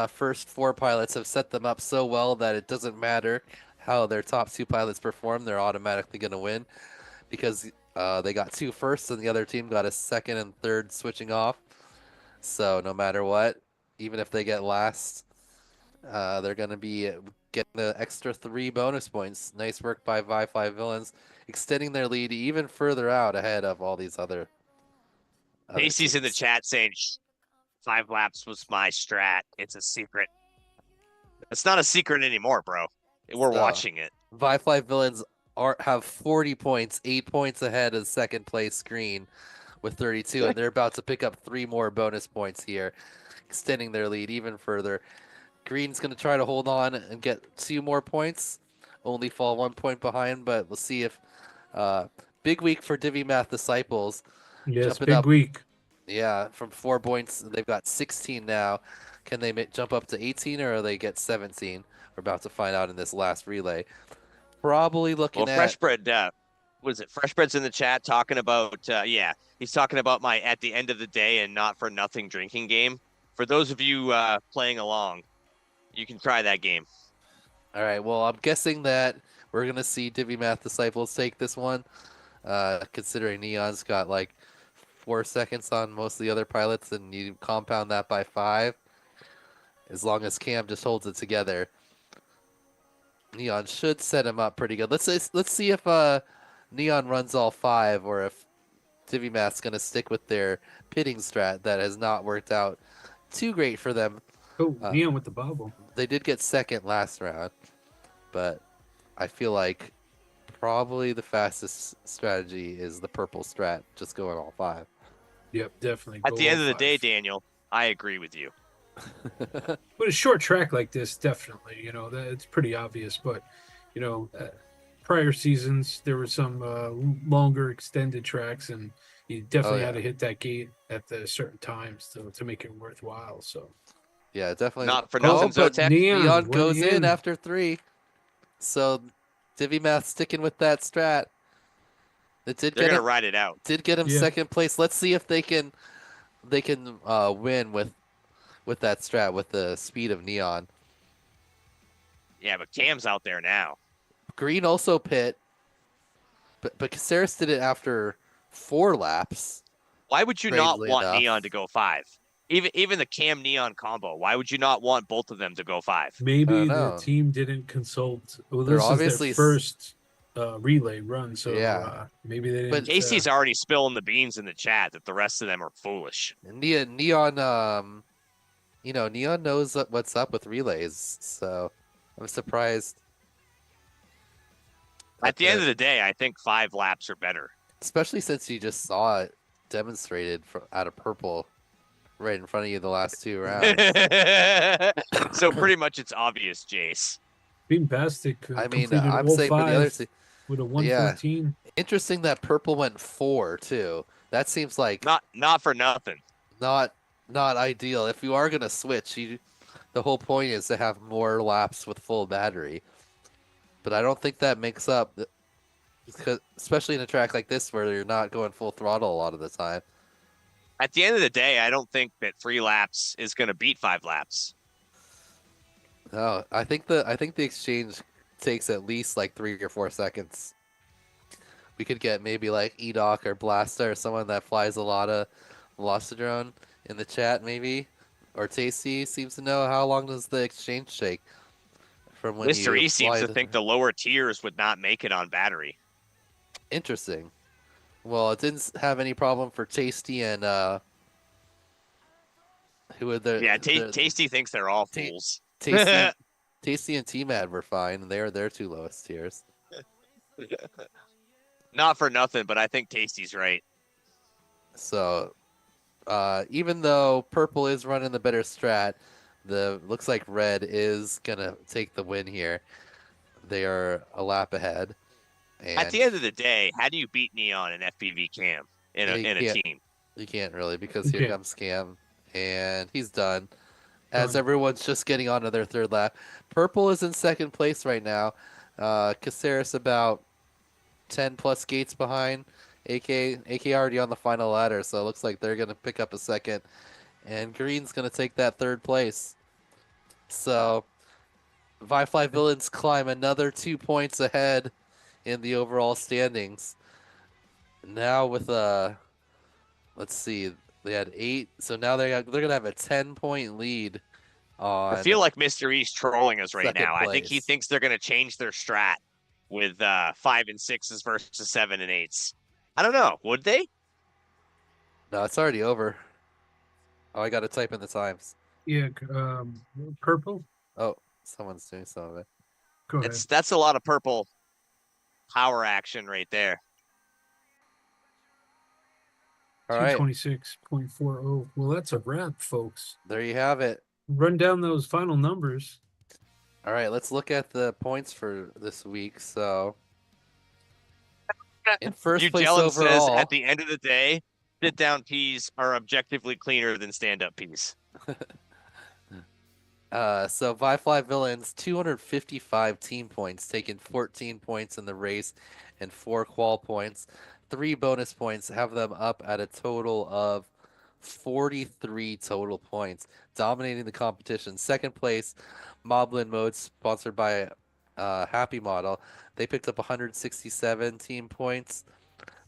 first 4 pilots have set them up so well that it doesn't matter how their top 2 pilots perform, they're automatically going to win because they got 2 firsts and the other team got a 2nd and 3rd switching off. So no matter what, even if they get last, they're going to be getting the extra 3 bonus points. Nice work by ViFLY Villains, extending their lead even further out ahead of all these other Casey's in the teams. chat saying 5 laps was my strat. It's a secret. It's not a secret anymore, bro. We're watching it. ViFLY Villains have 40 points, 8 points ahead of second place green with 32, and they're about to pick up 3 more bonus points here, extending their lead even further. Green's going to try to hold on and get 2 more points, only fall 1 point behind, but we'll see if big week for Divimath Disciples. Yes, Jumping big up. week. Yeah, from 4 points, they've got 16 now. Can they jump up to 18 or they get 17? We're about to find out in this last relay. Probably looking at Freshbread, was it Freshbread's in the chat talking about, he's talking about my at the end of the day and not for nothing drinking game. For those of you playing along, you can try that game. All right, well, I'm guessing that we're going to see Divimath Disciples take this one, considering Neon's got like 4 seconds on most of the other pilots, and you compound that by 5. As long as Cam just holds it together, Neon should set him up pretty good. Let's see if Neon runs all 5, or if Divimath's going to stick with their pitting strat that has not worked out too great for them. Oh, Neon with the bobble. They did get 2nd last round, but I feel like probably the fastest strategy is the purple strat, just going all 5. Yep, definitely. At go the end all of the day, 5. Daniel, I agree with you. But a short track like this, definitely, that it's pretty obvious. But prior seasons, there were some longer extended tracks, and you definitely had to hit that gate at the certain times to make it worthwhile. So Yeah, definitely. Not for nothing, but Zotek. Neon went goes in after 3. So Divimath sticking with that strat. It did They're get gonna him, ride it out. did get him Yeah. second place. Let's see if they can win with that strat with the speed of Neon. Yeah, but Cam's out there now. Green also pit, but Caceres did it after 4 laps. Why would you not Strangely want enough. Neon to go 5? Even the Cam Neon combo. Why would you not want both of them to go 5? maybe the know. team didn't consult. Well, They're this is obviously their first relay run, so Yeah. maybe they didn't. But Casey's already spilling the beans in the chat that the rest of them are foolish. Neon, Neon knows what's up with relays, so I'm surprised. At the end of the day, I think 5 laps are better. Especially since you just saw it demonstrated out of purple right in front of you the last 2 rounds. So pretty much it's obvious, Jace. Beampastic. I mean, completed I'm all saying for the other 5 with a 114. Interesting that purple went 4 too. That seems like Not for nothing. not ideal. If you are gonna switch, the whole point is to have more laps with full battery. But I don't think that makes up, because especially in a track like this where you're not going full throttle a lot of the time. At the end of the day, I don't think that 3 laps is going to beat 5 laps. No, I think the exchange takes at least like 3 or 4 seconds. We could get maybe like Edoc or Blasta or someone that flies a lot of ViFLY in the chat maybe, or Tasty seems to know how long does the exchange take from when Mr. you E seems fly to think the lower tiers would not make it on battery. Interesting. Well, it didn't have any problem for Tasty and who were the Yeah, Tasty thinks they're all fools. Tasty and T-Mad were fine. They're their 2 lowest tiers. Not for nothing, but I think Tasty's right. So, even though purple is running the better strat, looks like red is gonna take the win here. They are a lap ahead. And At the end of the day, how do you beat Neon and FPV Cam in a team? You can't really, because You here can't. comes Cam, and he's done. As everyone's just getting onto their 3rd lap. Purple is in 2nd place right now. Caceres about 10 plus gates behind. AK already on the final ladder, so it looks like they're going to pick up a 2nd. And Green's going to take that 3rd place. So ViFLY Villains climb another 2 points ahead in the overall standings. Now with let's see, they had 8, so now they're gonna have a 10-point lead on. I feel like Mr. E's trolling us right 2nd now. I think he place. thinks they're going to change their strat with 5 and 6s versus 7 and 8s. I don't know. Would they? No, it's already over. Oh, I got to type in the times. Yeah, purple. Oh, someone's doing some of it. Go ahead. That's a lot of purple power action right there. All right, 226.40. Well, that's a wrap, folks. there you have it. Run down those final numbers. All right, let's look at the points for this week. So, in first place Jelen overall, says at the end of the day, sit-down peas are objectively cleaner than stand-up peas. So ViFLY Villains 255 team points, taking 14 points in the race and 4 qual points. 3 bonus points have them up at a total of 43 total points, dominating the competition. 2nd place, Moblin Mode, sponsored by Happymodel. They picked up 167 team points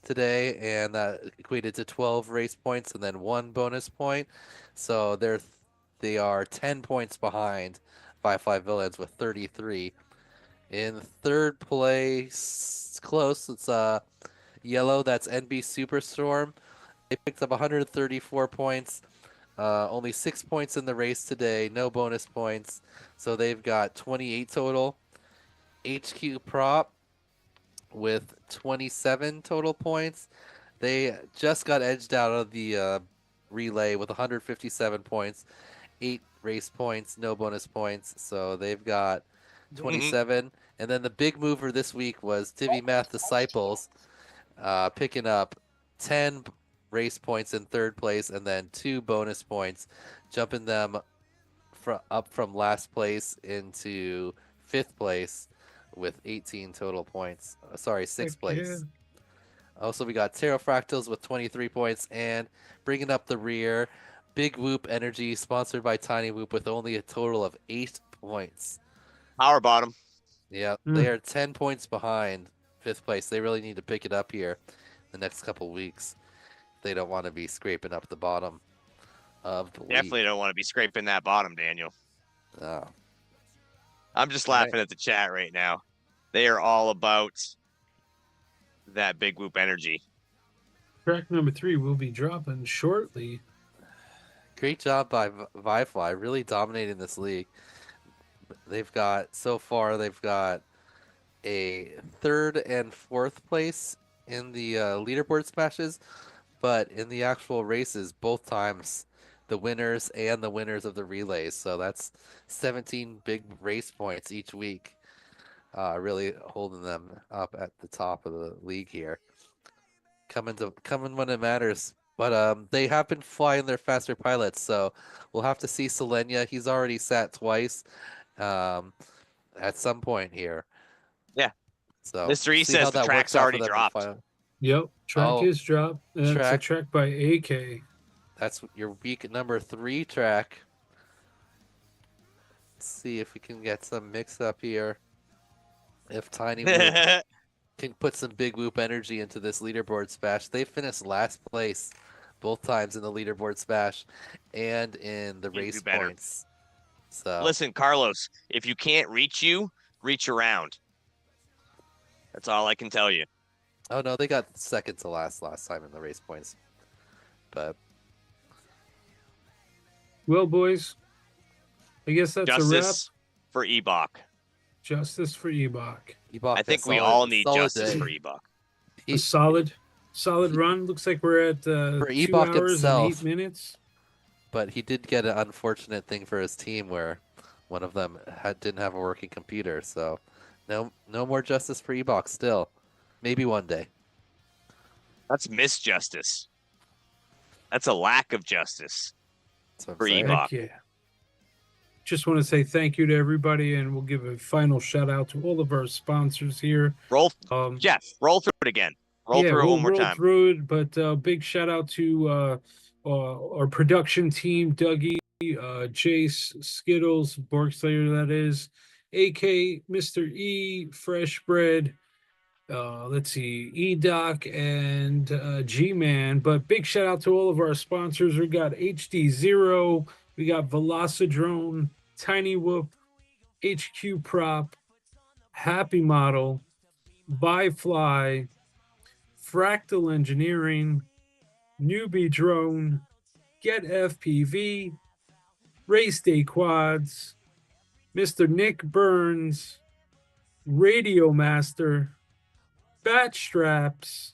today, and that equated to 12 race points and then 1 bonus point. So they are 10 points behind ViFLY Villains with 33. In 3rd place, it's close. It's yellow. That's NB Superstorm. They picked up 134 points. Only 6 points in the race today. No bonus points. So they've got 28 total. HQProp with 27 total points. They just got edged out of the relay with 157 points. 8 race points, no bonus points. So they've got 27. And then the big mover this week was Divimath Disciples, picking up 10 race points in third place and then 2 bonus points, jumping them up from last place into 5th place with 18 total points. Sorry, 6th place. Yeah. Also, we got Tarot Fractals with 23 points, and bringing up the rear, Big Whoop Energy, sponsored by Tiny Whoop, with only a total of 8 points. Power bottom. Yeah, they are 10 points behind 5th place. They really need to pick it up here the next couple weeks. They don't want to be scraping up the bottom of the league. Definitely don't want to be scraping that bottom, Daniel. Oh. I'm just laughing at the chat right now. They are all about that Big Whoop energy. Track number 3 will be dropping shortly. Great job by ViFLY, really dominating this league. They've got, so far, they've got a 3rd and 4th place in the leaderboard smashes, but in the actual races, both times, the winners and the winners of the relays. So that's 17 big race points each week, really holding them up at the top of the league here. Coming when it matters. But they have been flying their faster pilots, so we'll have to see Selenia. He's already sat twice at some point here. Yeah. So Mr. E says the track's already dropped. Yep, track is dropped. That's a track by AK. That's your week number 3 track. Let's see if we can get some mix up here. If Tiny Whoop can put some Big Whoop energy into this leaderboard smash. They finished last place both times in the leaderboard smash and in the race points. So listen, Carlos, if you can't reach reach around. That's all I can tell you. Oh no, they got second to last time in the race points. But well, boys, I guess that's justice a wrap. For Ebok. Justice for Ebok. I think we all need justice for Ebok. A solid run. Looks like we're at 2 hours and 8 minutes. But he did get an unfortunate thing for his team where one of them didn't have a working computer. So no more justice for Ebok still. Maybe one day. That's misjustice. That's a lack of justice for Ebok. Yeah. Just want to say thank you to everybody, and we'll give a final shout out to all of our sponsors here. Jeff, roll through it again. Roll through it one more time. Roll through it, but big shout out to our production team, Dougie, Jace, Skittles, Borgslayer, that is, AK, Mr. E, Fresh Bread, let's see, E-Doc, and G-Man. But big shout out to all of our sponsors. We got HDZero, we got VelociDrone, Tiny Whoop, HQProp, Happymodel, ViFLY, Fractal Engineering, NewBeeDrone, GetFPV, RaceDayQuads, Mr. Nick Burns, RadioMaster, Bat Straps,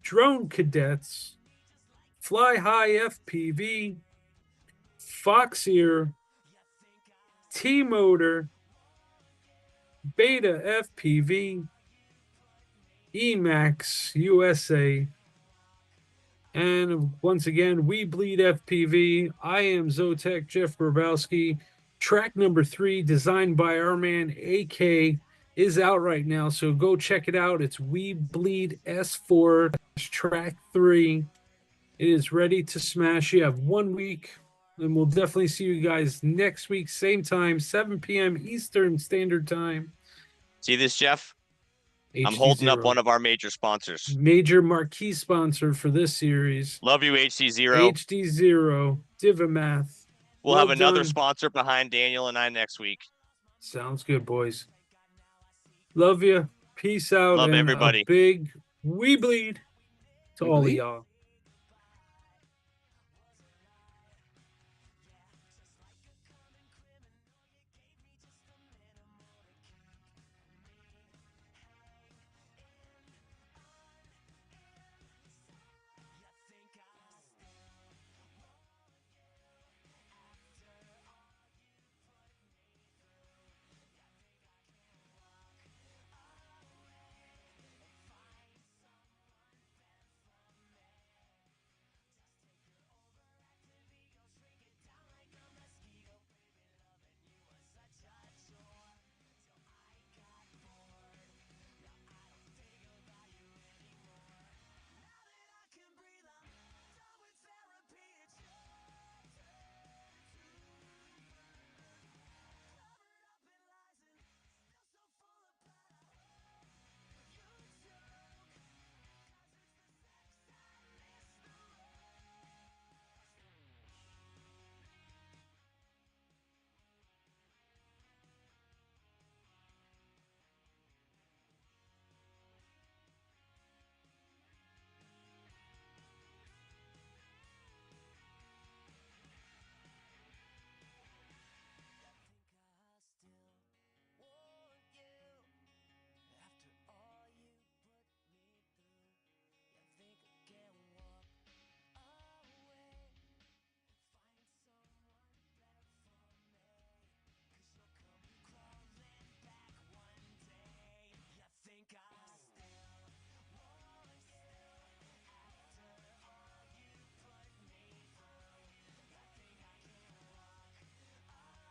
Drone Cadets, Fly High FPV, Foxeer, T-Motor, Beta FPV, Emax USA, and once again, weBLEEDfpv. I am Zotek Jeff Grabowski. Track number 3, designed by our man AK, is out right now, so go check it out. It's weBLEED S4 track 3. It is ready to smash. You have 1 week, and we'll definitely see you guys next week, same time, 7 p.m. Eastern Standard Time. See this, Jeff? HDZero. I'm holding up one of our major sponsors. Major marquee sponsor for this series. Love you, HDZero. HDZero, Divimath. We'll have another sponsor behind Daniel and I next week. Sounds good, boys. Love you. Peace out. Love and everybody. A big we bleed to all of y'all.